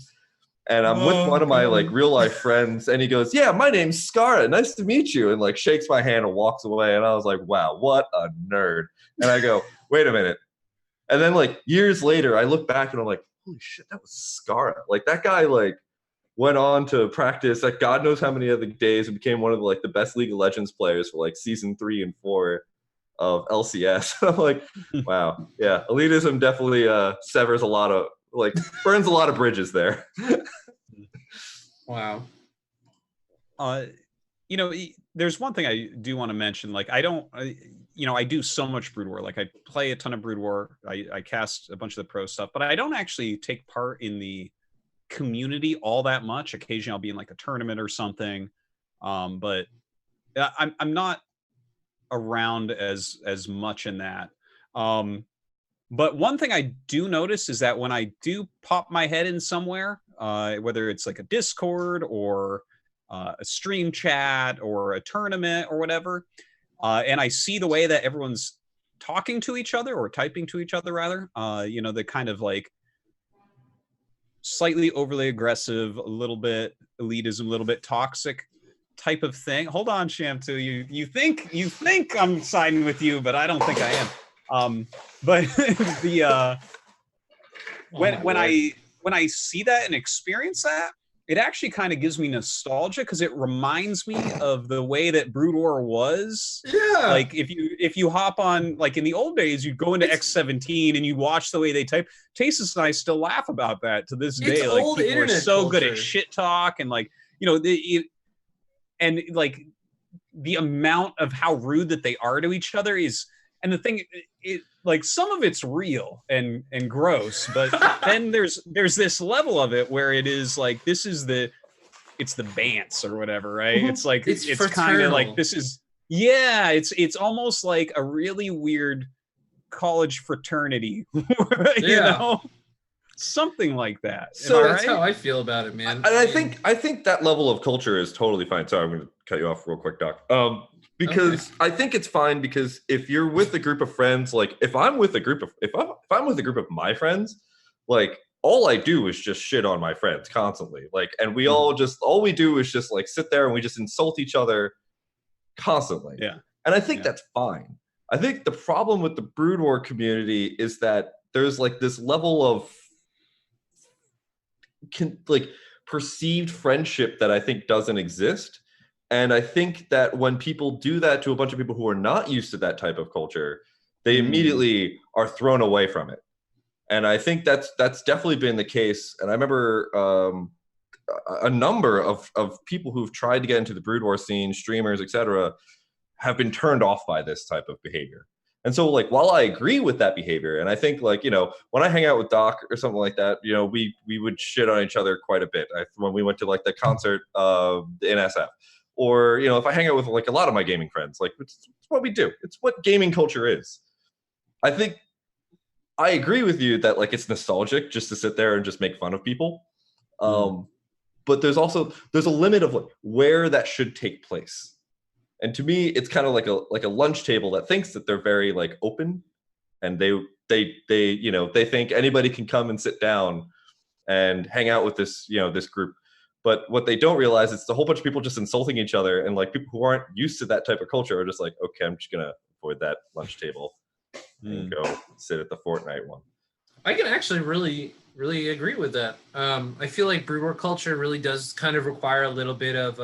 And I'm with one of my like real life friends, and he goes, "Yeah, my name's Skara. Nice to meet you," and like shakes my hand and walks away. And I was like, "Wow, what a nerd." And I go, "Wait a minute." And then like years later, I look back and I'm like, holy shit, that was Skara. Like, that guy like went on to practice like God knows how many other days and became one of the best League of Legends players for like season 3 and 4 of LCS. I'm like, wow, yeah, elitism definitely severs a lot of burns a lot of bridges there. Wow. You know, there's one thing I do want to mention. Like, I do so much Brood War. Like, I play a ton of Brood War. I cast a bunch of the pro stuff, but I don't actually take part in the community all that much. Occasionally I'll be in like a tournament or something. But I'm not around as much in that. But one thing I do notice is that when I do pop my head in somewhere, whether it's like a Discord or a stream chat or a tournament or whatever, and I see the way that everyone's talking to each other or typing to each other, rather, the kind of like slightly overly aggressive, a little bit elitism, a little bit toxic type of thing. Hold on, Shamtu. You think I'm siding with you, but I don't think I am. But the when I see that and experience that, it actually kind of gives me nostalgia because it reminds me of the way that Brood War was. Yeah. Like, if you hop on, like in the old days, you'd go into X17 and you watch the way they type. Tasis and I still laugh about that to this day. Like, old people are internet so good culture. at shit talk, and like, and like the amount of how rude that they are to each other is, and the thing, like some of it's real and gross, but then there's this level of it where it is like, it's the bants or whatever, right? It's like, it's kind of like, this is, yeah, it's almost like a really weird college fraternity, you know? Something like that. So that's how I feel about it, man. And I think that level of culture is totally fine. Sorry, I'm going to cut you off real quick, Doc. Because I think it's fine, because if you're with a group of friends, like if I'm with a group of my friends, like all I do is just shit on my friends constantly. Like, and we all we do is just like sit there and we just insult each other constantly. Yeah. And I think that's fine. I think the problem with the Brood War community is that there's like this level of perceived friendship that I think doesn't exist. And I think that when people do that to a bunch of people who are not used to that type of culture, they immediately are thrown away from it. And I think that's definitely been the case. And I remember a number of people who've tried to get into the Brood War scene, streamers, etc., have been turned off by this type of behavior. And so, like, while I agree with that behavior, and I think, like, you know, when I hang out with Doc or something like that, you know, we would shit on each other quite a bit. When we went to, like, the concert in SF. Or, you know, if I hang out with, like, a lot of my gaming friends, like, it's what we do. It's what gaming culture is. I think I agree with you that, like, it's nostalgic just to sit there and just make fun of people. But there's a limit of, like, where that should take place. And to me, it's kind of like a lunch table that thinks that they're very, like, open, and they you know, they think anybody can come and sit down and hang out with this, you know, this group. But what they don't realize is the whole bunch of people just insulting each other, and, like, people who aren't used to that type of culture are just like, okay, I'm just gonna avoid that lunch table and go sit at the Fortnite one. I can actually really agree with that. I feel like Brood War culture really does kind of require a little bit of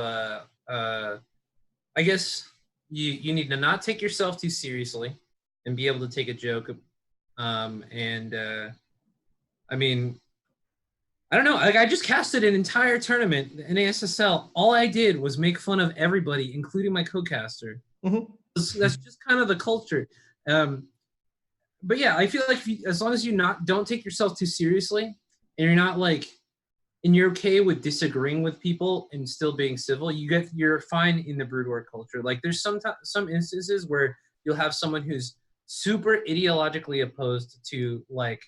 I guess you need to not take yourself too seriously and be able to take a joke. I mean, I don't know. Like, I just casted an entire tournament in ASSL. All I did was make fun of everybody, including my co-caster. That's just kind of the culture. But yeah, I feel like as long as you don't take yourself too seriously, and you're not like, and you're okay with disagreeing with people and still being civil, you're fine in the Brood War culture. Like, there's some instances where you'll have someone who's super ideologically opposed to like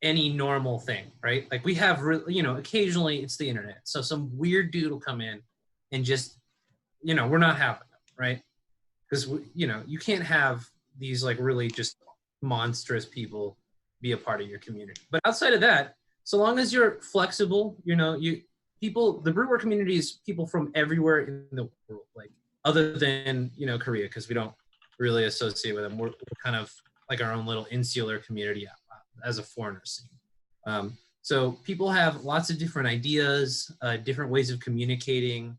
any normal thing, right? Like, we have, you know, occasionally it's the internet, so some weird dude will come in and just, you know, we're not having them, right? Because, you know, you can't have these, like, really just monstrous people be a part of your community. But outside of that, so long as you're flexible, you know, the Brood War community is people from everywhere in the world, like, other than, you know, Korea, because we don't really associate with them. We're kind of like our own little insular community as a foreigner scene. So people have lots of different ideas, different ways of communicating,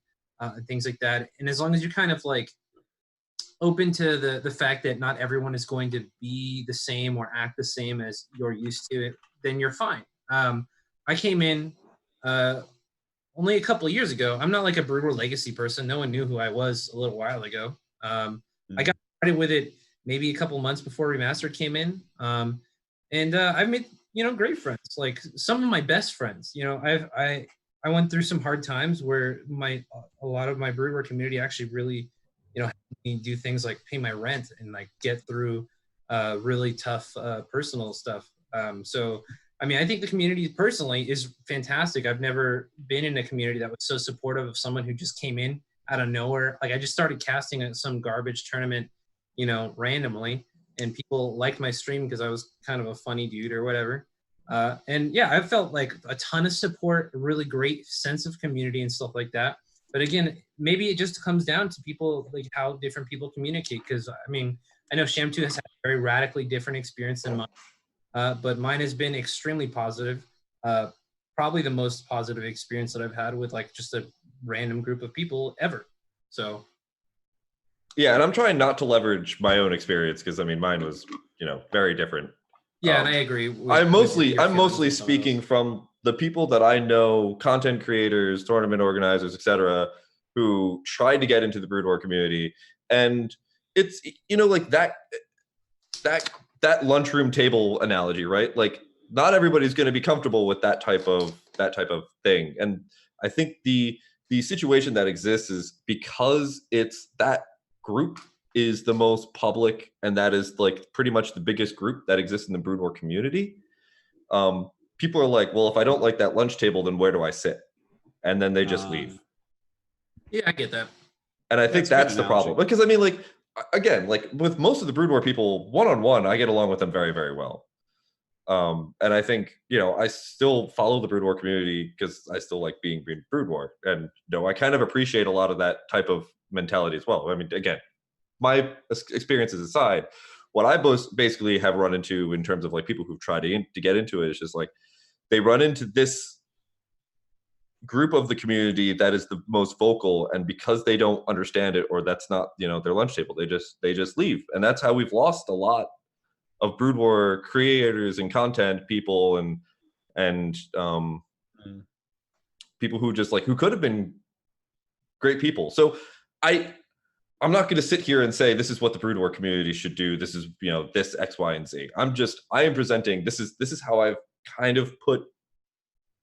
things like that. And as long as you're kind of like open to the fact that not everyone is going to be the same or act the same as you're used to, then you're fine. I came in only a couple of years ago. I'm not like a Brood War legacy person. No one knew who I was a little while ago. I got started with it maybe a couple months before Remastered came in. And I've made, you know, great friends. Like, some of my best friends, you know, I went through some hard times where a lot of my Brood War community actually really, you know, helped me do things like pay my rent and, like, get through really tough personal stuff. So, I mean, I think the community personally is fantastic. I've never been in a community that was so supportive of someone who just came in out of nowhere. Like, I just started casting at some garbage tournament, you know, randomly, and people liked my stream because I was kind of a funny dude or whatever. And yeah, I felt like a ton of support, a really great sense of community and stuff like that. But again, maybe it just comes down to people, like, how different people communicate. Because, I mean, I know Sham2 has had a very radically different experience than mine. But mine has been extremely positive. Probably the most positive experience that I've had with, like, just a random group of people ever. So. Yeah, and I'm trying not to leverage my own experience, because, I mean, mine was, you know, very different. Yeah, and I agree. I'm mostly speaking from the people that I know, content creators, tournament organizers, etc., who tried to get into the Brood War community, and it's, you know, like that lunchroom table analogy, right? Like, not everybody's going to be comfortable with that type of thing, and I think the situation that exists is because it's that group is the most public, and that is like pretty much the biggest group that exists in the Brood War community. People are like, well, if I don't like that lunch table, then where do I sit? And then they just leave. Yeah, I get that. And I think that's the problem. Because I mean, like, again, like with most of the Brood War people, one-on-one, I get along with them very, very well. And I think, you know, I still follow the Brood War community because I still like being Brood War. And, you know, I kind of appreciate a lot of that type of mentality as well. I mean, again, my experiences aside, what I basically have run into in terms of like people who've tried to get into it is just like, they run into this group of the community that is the most vocal, and because they don't understand it, or that's not, you know, their lunch table, they just leave. And that's how we've lost a lot of Brood War creators and content people and people who just like, who could have been great people. So I'm not going to sit here and say this is what the Brood War community should do. This is, you know, this X, Y, and Z. I am presenting, this is how I've kind of put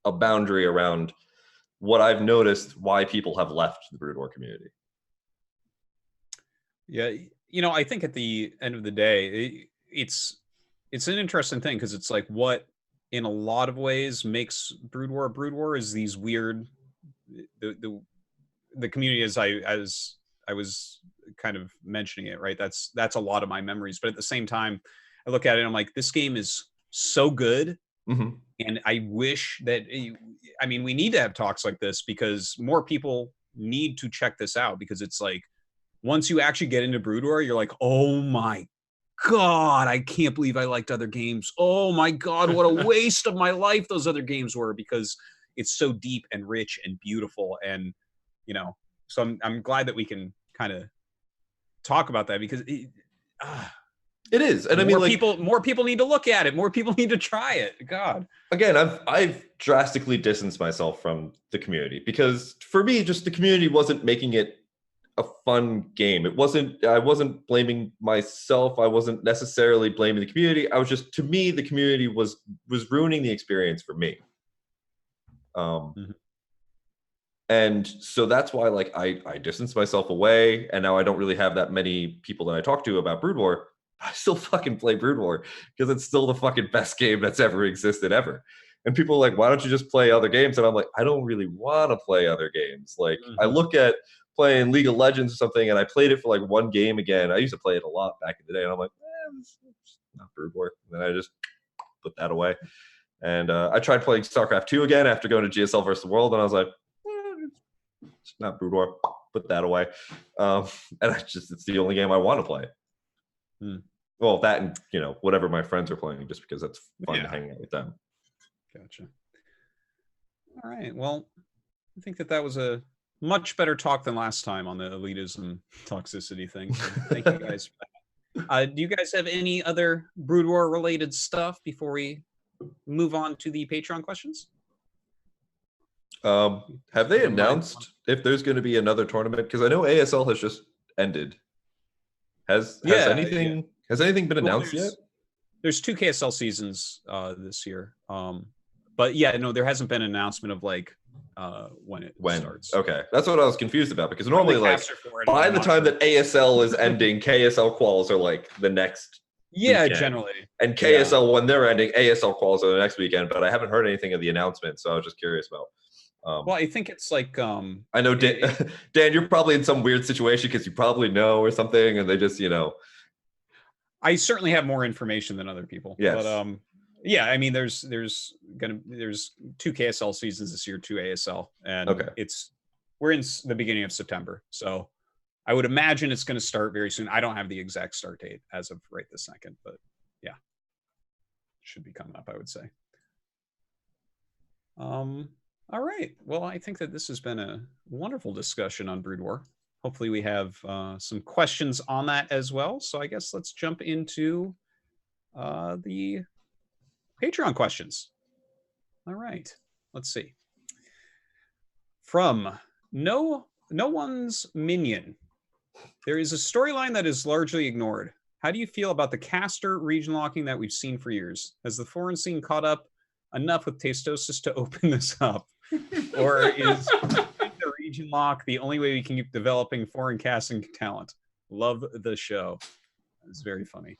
a boundary around what I've noticed why people have left the Brood War community. Yeah, you know, I think at the end of the day, it's an interesting thing, because it's like, what in a lot of ways makes Brood War is these weird, the community, as I was kind of mentioning it, right? That's a lot of my memories. But at the same time, I look at it and I'm like, this game is so good. Mm-hmm. And I wish that, I mean, we need to have talks like this, because more people need to check this out, because it's like, once you actually get into Brood War, you're like, oh my God, I can't believe I liked other games. Oh my God, what a waste of my life those other games were, because it's so deep and rich and beautiful. And, you know, so I'm glad that we can kind of talk about that, because it is. And I mean, like, more people need to look at it. More people need to try it. God. Again, I've drastically distanced myself from the community, because for me, just the community wasn't making it a fun game. I wasn't blaming myself. I wasn't necessarily blaming the community. I was just, to me, the community was ruining the experience for me. And so that's why, like, I distanced myself away, and now I don't really have that many people that I talk to about Brood War. I still fucking play Brood War because it's still the fucking best game that's ever existed ever. And people are like, why don't you just play other games? And I'm like, I don't really want to play other games. Like, I look at playing League of Legends or something, and I played it for like one game again. I used to play it a lot back in the day, and I'm like, it's not Brood War. And then I just put that away. And I tried playing StarCraft 2 again after going to GSL versus the World, and I was like, it's not Brood War. Put that away. And it's the only game I want to play. Well, that and, you know, whatever my friends are playing, just because it's fun to hang out with them. Gotcha. All right. Well, I think that was a much better talk than last time on the elitism toxicity thing. So thank you guys for that. Do you guys have any other Brood War related stuff before we move on to the Patreon questions? Have they announced if there's going to be another tournament? Because I know ASL has just ended. Has anything been announced yet? There's 2 KSL seasons this year. But yeah, no, there hasn't been an announcment of like when it starts. Okay, that's what I was confused about, because normally, like, by the time that ASL is ending, KSL quals are like the next weekend. Generally. And KSL, when they're ending, ASL quals are the next weekend, but I haven't heard anything of the announcement, so I was just curious about. Well, I think it's like I know Dan, you're probably in some weird situation because you probably know or something, and they just, you know. I certainly have more information than other people. Yes. But yeah, I mean, there's 2 KSL seasons this year, 2 ASL, and we're in the beginning of September, so I would imagine it's going to start very soon. I don't have the exact start date as of right this second, but yeah, should be coming up, I would say. All right. Well, I think that this has been a wonderful discussion on Brood War. Hopefully we have some questions on that as well. So I guess let's jump into the Patreon questions. All right. Let's see. From No no one's minion. There is a storyline that is largely ignored. How do you feel about the caster region locking that we've seen for years? Has the foreign scene caught up enough with Tastosis to open this up? Or is the region lock the only way we can keep developing foreign casting talent? Love the show. It's very funny.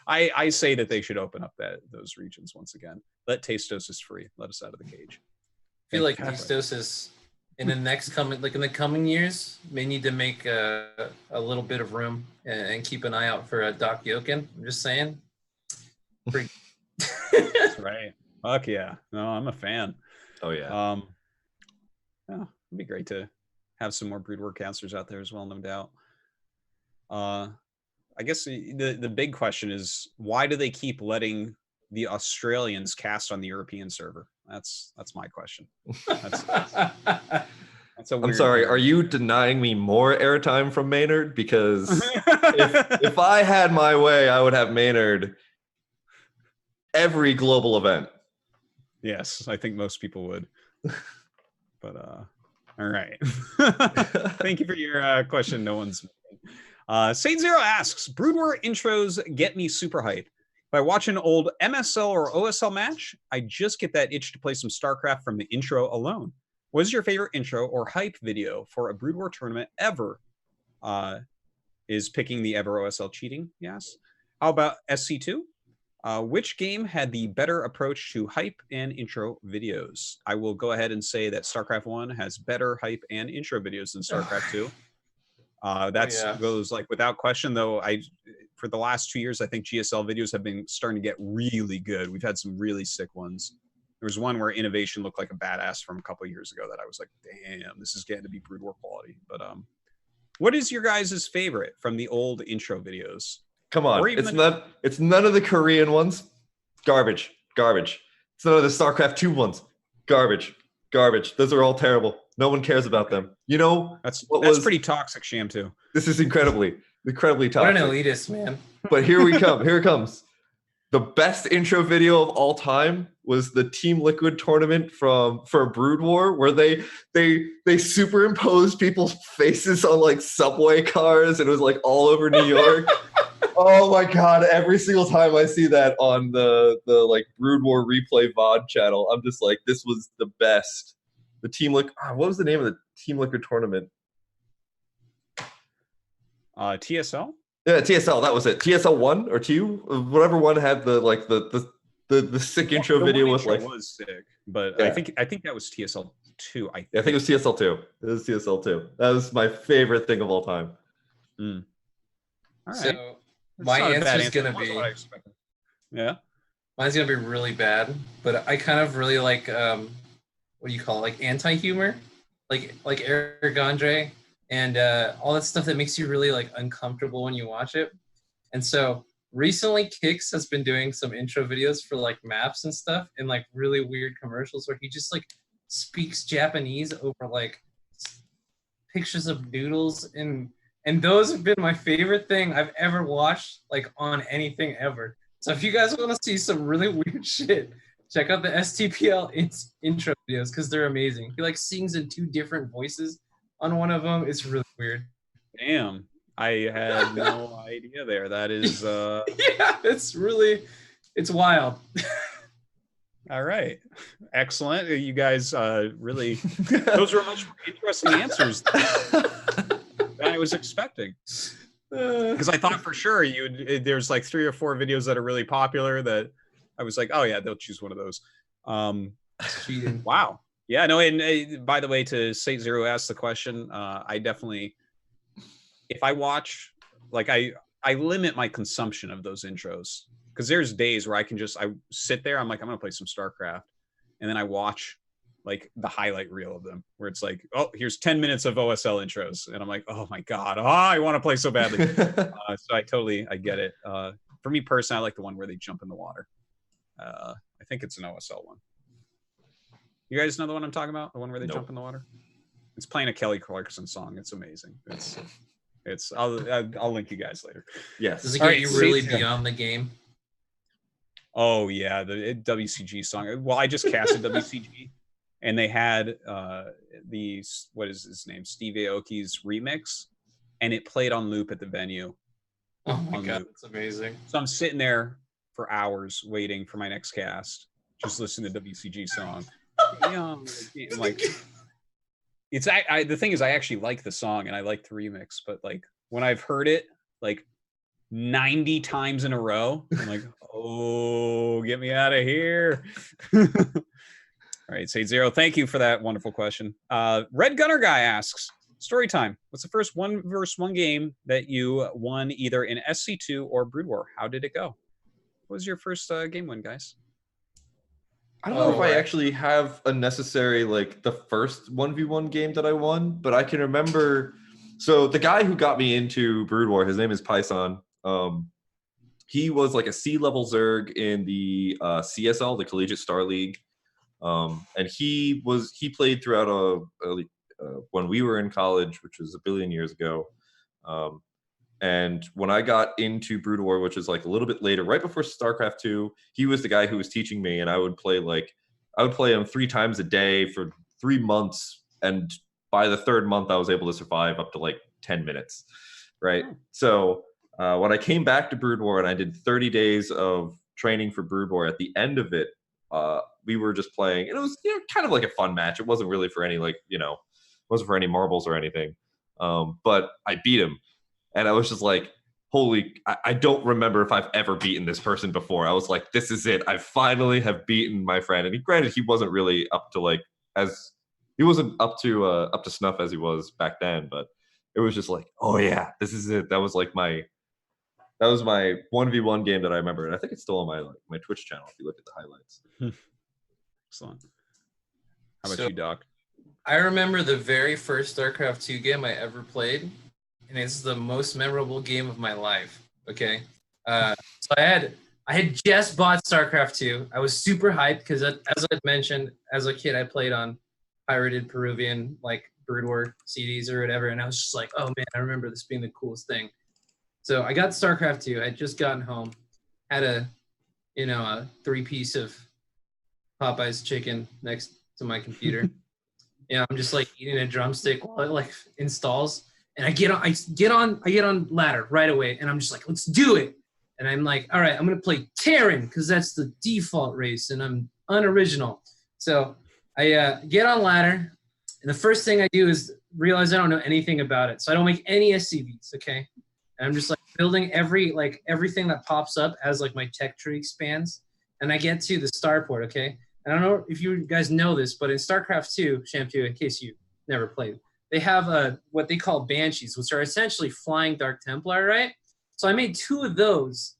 I say that they should open up those regions once again. Let Tastosis free. Let us out of the cage. I feel like Tastosis in the coming years may need to make a little bit of room and keep an eye out for Doc Yokin. I'm just saying. That's right. Fuck yeah. No, I'm a fan. Oh yeah. Yeah, it'd be great to have some more Brood War casters out there as well, no doubt. I guess the big question is, why do they keep letting the Australians cast on the European server? That's my question. That's a weird I'm sorry, thing. are you denying me more airtime from Maynard? Because if I had my way, I would have Maynard every global event. Yes, I think most people would. But all right. Thank you for your question. No one's. Saint Zero asks, Brood War intros get me super hype. If I watch an old MSL or OSL match, I just get that itch to play some StarCraft from the intro alone. What is your favorite intro or hype video for a Brood War tournament ever? Is picking the ever OSL cheating? Yes. How about SC2? Which game had the better approach to hype and intro videos? I will go ahead and say that StarCraft 1 has better hype and intro videos than StarCraft 2. Goes like without question, though. For the last 2 years, I think GSL videos have been starting to get really good. We've had some really sick ones. There was one where Innovation looked like a badass from a couple of years ago that I was like, damn, this is getting to be Brood War quality. But what is your guys' favorite from the old intro videos? Come on, it's none of the Korean ones. Garbage. It's none of the StarCraft 2 ones. Garbage. Those are all terrible. No one cares about them. You know, that's pretty toxic, Sham, too. This is incredibly toxic. What an elitist, man. But here it comes. The best intro video of all time was the Team Liquid tournament for Brood War, where they superimposed people's faces on like subway cars, and it was like all over New York. Oh my god! Every single time I see that on the like Brood War replay VOD channel, I'm just like, this was the best. The Team Liquid. What was the name of the Team Liquid tournament? TSL. Yeah, TSL. That was it. TSL 1 or 2, whatever one had the sick intro video with like. Was sick, but yeah. I think that was TSL 2. I think it was TSL 2. It was TSL 2. That was my favorite thing of all time. All right. So my answer is gonna be. Yeah. Mine's gonna be really bad, but I kind of really like what do you call it? Like anti-humor, like Eric Andre and all that stuff that makes you really like uncomfortable when you watch it. And so recently Kix has been doing some intro videos for like maps and stuff and like really weird commercials where he just like speaks Japanese over like pictures of noodles, and those have been my favorite thing I've ever watched like on anything ever. So if you guys want to see some really weird shit, check out the STPL intro videos because they're amazing. He like sings in 2 different voices on one of them. It's really weird. Damn, I had no idea there. That is yeah, it's wild. All right, excellent. You guys really those were much more interesting answers than I was expecting. Because I thought for sure there's like 3 or 4 videos that are really popular that I was like, oh yeah, they'll choose one of those. Cheating. Wow. Yeah, no, and by the way, to Saint Zero asked the question, I definitely, if I watch, like I limit my consumption of those intros. Because there's days where I sit there, I'm like, I'm gonna play some StarCraft. And then I watch like the highlight reel of them where it's like, oh, here's 10 minutes of OSL intros. And I'm like, oh my God, I want to play so badly. So I get it. For me personally, I like the one where they jump in the water. I think it's an OSL one. You guys know the one I'm talking about? The one where they jump in the water? It's playing a Kelly Clarkson song. It's amazing. It's I'll link you guys later. Yes. Does it get you really beyond the game? Oh yeah, the WCG song. Well, I just casted WCG and they had what is his name, Steve Aoki's remix, and it played on loop at the venue. Oh my On god, loop. that's amazing. So I'm sitting there for hours waiting for my next cast, just listening to WCG song. Like, it's the thing is, I actually like the song and I like the remix, but like when I've heard it like 90 times in a row, I'm like, oh, get me out of here. All right, Sage Zero, thank you for that wonderful question. Red Gunner Guy asks, story time. What's the first 1v1 game that you won either in SC2 or Brood War? How did it go? What was your first game win, guys? I don't know if I actually have a necessary, like, the first 1v1 game that I won, but I can remember. So the guy who got me into Brood War, his name is Pylon. He was like a C-level Zerg in the CSL, the Collegiate Star League. And he played throughout when we were in college, which was a billion years ago. And when I got into Brood War, which is like a little bit later, right before StarCraft 2, he was the guy who was teaching me, and I would play him 3 times a day for 3 months, and by the 3rd month I was able to survive up to like 10 minutes, right? So when I came back to Brood War and I did 30 days of training for Brood War, at the end of it, we were just playing, and it was kind of like a fun match. It wasn't really for any wasn't for any marbles or anything, but I beat him. And I was just like, I don't remember if I've ever beaten this person before. I was like, this is it. I finally have beaten my friend. And granted, he wasn't really up to up to snuff as he was back then, but it was just like, oh yeah, this is it. That was my 1v1 game that I remember. And I think it's still on my Twitch channel if you look at the highlights. Excellent. How about you, Doc? I remember the very first StarCraft 2 game I ever played, and it's the most memorable game of my life. Okay, so I had just bought StarCraft 2. I was super hyped because, as I mentioned, as a kid I played on pirated Peruvian like Brood War CDs or whatever, and I was just like, oh man, I remember this being the coolest thing. So I got StarCraft 2. I had just gotten home, had a 3-piece of Popeye's chicken next to my computer. I'm just like eating a drumstick while it like installs. And I get on ladder right away, and I'm just like, let's do it. And I'm like, all right, I'm gonna play Terran because that's the default race, and I'm unoriginal. So I get on ladder, and the first thing I do is realize I don't know anything about it, so I don't make any SCVs, okay? And I'm just like building everything that pops up as like my tech tree expands, and I get to the starport, okay? And I don't know if you guys know this, but in StarCraft 2, Shampoo, in case you never played, they have what they call Banshees, which are essentially flying Dark Templar, right? So I made 2 of those.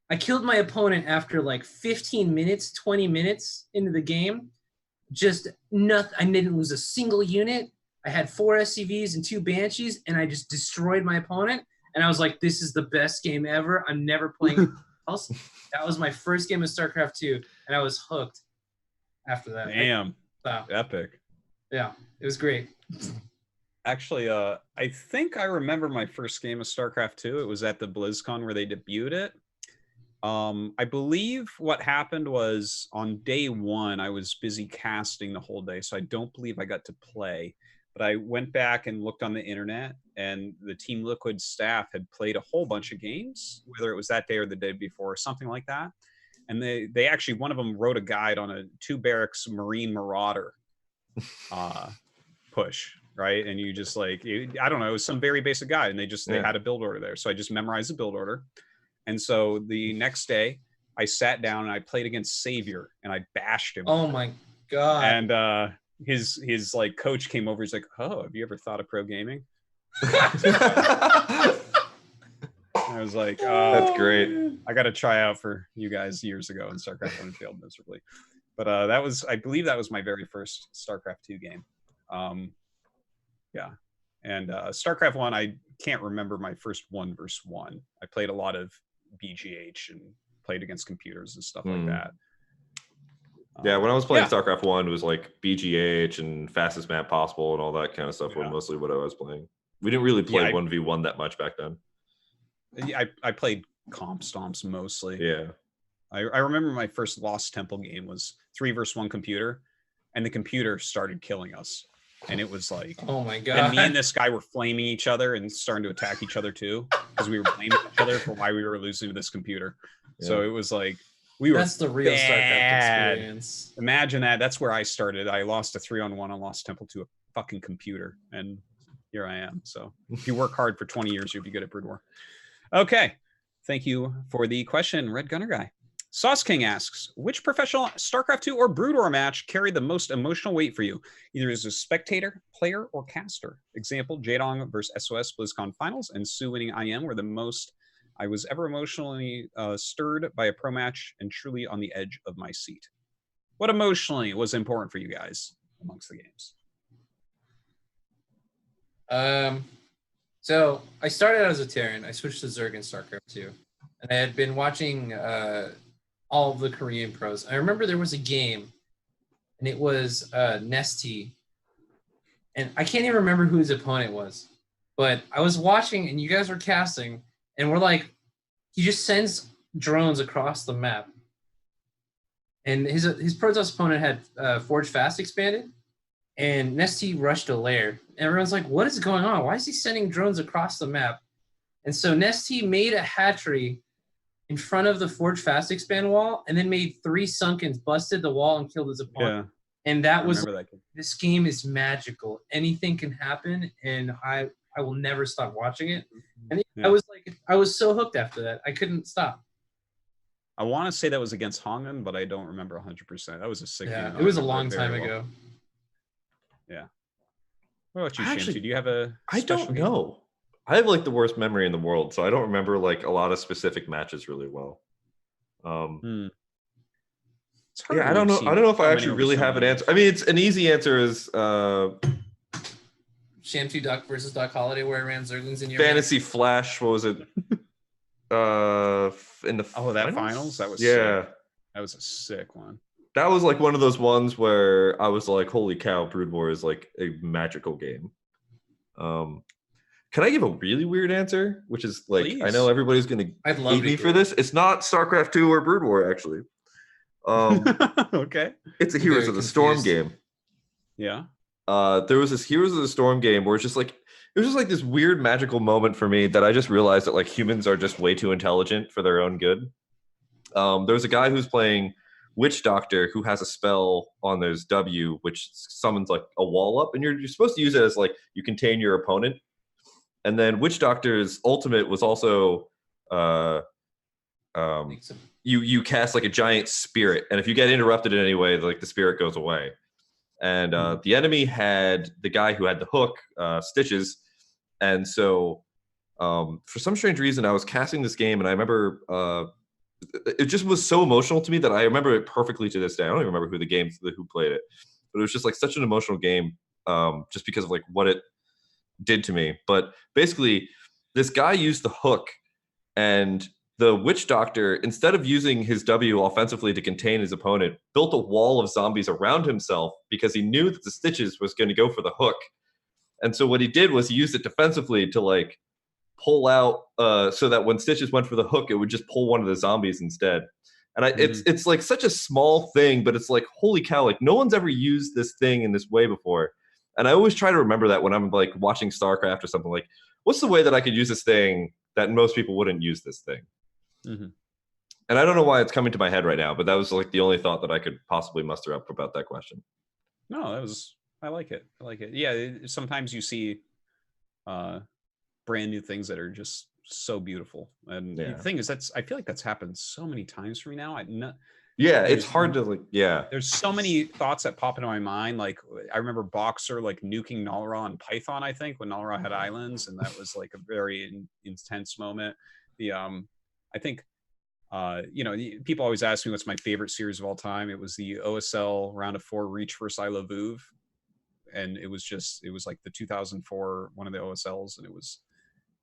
I killed my opponent after like 15 minutes, 20 minutes into the game. Just nothing. I didn't lose a single unit. I had 4 SCVs and 2 Banshees, and I just destroyed my opponent. And I was like, this is the best game ever. I'm never playing anything else. That was my first game of StarCraft 2, and I was hooked after that. Damn. Epic. Yeah, it was great. Actually, I think I remember my first game of StarCraft 2. It was at the BlizzCon where they debuted it. I believe what happened was on day 1, I was busy casting the whole day, so I don't believe I got to play. But I went back and looked on the internet, and the Team Liquid staff had played a whole bunch of games, whether it was that day or the day before, or something like that. And they actually, one of them wrote a guide on a 2 barracks Marine Marauder push. Right. And you just like, I don't know, it was some very basic guide, and they had a build order there. So I just memorized the build order. And so the next day I sat down and I played against Savior, and I bashed him. Oh my God. And his like coach came over. He's like, oh, have you ever thought of pro gaming? I was like, oh, that's great. I got to try out for you guys years ago, and StarCraft 1 failed miserably. But I believe that was my very first StarCraft 2 game. Yeah. And StarCraft 1, I can't remember my first 1v1. I played a lot of BGH and played against computers and stuff like that. Yeah, when I was playing StarCraft 1, it was like BGH and fastest map possible and all that kind of stuff were mostly what I was playing. We didn't really play 1v1 that much back then. I played comp stomps mostly. Yeah. I remember my first Lost Temple game was 3 versus 1 computer. and the computer started killing us. And it was like, Oh my and god. me and this guy were flaming each other and starting to attack each other too, because we were blaming each other for why we were losing to this computer. So it was like, we were That's the real StarCraft bad. experience. Imagine that. That's where I started. I lost a 3-on-1 on Lost Temple to a fucking computer, and here I am. So if you work hard for 20 years, you'll be good at Brood War. Okay. Thank you for the question, Red Gunner Guy. Sauce King asks, which professional StarCraft 2 or Brood War match carried the most emotional weight for you, either as a spectator, player, or caster? Example, Jaedong versus SOS BlizzCon Finals and Sue winning IM were the most I was ever emotionally stirred by a pro match and truly on the edge of my seat. What emotionally was important for you guys amongst the games? So I started out as a Terran. I switched to Zerg in StarCraft 2. And I had been watching all of the Korean pros. I remember there was a game, and it was Nesty. And I can't even remember who his opponent was. But I was watching, and you guys were casting, and we're like, he just sends drones across the map. And his Protoss opponent had Forge Fast expanded, and Nesty rushed a lair. And everyone's like, what is going on? Why is he sending drones across the map? And so Nesty made a hatchery in front of the Forge Fast expand wall, and then made 3 sunkens, busted the wall, and killed his opponent. Yeah. And that was, this game is magical. Anything can happen, and I will never stop watching it. And I was like, I was so hooked after that. I couldn't stop. I want to say that was against Hongan, but I don't remember 100%. That was a sick game. It was a long time ago. Yeah. What about you, Shamsi? Do you have a I don't know. I have like the worst memory in the world, so I don't remember like a lot of specific matches really well. Yeah, I don't know. I don't know if I actually really have an answer. I mean, it's an easy answer is Shamtu Duck versus Doc Holiday, where I ran Zerglings in your Fantasy Flash. What was it? In the finals? That was sick. That was a sick one. That was like one of those ones where I was like, holy cow, Brood War is like a magical game. Can I give a really weird answer? Which is like, please. I know everybody's going to hate me for this. It's not StarCraft 2 or Brood War, actually. Okay. It's a Heroes of the Storm game. Yeah. There was this Heroes of the Storm game where it's just like, it was just like this weird magical moment for me that I just realized that like humans are just way too intelligent for their own good. There was a guy who's playing Witch Doctor who has a spell on his W, which summons like a wall up, and you're supposed to use it as like you contain your opponent. And then Witch Doctor's ultimate was also you cast like a giant spirit, and if you get interrupted in any way, like the spirit goes away. And the enemy had the guy who had the hook, Stitches, and so for some strange reason, I was casting this game, and I remember it just was so emotional to me that I remember it perfectly to this day. I don't even remember who played it, but it was just like such an emotional game, just because of like what it did to me. But basically, this guy used the hook, and the Witch Doctor, instead of using his W offensively to contain his opponent, built a wall of zombies around himself because he knew that the Stitches was going to go for the hook. And so what he did was he used it defensively to like pull out, so that when Stitches went for the hook, it would just pull one of the zombies instead. And it's like such a small thing, but it's like, holy cow, like no one's ever used this thing in this way before. And I always try to remember that when I'm like watching StarCraft or something, like, what's the way that I could use this thing that most people wouldn't use this thing? Mm-hmm. And I don't know why it's coming to my head right now, but that was like the only thought that I could possibly muster up about that question. No, I like it. I like it. Yeah, sometimes you see brand new things that are just so beautiful. And the thing is, I feel like that's happened so many times for me now. It's hard to like, There's so many thoughts that pop into my mind. Like I remember Boxer like nuking Null-Ra and Python, I think, when Null-Ra had islands, and that was like a very intense moment. I think, people always ask me what's my favorite series of all time. It was the OSL Round of 4 Reach vs. I Love Uv. And it was like the 2004 one of the OSLs. And it was,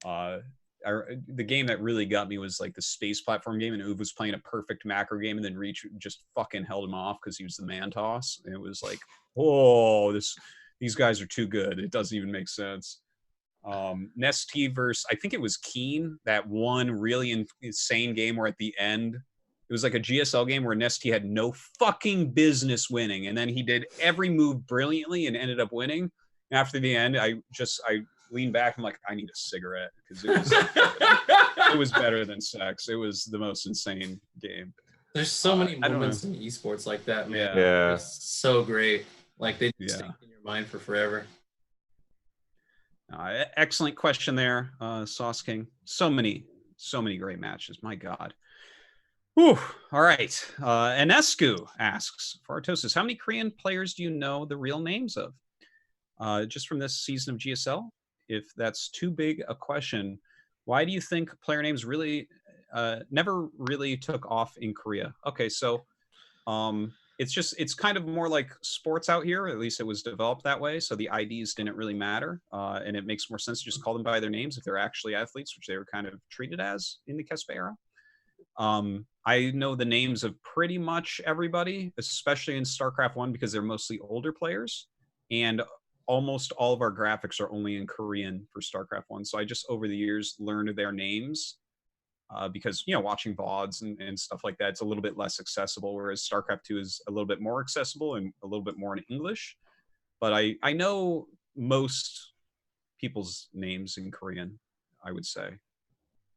the game that really got me was like the space platform game. And Uv was playing a perfect macro game. And then Reach just fucking held him off because he was the man toss. And it was like, oh, these guys are too good. It doesn't even make sense. Nesty versus, I think it was Keen, that one really insane game where at the end It was like a GSL game where Nesty had no fucking business winning, and then he did every move brilliantly and ended up winning. After the end, I leaned back. I'm like, I need a cigarette because it was better than sex. It was the most insane game. There's so many moments in esports like that, man. Yeah. It's so great. Like they just stick in your mind for forever. Excellent question there, Sauce King. So many great matches. My God. Whew. All right. Enescu asks, for Artosis, how many Korean players do you know the real names of? Just from this season of GSL? If that's too big a question, why do you think player names really never really took off in Korea? Okay, so it's kind of more like sports out here. At least it was developed that way. So the IDs didn't really matter. And it makes more sense to just call them by their names if they're actually athletes, which they were kind of treated as in the Kespe era. I know the names of pretty much everybody, especially in StarCraft 1, because they're mostly older players. And almost all of our graphics are only in Korean for StarCraft 1. So I just, over the years, learned their names because, watching VODs and stuff like that, it's a little bit less accessible, whereas StarCraft 2 is a little bit more accessible and a little bit more in English. But I know most people's names in Korean, I would say.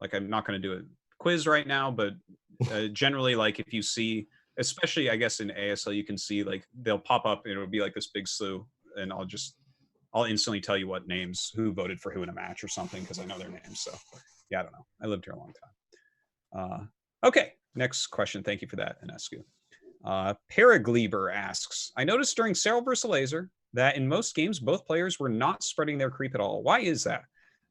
Like, I'm not going to do a quiz right now, but generally, like, if you see, especially, I guess, in ASL, you can see, like, they'll pop up and it'll be like this big slew, and I'll instantly tell you what names, who voted for who in a match or something, because I know their names. So, yeah, I don't know. I lived here a long time. Okay, next question. Thank you for that, Enescu. Paragleber asks, I noticed during Serral vs. Laser that in most games, both players were not spreading their creep at all. Why is that?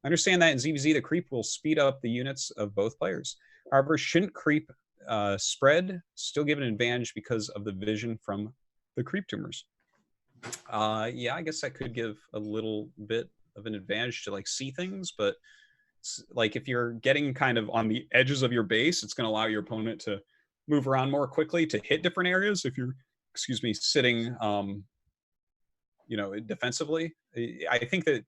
I understand that in ZVZ, the creep will speed up the units of both players. However, shouldn't creep spread still give an advantage because of the vision from the creep tumors? Yeah, I guess that could give a little bit of an advantage to, like, see things, but like, if you're getting kind of on the edges of your base, it's going to allow your opponent to move around more quickly to hit different areas. If you're, sitting, defensively, I think that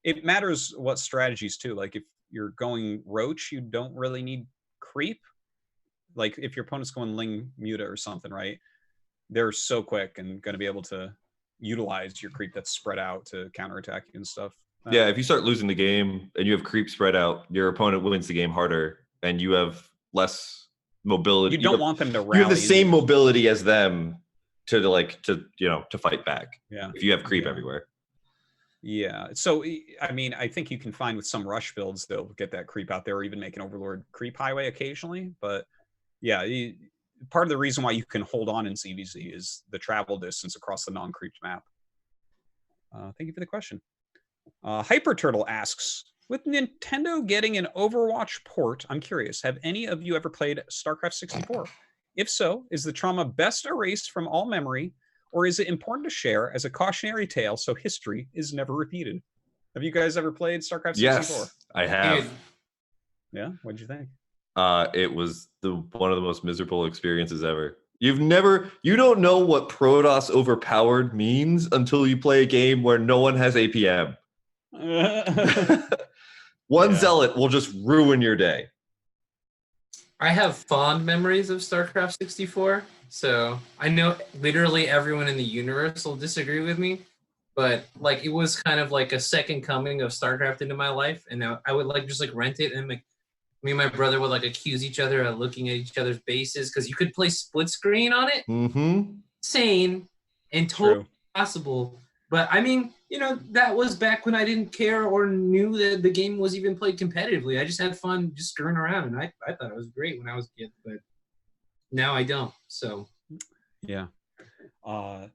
it matters what strategies too. Like, if you're going Roach, you don't really need creep. Like, if your opponent's going Ling Muta or something, right? They're so quick and going to be able to utilize your creep that's spread out to counterattack you and stuff. Yeah, if you start losing the game and you have creep spread out, your opponent wins the game harder, and you have less mobility. You don't want them to rally. You have the same mobility as them to fight back. Yeah. If you have creep everywhere. Yeah. So, I mean, I think you can find with some rush builds, they'll get that creep out there or even make an Overlord creep highway occasionally. But yeah, part of the reason why you can hold on in ZVZ is the travel distance across the non-creeped map. Thank you for the question. Hyper Turtle asks, with Nintendo getting an Overwatch port, I'm curious, have any of you ever played StarCraft 64? If so, is the trauma best erased from all memory, or is it important to share as a cautionary tale so history is never repeated? Have you guys ever played StarCraft 64? Yes, I have. Yeah? What'd you think? It was one of the most miserable experiences ever. You don't know what Protoss overpowered means until you play a game where no one has APM. One zealot will just ruin your day. I have fond memories of StarCraft 64, so I know literally everyone in the universe will disagree with me, but like, it was kind of like a second coming of StarCraft into my life, and I would just rent it, and like, me and my brother would like accuse each other of looking at each other's bases because you could play split screen on it. Mm-hmm. Insane and totally possible. But I mean, that was back when I didn't care or knew that the game was even played competitively. I just had fun just screwing around, and I thought it was great when I was a kid, but now I don't. So yeah. My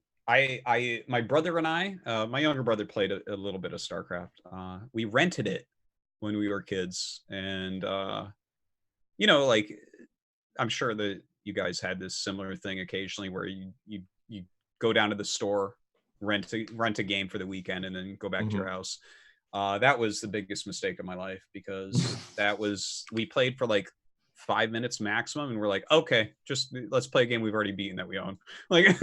brother and I, my younger brother played a little bit of StarCraft. We rented it when we were kids, and like, I'm sure that you guys had this similar thing occasionally where you go down to the store, rent a game for the weekend, and then go back to your house. That was the biggest mistake of my life, because we played for like 5 minutes maximum, and we're like, okay, just let's play a game we've already beaten that we own. Like,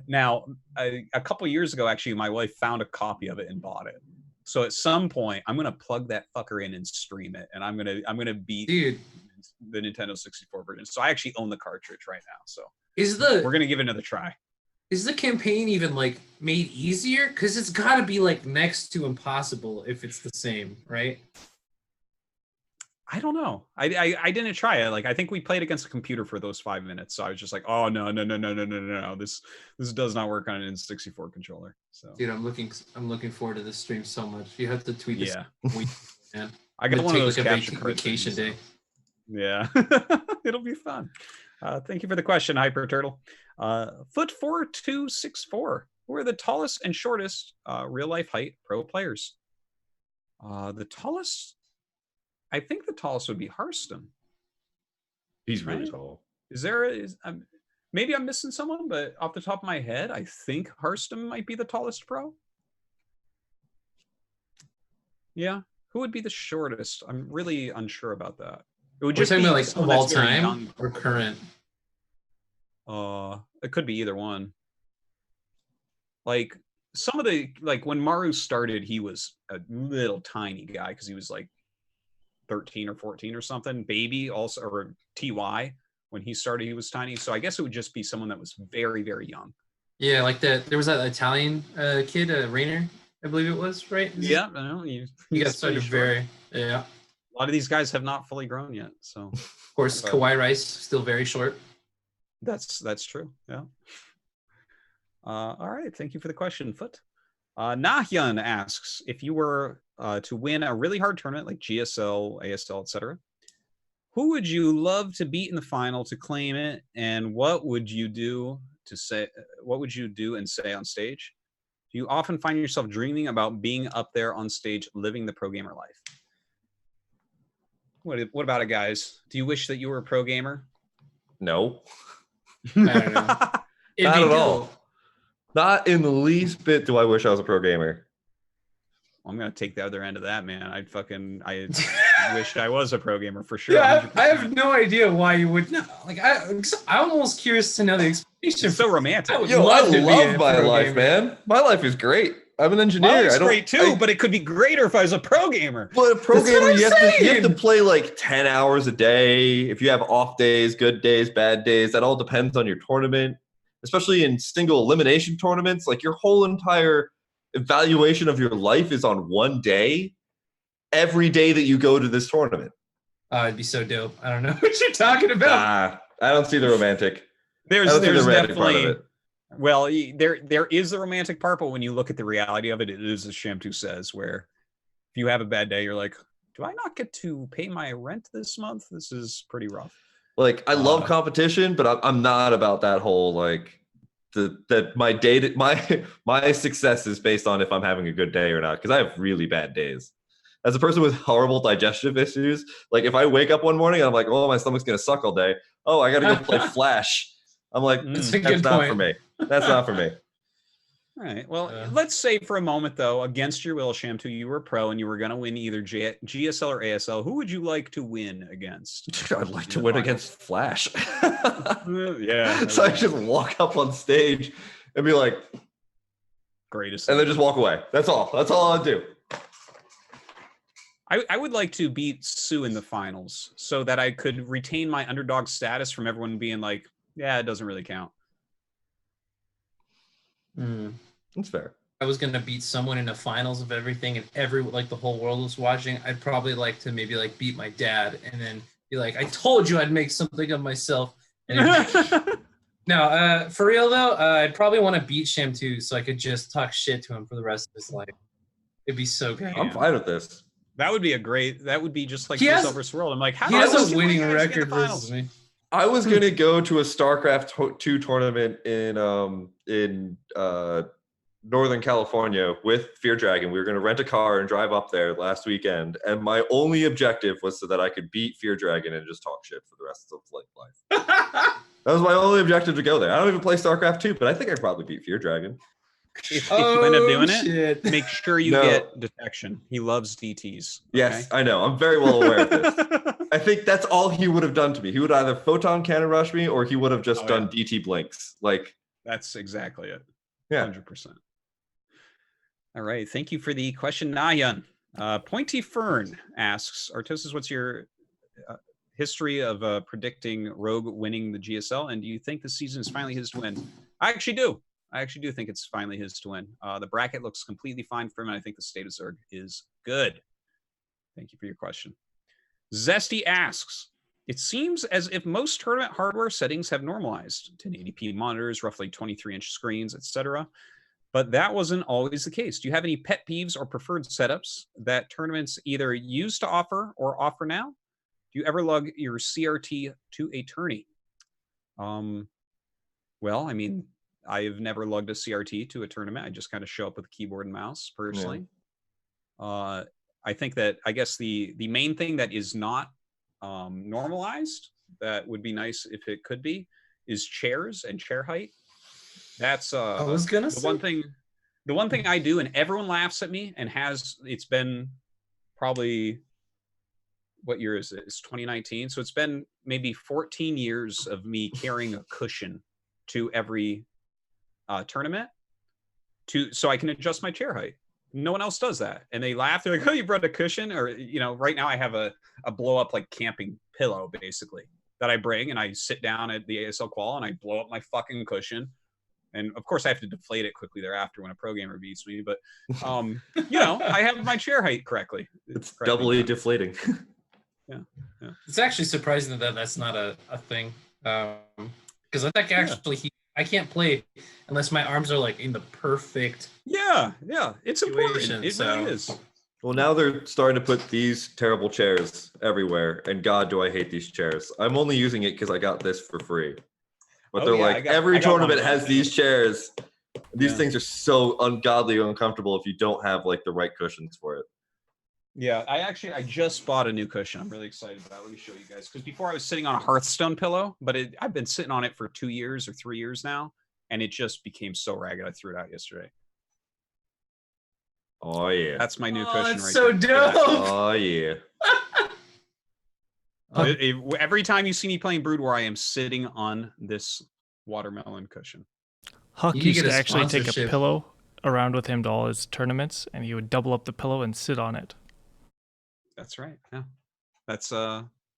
now a couple years ago, actually, my wife found a copy of it and bought it. So at some point, I'm gonna plug that fucker in and stream it, and I'm gonna beat the Nintendo 64 version. So I actually own the cartridge right now. So we're gonna give it another try. Is the campaign even like made easier? Because it's got to be like next to impossible if it's the same, right? I don't know. I didn't try it. Like I think we played against a computer for those 5 minutes. So I was just like, oh no. This does not work on an N64 controller. So dude, I'm looking forward to this stream so much. You have to tweet this. Man. I got one of those capture cards. Vacation day. Yeah, it'll be fun. Thank you for the question, Hyper Turtle. Foot4264. Who are the tallest and shortest real life height pro players? The tallest. I think the tallest would be Harston. He's really tall. Maybe I'm missing someone, but off the top of my head, I think Harston might be the tallest pro. Yeah. Who would be the shortest? I'm really unsure about that. It would just talking be about like of all time or current. It could be either one. Like some of the when Maru started, he was a little tiny guy because he was like 13 or 14 or something. Baby also, or TY, when he started, he was tiny. So I guess it would just be someone that was very, very young. Yeah, like there was that Italian kid, Rainer, I believe it was, right? Yeah, I know. He got started a lot of these guys have not fully grown yet. So of course, Kawhi Rice still very short. That's true. Yeah. All right. Thank you for the question, Foot. Nahyan asks, if you were to win a really hard tournament like GSL, ASL, etc., who would you love to beat in the final to claim it, and what would you do and say on stage? Do you often find yourself dreaming about being up there on stage, living the pro gamer life? What about it, guys? Do you wish that you were a pro gamer? No. I don't know. Not at all. Not in the least bit do I wish I was a pro gamer. I'm gonna take the other end of that, man. I wish I was a pro gamer for sure. Yeah, I have no idea why you would not. Like, I'm almost curious to know the explanation. It's so romantic. I love my life, man. My life is great. I'm an engineer. My life's great too, but it could be greater if I was a pro gamer. But a pro gamer, you have to play like 10 hours a day. If you have off days, good days, bad days, that all depends on your tournament. Especially in single elimination tournaments, like your whole entire evaluation of your life is on one day, every day that you go to this tournament. Oh, it'd be so dope. I don't know what you're talking about. I don't see the romantic. There's definitely part of it. Well, there is the romantic part, but when you look at the reality of it, it is as Shamtu says, where if you have a bad day, you're like, do I not get to pay my rent this month? This is pretty rough. Like, I love competition, but I'm not about that whole like my success is based on if I'm having a good day or not, because I have really bad days. As a person with horrible digestive issues, like if I wake up one morning and I'm like, oh, my stomach's gonna suck all day. Oh, I gotta go play Flash. I'm like, that's not for me. That's not for me. All right. Well, let's say for a moment, though, against your will, Shamtu, you were pro and you were going to win either GSL or ASL. Who would you like to win against? I'd like to win against Flash. Yeah. So I just walk up on stage and be like, greatest. And then just walk away. That's all. That's all I'd do. I would like to beat Sue in the finals so that I could retain my underdog status from everyone being like, yeah, it doesn't really count. That's fair. I was gonna beat someone in the finals of everything, and the whole world was watching. I'd probably like to maybe like beat my dad, and then be like, "I told you I'd make something of myself." No, for real though, I'd probably want to beat Shamtu so I could just talk shit to him for the rest of his life. It'd be so good. I'm fine with this. That would be just like GSL versus World. I'm like, how he has a winning record versus me. I was gonna go to a StarCraft 2 tournament in Northern California with Fear Dragon. We were gonna rent a car and drive up there last weekend, and my only objective was so that I could beat Fear Dragon and just talk shit for the rest of life. That was my only objective to go there. I don't even play StarCraft 2, but I think I'd probably beat Fear Dragon. If you end up doing it, make sure you get detection. He loves DTs. Okay? Yes, I know. I'm very well aware of this. I think that's all he would have done to me. He would either photon cannon rush me, or he would have just done DT blinks. Like, that's exactly it. Yeah, 100%. All right. Thank you for the question, Nayan. Pointy Fern asks, Artosis, what's your history of predicting Rogue winning the GSL? And do you think the season is finally his to win? I actually do. I actually do think it's finally his to win. The bracket looks completely fine for him, and I think the state of Zerg is good. Thank you for your question. Zesty asks, it seems as if most tournament hardware settings have normalized. 1080p monitors, roughly 23-inch screens, etc. But that wasn't always the case. Do you have any pet peeves or preferred setups that tournaments either used to offer or offer now? Do you ever lug your CRT to a tourney? Well, I mean, I've never lugged a CRT to a tournament. I just kind of show up with a keyboard and mouse, personally. Yeah. I think that, I guess the main thing that is not normalized, that would be nice if it could be, is chairs and chair height. That's I was gonna say. The one thing I do, and everyone laughs at me, and it's been probably, what year is it? It's 2019. So it's been maybe 14 years of me carrying a cushion to every tournament so I can adjust my chair height. No one else does that. And they laugh. They're like, oh, you brought a cushion? Or, you know, right now I have a blow up like camping pillow, basically, that I bring, and I sit down at the ASL qual and I blow up my fucking cushion. And of course I have to deflate it quickly thereafter when a pro gamer beats me. But, you know, I have my chair height correctly. It's doubly deflating. Yeah. It's actually surprising that that's not a thing. Because I think actually I can't play unless my arms are like in the perfect. Yeah. It's important. It really is. Well, now they're starting to put these terrible chairs everywhere, and God, do I hate these chairs. I'm only using it because I got this for free. But they're like, every tournament has these chairs. These things are so ungodly uncomfortable if you don't have like the right cushions for it. Yeah, I just bought a new cushion. I'm really excited about it. Let me show you guys. Because before I was sitting on a Hearthstone pillow, but I've been sitting on it for 2 years or 3 years now, and it just became so ragged. I threw it out yesterday. Oh yeah, that's my new cushion. Right so there. Dope. Oh yeah. Every time you see me playing Brood War, I am sitting on this watermelon cushion. Huck used to actually take a pillow around with him to all his tournaments, and he would double up the pillow and sit on it. That's right. Yeah, that's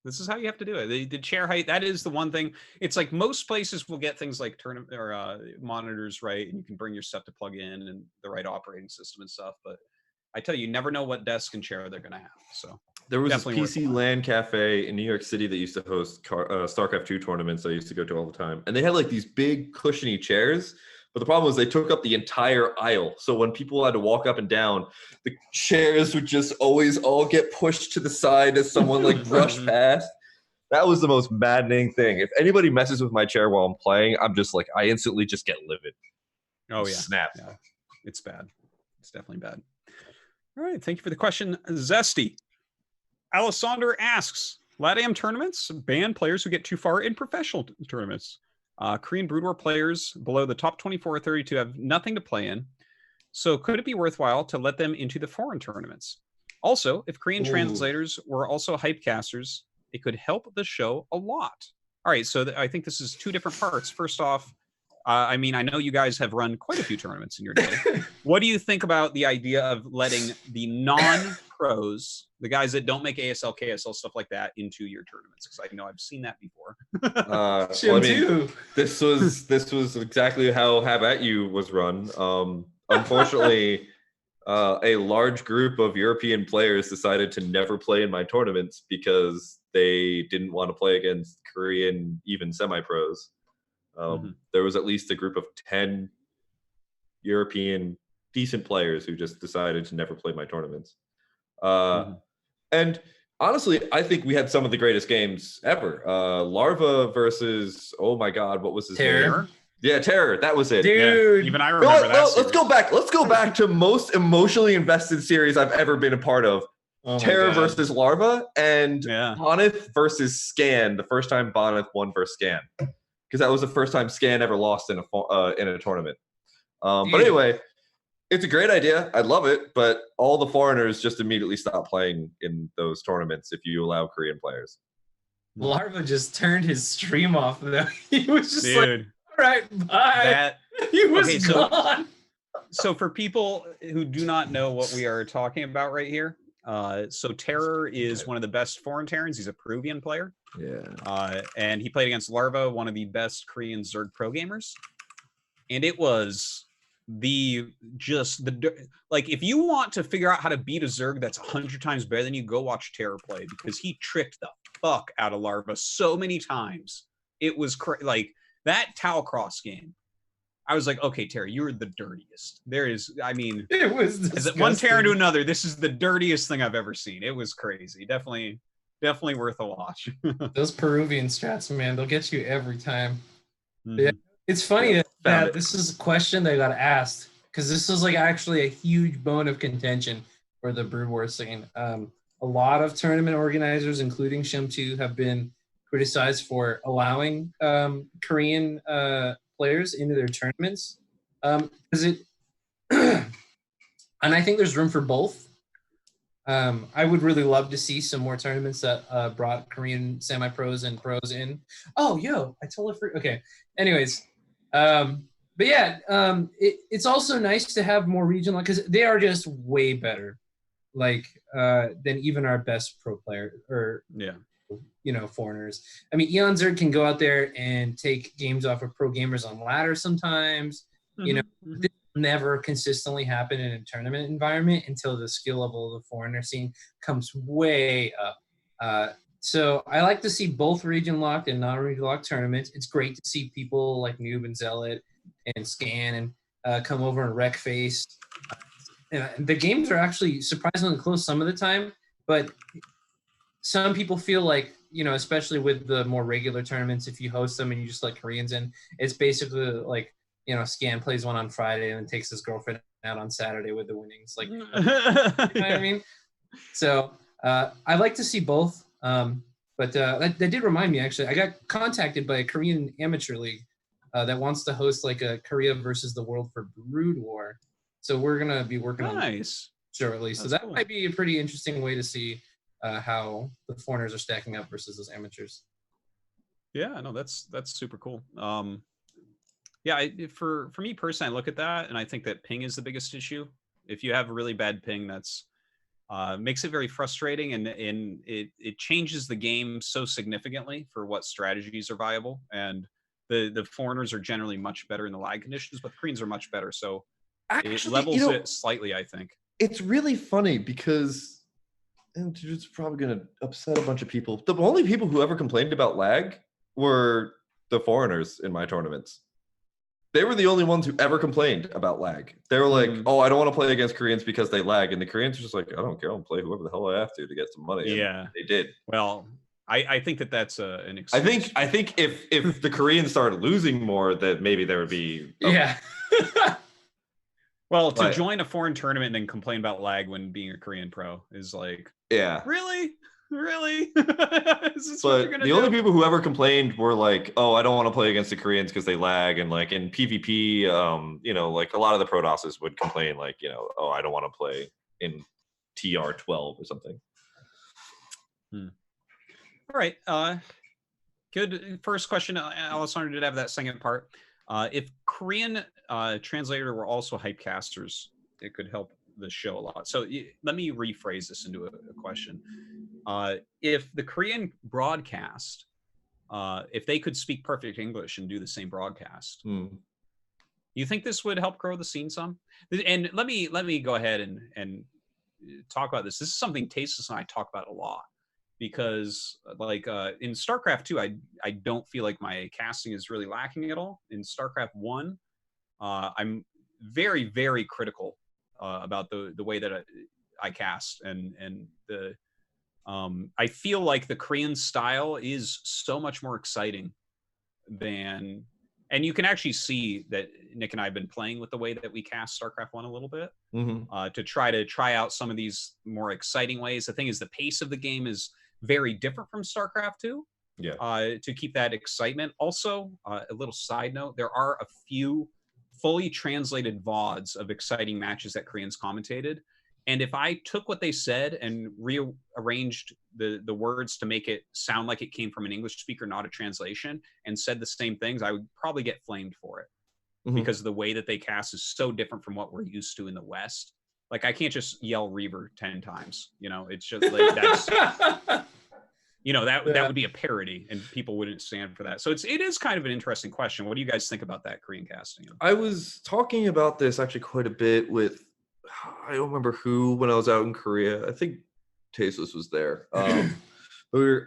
this is how you have to do it. The chair height, that is the one thing. It's like most places will get things like tournament or monitors, right, and you can bring your stuff to plug in and the right operating system and stuff. But I tell you, you never know what desk and chair they're going to have. So there was a PC LAN cafe in New York City that used to host StarCraft 2 tournaments I used to go to all the time, and they had like these big cushiony chairs. But the problem was they took up the entire aisle. So when people had to walk up and down, the chairs would just always all get pushed to the side as someone like brushed past. That was the most maddening thing. If anybody messes with my chair while I'm playing, I'm just like, I instantly just get livid. Oh yeah. Snap. Yeah. It's bad. It's definitely bad. All right. Thank you for the question, Zesty. Alessander asks, LATAM tournaments ban players who get too far in professional tournaments. Korean Brood War players below the top 24 or 32 have nothing to play in. So could it be worthwhile to let them into the foreign tournaments? Also, if Korean translators were also hype casters, it could help the show a lot. All right, so I think this is two different parts. First off, I mean, I know you guys have run quite a few tournaments in your day. What do you think about the idea of letting the non-pros, the guys that don't make ASL, KSL, stuff like that, into your tournaments? Because I know I've seen that before. Well, I mean, this was exactly how Have At You was run. Unfortunately, a large group of European players decided to never play in my tournaments because they didn't want to play against Korean, even semi-pros. There was at least a group of 10 European decent players who just decided to never play my tournaments. And honestly, I think we had some of the greatest games ever. Larva versus, oh my God, what was his name? Yeah, Terror. That was it. Dude. Yeah, even I remember that. Let's go back. Let's go back to most emotionally invested series I've ever been a part of. Terror versus Larva and Boneth versus Scan. The first time Boneth won versus Scan. Because that was the first time Scan ever lost in a tournament. But anyway, it's a great idea. I love it. But all the foreigners just immediately stop playing in those tournaments if you allow Korean players. Larva just turned his stream off, though. He was just like, all right, bye. He was gone. So for people who do not know what we are talking about right here, so Terror is one of the best foreign Terrans. He's a Peruvian player. Yeah. And he played against Larva, one of the best Korean Zerg pro gamers. And it was like, if you want to figure out how to beat a Zerg that's 100 times better than you, go watch Terror play, because he tricked the fuck out of Larva so many times. It was like that Tau Cross game. I was like, okay, Terry, you're the dirtiest. There is, I mean, It was as one Terran to another, this is the dirtiest thing I've ever seen. It was crazy. Definitely worth a watch. Those Peruvian strats, man, they'll get you every time. Mhm. Yeah, it's funny that it. this is a question that got asked, because this is like actually a huge bone of contention for the Brood War scene. A lot of tournament organizers, including Shim2, have been criticized for allowing Korean players into their tournaments, because it and I think there's room for both. I would really love to see some more tournaments that brought Korean semi-pros and pros in. Oh, yo, I totally forgot. Okay. Anyways, but yeah, it's also nice to have more regional, because they are just way better, like than even our best pro player or foreigners. I mean, Eon Zerg can go out there and take games off of pro gamers on ladder sometimes. This will never consistently happen in a tournament environment until the skill level of the foreigner scene comes way up. So I like to see both region locked and non-region locked tournaments. It's great to see people like Noob and Zealot and Scan and come over and wreck face. The games are actually surprisingly close some of the time, but some people feel like, especially with the more regular tournaments, if you host them and you just let Koreans in, it's basically like, Scan plays one on Friday and takes his girlfriend out on Saturday with the winnings. Like, you know what I mean? So I like to see both. But that did remind me, actually, I got contacted by a Korean amateur league that wants to host like a Korea versus the world for Brood War. So we're going to be working on that shortly. So that might be a pretty interesting way to see how the foreigners are stacking up versus those amateurs. Yeah, no, that's super cool. Yeah, for me personally, I look at that and I think that ping is the biggest issue. If you have a really bad ping, that's makes it very frustrating, and it changes the game so significantly for what strategies are viable. And the foreigners are generally much better in the lag conditions, but the Koreans are much better. So actually, it levels it slightly, I think. It's really funny because, and it's probably going to upset a bunch of people. The only people who ever complained about lag were the foreigners in my tournaments. They were the only ones who ever complained about lag. They were like, oh, I don't want to play against Koreans because they lag. And the Koreans are just like, I don't care. I'll play whoever the hell I have to get some money. Yeah. And they did. Well, I think that's an excuse. I think if the Koreans started losing more, that maybe there would be. Yeah. Well, to join a foreign tournament and then complain about lag when being a Korean pro is like, yeah. Really? Is this but what you're gonna the only people who ever complained were like, oh, I don't want to play against the Koreans because they lag. And like in PvP, like a lot of the Protosses would complain like, oh, I don't want to play in TR12 or something. All right. Good first question. Alessandro did have that second part. If Korean translator were also hypecasters, it could help the show a lot. So let me rephrase this into a question. If the Korean broadcast, if they could speak perfect English and do the same broadcast, you think this would help grow the scene some? And let me go ahead and talk about this. This is something Tasteless and I talk about a lot, because like in StarCraft 2, I don't feel like my casting is really lacking at all. In StarCraft 1, I'm very, very critical about the way that I cast, and the I feel like the Korean style is so much more exciting than, and you can actually see that Nick and I have been playing with the way that we cast StarCraft 1 a little bit to try out some of these more exciting ways. The thing is, the pace of the game is very different from StarCraft 2. Yeah. To keep that excitement. Also, a little side note, there are a few fully translated VODs of exciting matches that Koreans commentated. And if I took what they said and rearranged the words to make it sound like it came from an English speaker, not a translation, and said the same things, I would probably get flamed for it. because the way that they cast is so different from what we're used to in the West. Like, I can't just yell Reaver 10 times, you know, it's just like, that's, you know, that would be a parody and people wouldn't stand for that. So it is kind of an interesting question. What do you guys think about that Korean casting? I was talking about this actually quite a bit with, I don't remember who, when I was out in Korea. I think Tasteless was there. I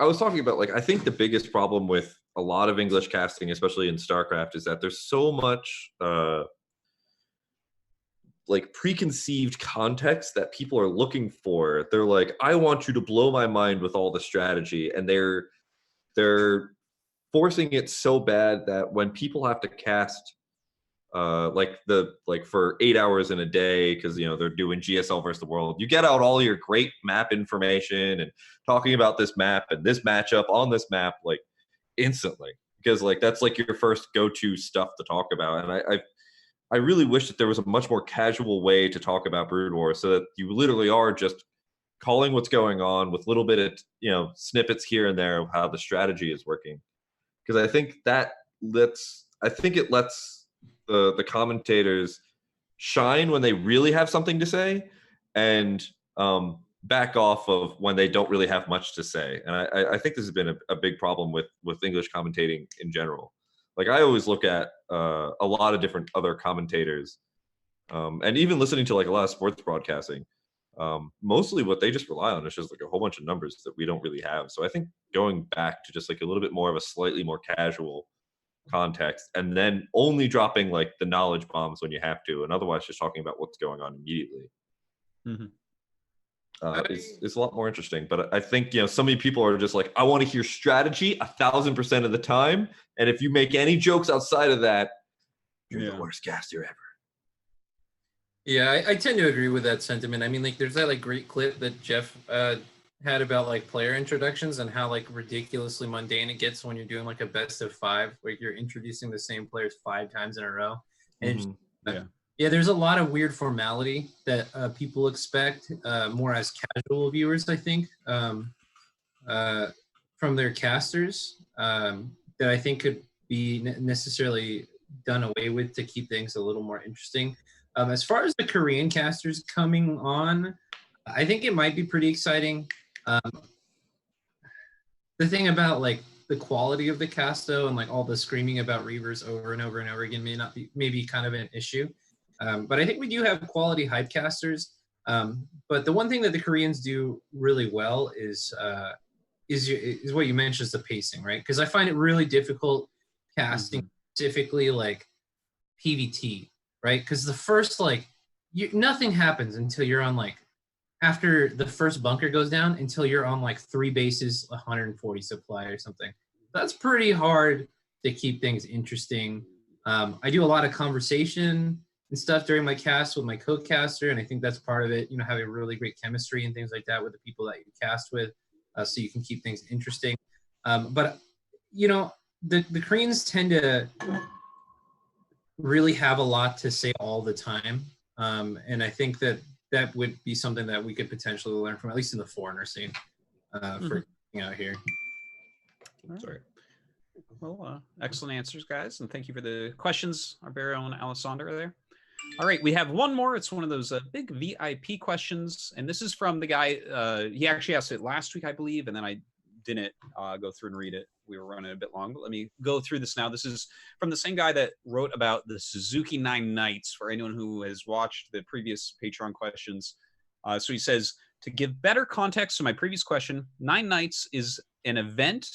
was talking about, like, I think the biggest problem with a lot of English casting, especially in StarCraft, is that there's so much like preconceived context that people are looking for. They're like, I want you to blow my mind with all the strategy, and they're forcing it so bad that when people have to cast like for 8 hours in a day, because you know they're doing GSL versus the world, you get out all your great map information and talking about this map and this matchup on this map like instantly, because like that's like your first go-to stuff to talk about. And I really wish that there was a much more casual way to talk about Brood War, so that you literally are just calling what's going on with little bit of, you know, snippets here and there of how the strategy is working. Because I think it lets the commentators shine when they really have something to say, and back off of when they don't really have much to say. And I think this has been a big problem with English commentating in general. Like, I always look at a lot of different other commentators, and even listening to like a lot of sports broadcasting, mostly what they just rely on is just like a whole bunch of numbers that we don't really have. So I think going back to just like a little bit more of a slightly more casual context, and then only dropping like the knowledge bombs when you have to, and otherwise just talking about what's going on immediately. It's a lot more interesting. But I think, you know, so many people are just like, I want to hear strategy 1,000% of the time, and if you make any jokes outside of that, you're the worst caster ever. Yeah, I tend to agree with that sentiment. I mean, like, there's that like great clip that Jeff had about like player introductions and how like ridiculously mundane it gets when you're doing like a best of 5, where you're introducing the same players 5 times in a row. And yeah, there's a lot of weird formality that people expect more as casual viewers, I think, from their casters, that I think could be necessarily done away with to keep things a little more interesting. As far as the Korean casters coming on, I think it might be pretty exciting. The thing about like the quality of the cast, though, and like all the screaming about Reavers over and over and over again may be kind of an issue. But I think we do have quality hype casters. But the one thing that the Koreans do really well is what you mentioned, is the pacing, right? Because I find it really difficult casting specifically like PVT, right? Because the first nothing happens until you're on like, after the first bunker goes down, until you're on like 3 bases, 140 supply or something. That's pretty hard to keep things interesting. I do a lot of conversation and stuff during my cast with my co-caster, and I think that's part of it, you know, having really great chemistry and things like that with the people that you cast with, so you can keep things interesting. But, you know, the Koreans tend to really have a lot to say all the time, and I think that would be something that we could potentially learn from, at least in the foreigner scene, for out here. Sorry. Well, excellent answers, guys, and thank you for the questions, our very own Alessandra there. All right, we have one more. It's one of those big VIP questions, and this is from the guy. He actually asked it last week, I believe, and then I didn't go through and read it. We were running a bit long, but let me go through this now. This is from the same guy that wrote about the Suzuki 9 Nights, for anyone who has watched the previous Patreon questions. So he says, to give better context to my previous question, 9 Nights is an event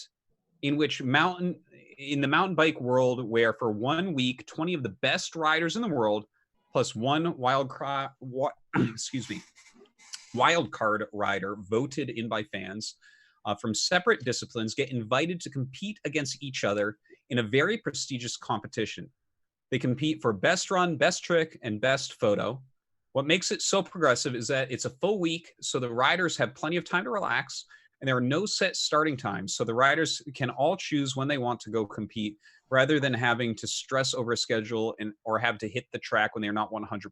in which in the mountain bike world, where for 1 week, 20 of the best riders in the world, plus one wild card rider voted in by fans from separate disciplines, get invited to compete against each other in a very prestigious competition. They compete for best run, best trick, and best photo. What makes it so progressive is that it's a full week, so the riders have plenty of time to relax, and there are no set starting times, so the riders can all choose when they want to go compete, rather than having to stress over a schedule or have to hit the track when they're not 100%.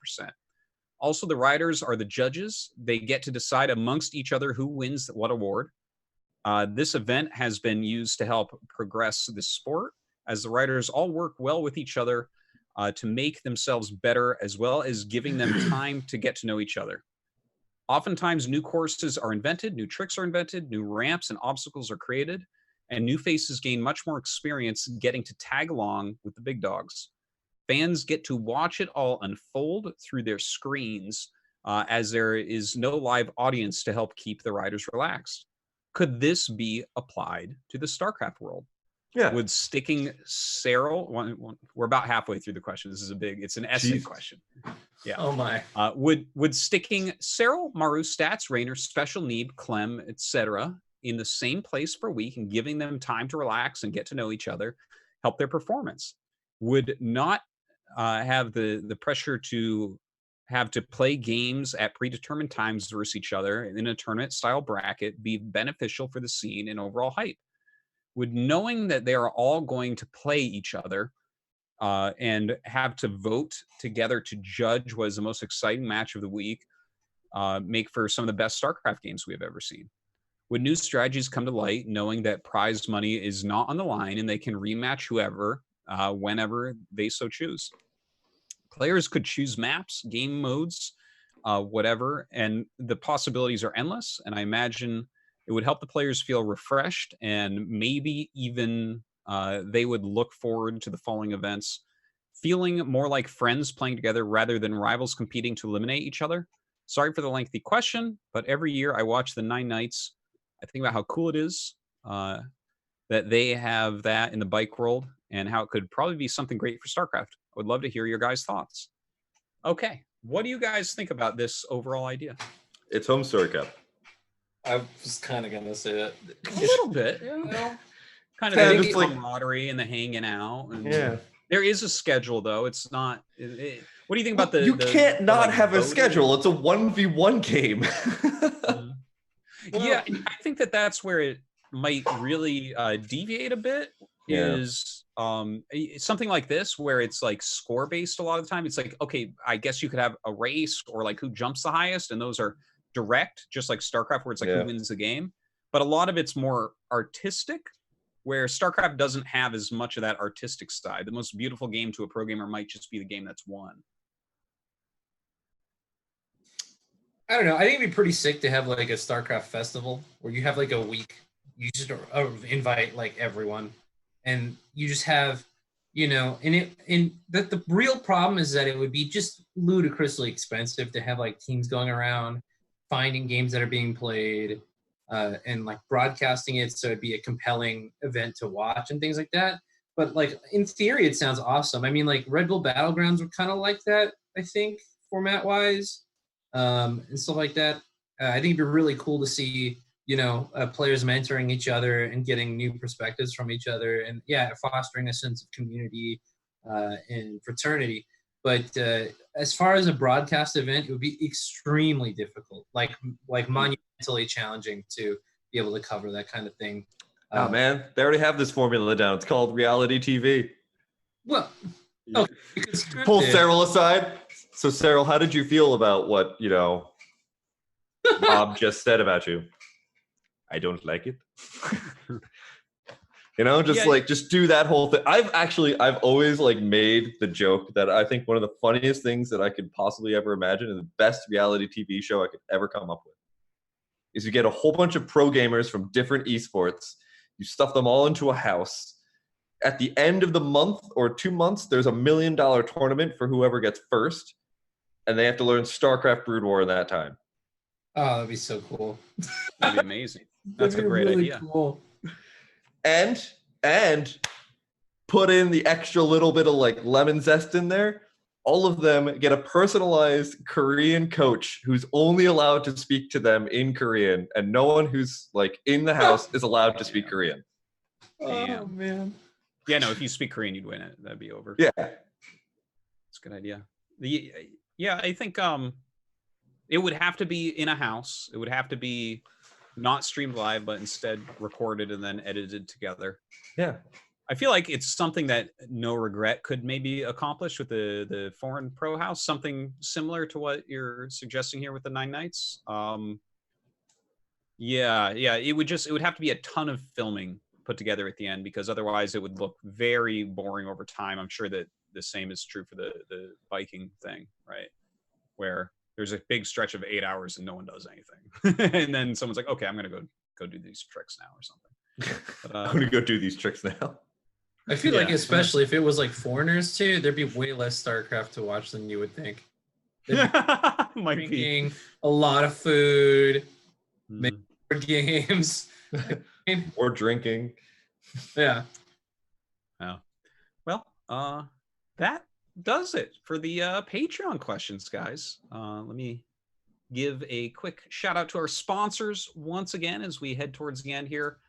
Also, the riders are the judges. They get to decide amongst each other who wins what award. This event has been used to help progress the sport, as the riders all work well with each other to make themselves better, as well as giving them time to get to know each other. Oftentimes, new courses are invented, new tricks are invented, new ramps and obstacles are created, and new faces gain much more experience getting to tag along with the big dogs. Fans get to watch it all unfold through their screens, as there is no live audience to help keep the riders relaxed. Could this be applied to the StarCraft world? Yeah. Would sticking Cyril, we're about halfway through the question. This is it's an essay question. Yeah. Oh my. Would sticking Cyril, Maru, Stats, Raynor, Special Need, Clem, etc. in the same place for a week and giving them time to relax and get to know each other help their performance? Would not have the pressure to have to play games at predetermined times versus each other in a tournament style bracket be beneficial for the scene and overall hype? Would knowing that they are all going to play each other and have to vote together to judge what is the most exciting match of the week make for some of the best StarCraft games we have ever seen? Would new strategies come to light knowing that prize money is not on the line and they can rematch whoever, whenever they so choose? Players could choose maps, game modes, whatever, and the possibilities are endless. And I imagine it would help the players feel refreshed, and maybe even they would look forward to the following events, feeling more like friends playing together rather than rivals competing to eliminate each other. Sorry for the lengthy question, but every year I watch the 9 Nights. I think about how cool it is that they have that in the bike world and how it could probably be something great for StarCraft. I would love to hear your guys' thoughts. Okay, what do you guys think about this overall idea? It's home story cup. I was kind of gonna say that. A little bit, yeah. Kind of the camaraderie and the hanging out. And yeah. There is a schedule, though. It's not. What do you think about the? You can't not have a voting? schedule. It's a 1v1 game. Yeah, I think that's where it might really deviate a bit. Yeah. Is something like this where it's like score based a lot of the time. It's like, okay, I guess you could have a race or like who jumps the highest, and those are direct, just like StarCraft, where it's like who wins the game. But a lot of it's more artistic, where StarCraft doesn't have as much of that artistic side. The most beautiful game to a pro gamer might just be the game that's won. I don't know. I think it'd be pretty sick to have like a StarCraft festival where you have like a week. You just invite like everyone, and you just have, and the real problem is that it would be just ludicrously expensive to have like teams going around, finding games that are being played, and like broadcasting it so it'd be a compelling event to watch and things like that. But like in theory, it sounds awesome. I mean, like Red Bull Battlegrounds were kind of like that, I think, format wise. And stuff like that. I think it'd be really cool to see, players mentoring each other and getting new perspectives from each other, and fostering a sense of community and fraternity. But as far as a broadcast event, it would be extremely difficult, like monumentally challenging to be able to cover that kind of thing. Oh man, they already have this formula down. It's called reality TV. Well, okay, pull Cyril aside. So Cyril, how did you feel about what, Bob just said about you? I don't like it. Just do that whole thing. I've always like made the joke that I think one of the funniest things that I could possibly ever imagine, and the best reality TV show I could ever come up with, is you get a whole bunch of pro gamers from different esports, you stuff them all into a house. At the end of the month or 2 months, there's $1 million tournament for whoever gets first. And they have to learn StarCraft Brood War in that time. Oh, that'd be so cool. That'd be amazing. That's a great idea. Cool. And put in the extra little bit of like lemon zest in there. All of them get a personalized Korean coach who's only allowed to speak to them in Korean, and no one who's like in the house is allowed to speak Korean. Oh man. Yeah, no, if you speak Korean, you'd win it. That'd be over. Yeah. It's a good idea. Yeah, I think it would have to be in a house. It would have to be not streamed live, but instead recorded and then edited together. Yeah. I feel like it's something that No Regret could maybe accomplish with the foreign pro house, something similar to what you're suggesting here with the 9 Nights. It would have to be a ton of filming put together at the end, because otherwise it would look very boring over time. I'm sure that the same is true for the biking thing, right? Where there's a big stretch of 8 hours and no one does anything, and then someone's like, okay, I'm gonna go do these tricks now or something. But, I'm gonna go do these tricks now. I feel like, especially if it was like foreigners too, there'd be way less StarCraft to watch than you would think. Might Drinking a lot of food, be. more games, Or drinking. Yeah. Oh. Well, that does it for the Patreon questions, guys. Let me give a quick shout out to our sponsors once again as we head towards the end here.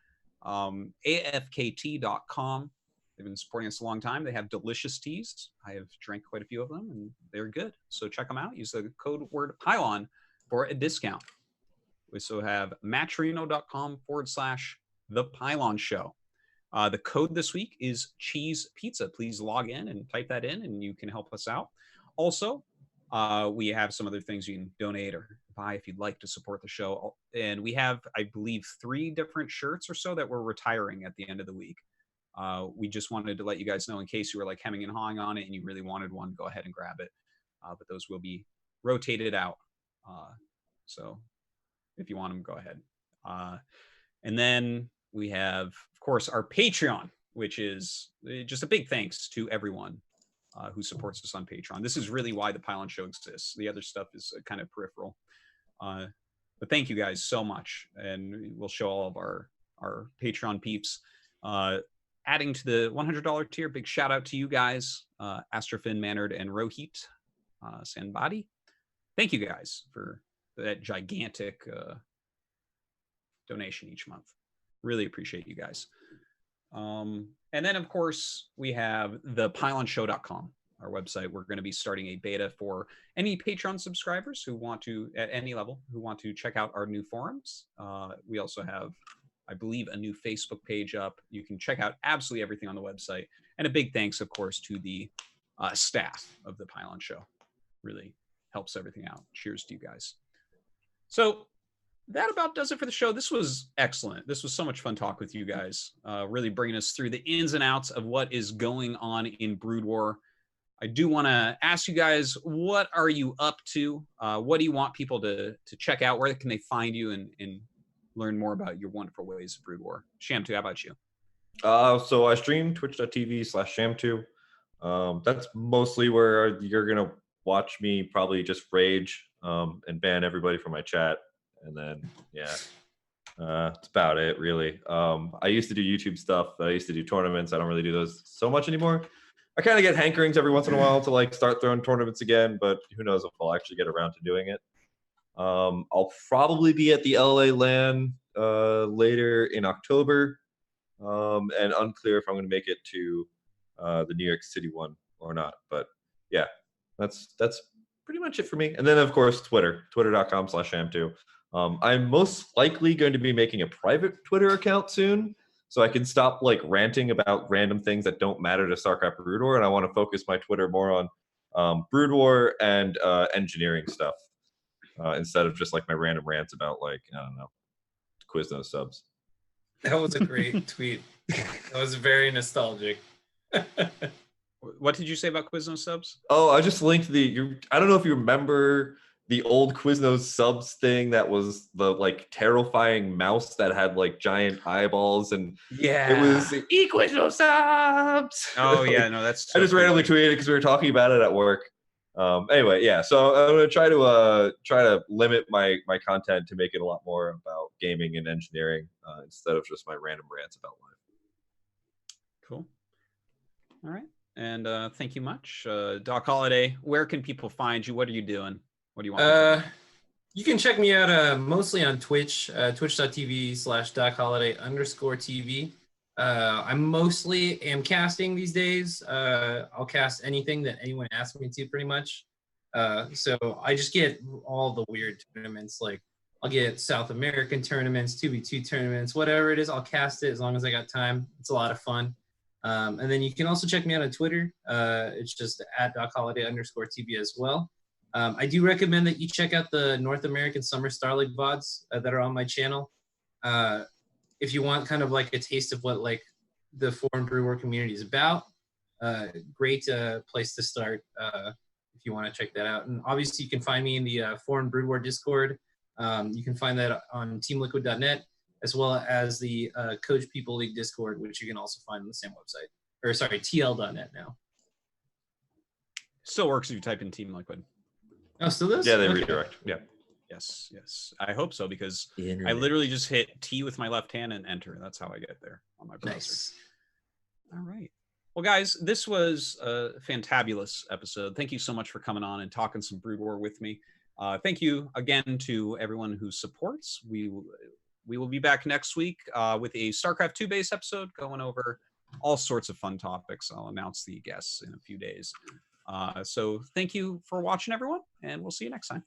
AFKT.com. They've been supporting us a long time. They have delicious teas. I have drank quite a few of them, and they're good. So check them out. Use the code word Pylon for a discount. We also have matcherino.com/The Pylon Show. The code this week is Cheese Pizza. Please log in and type that in, and you can help us out. Also, we have some other things you can donate or buy if you'd like to support the show. And we have, I believe, 3 different shirts or so that we're retiring at the end of the week. We just wanted to let you guys know in case you were like hemming and hawing on it and you really wanted one, go ahead and grab it. But those will be rotated out. So if you want them, go ahead. And then we have, of course, our Patreon, which is just a big thanks to everyone who supports us on Patreon. This is really why the Pylon Show exists. The other stuff is kind of peripheral. But thank you guys so much. And we'll show all of our Patreon peeps. Adding to the $100 tier, big shout out to you guys, Astrofin, Manard, and Rohit Sanbadi. Thank you guys for that gigantic donation each month. Really appreciate you guys. And then, of course, we have the pylonshow.com, our website. We're going to be starting a beta for any Patreon subscribers who want to, at any level, who want to check out our new forums. We also have, I believe, a new Facebook page up. You can check out absolutely everything on the website. And a big thanks, of course, to the staff of the Pylon Show. Really helps everything out. Cheers to you guys. So that about does it for the show. This was excellent. This was so much fun talk with you guys. Really bringing us through the ins and outs of what is going on in Brood War. I do want to ask you guys, what are you up to? What do you want people to check out? Where can they find you and learn more about your wonderful ways of Brood War? Shamtu, how about you? So I stream twitch.tv/Shamtu. That's mostly where you're going to watch me probably just rage and ban everybody from my chat. And then, yeah, that's about it, really. I used to do YouTube stuff. I used to do tournaments. I don't really do those so much anymore. I kind of get hankerings every once in a while to like start throwing tournaments again, but who knows if I'll actually get around to doing it. I'll probably be at the LA LAN later in October, and unclear if I'm going to make it to the New York City one or not. But yeah, that's pretty much it for me. And then, of course, twitter.com/Shamtu. I'm most likely going to be making a private Twitter account soon, so I can stop like ranting about random things that don't matter to StarCraft Brood War, and I want to focus my Twitter more on Brood War and engineering stuff instead of just like my random rants about like, I don't know, Quiznos subs. That was a great tweet. That was very nostalgic. What did you say about Quiznos subs? Oh, I just linked I don't know if you remember the old Quiznos subs thing that was the like terrifying mouse that had like giant eyeballs, and yeah, it was Quiznos subs. Oh yeah, no, that's so I just randomly tweeted because we were talking about it at work. Anyway, yeah, so I'm gonna try to limit my content to make it a lot more about gaming and engineering instead of just my random rants about life. Cool. All right, and thank you much, Doc Holiday. Where can people find you? What are you doing? What do you want? You can check me out mostly on Twitch, twitch.tv/DocHoliday_TV. I mostly am casting these days. I'll cast anything that anyone asks me to, pretty much. So I just get all the weird tournaments. Like I'll get South American tournaments, 2v2 tournaments, whatever it is. I'll cast it as long as I got time. It's a lot of fun. And then you can also check me out on Twitter. It's just @DocHoliday_TV as well. I do recommend that you check out the North American Summer Star League VODs that are on my channel. If you want kind of like a taste of what like the foreign Brood War community is about. great place to start if you want to check that out. And obviously, you can find me in the Foreign Brood War Discord. You can find that on teamliquid.net, as well as the Coach People League Discord, which you can also find on the same website. Or sorry, TL.net now. Still works if you type in Team Liquid. Oh, still does? Yeah, they Okay. redirect. Yeah. Yes, yes. I hope so, because I Internet. literally just hit T with my left hand and enter. That's how I get there on my browser. Nice. All right. Well, guys, this was a fantabulous episode. Thank you so much for coming on and talking some Brood War with me. Thank you again to everyone who supports. We will be back next week with a StarCraft 2 base episode going over all sorts of fun topics. I'll announce the guests in a few days. So thank you for watching, everyone, and we'll see you next time.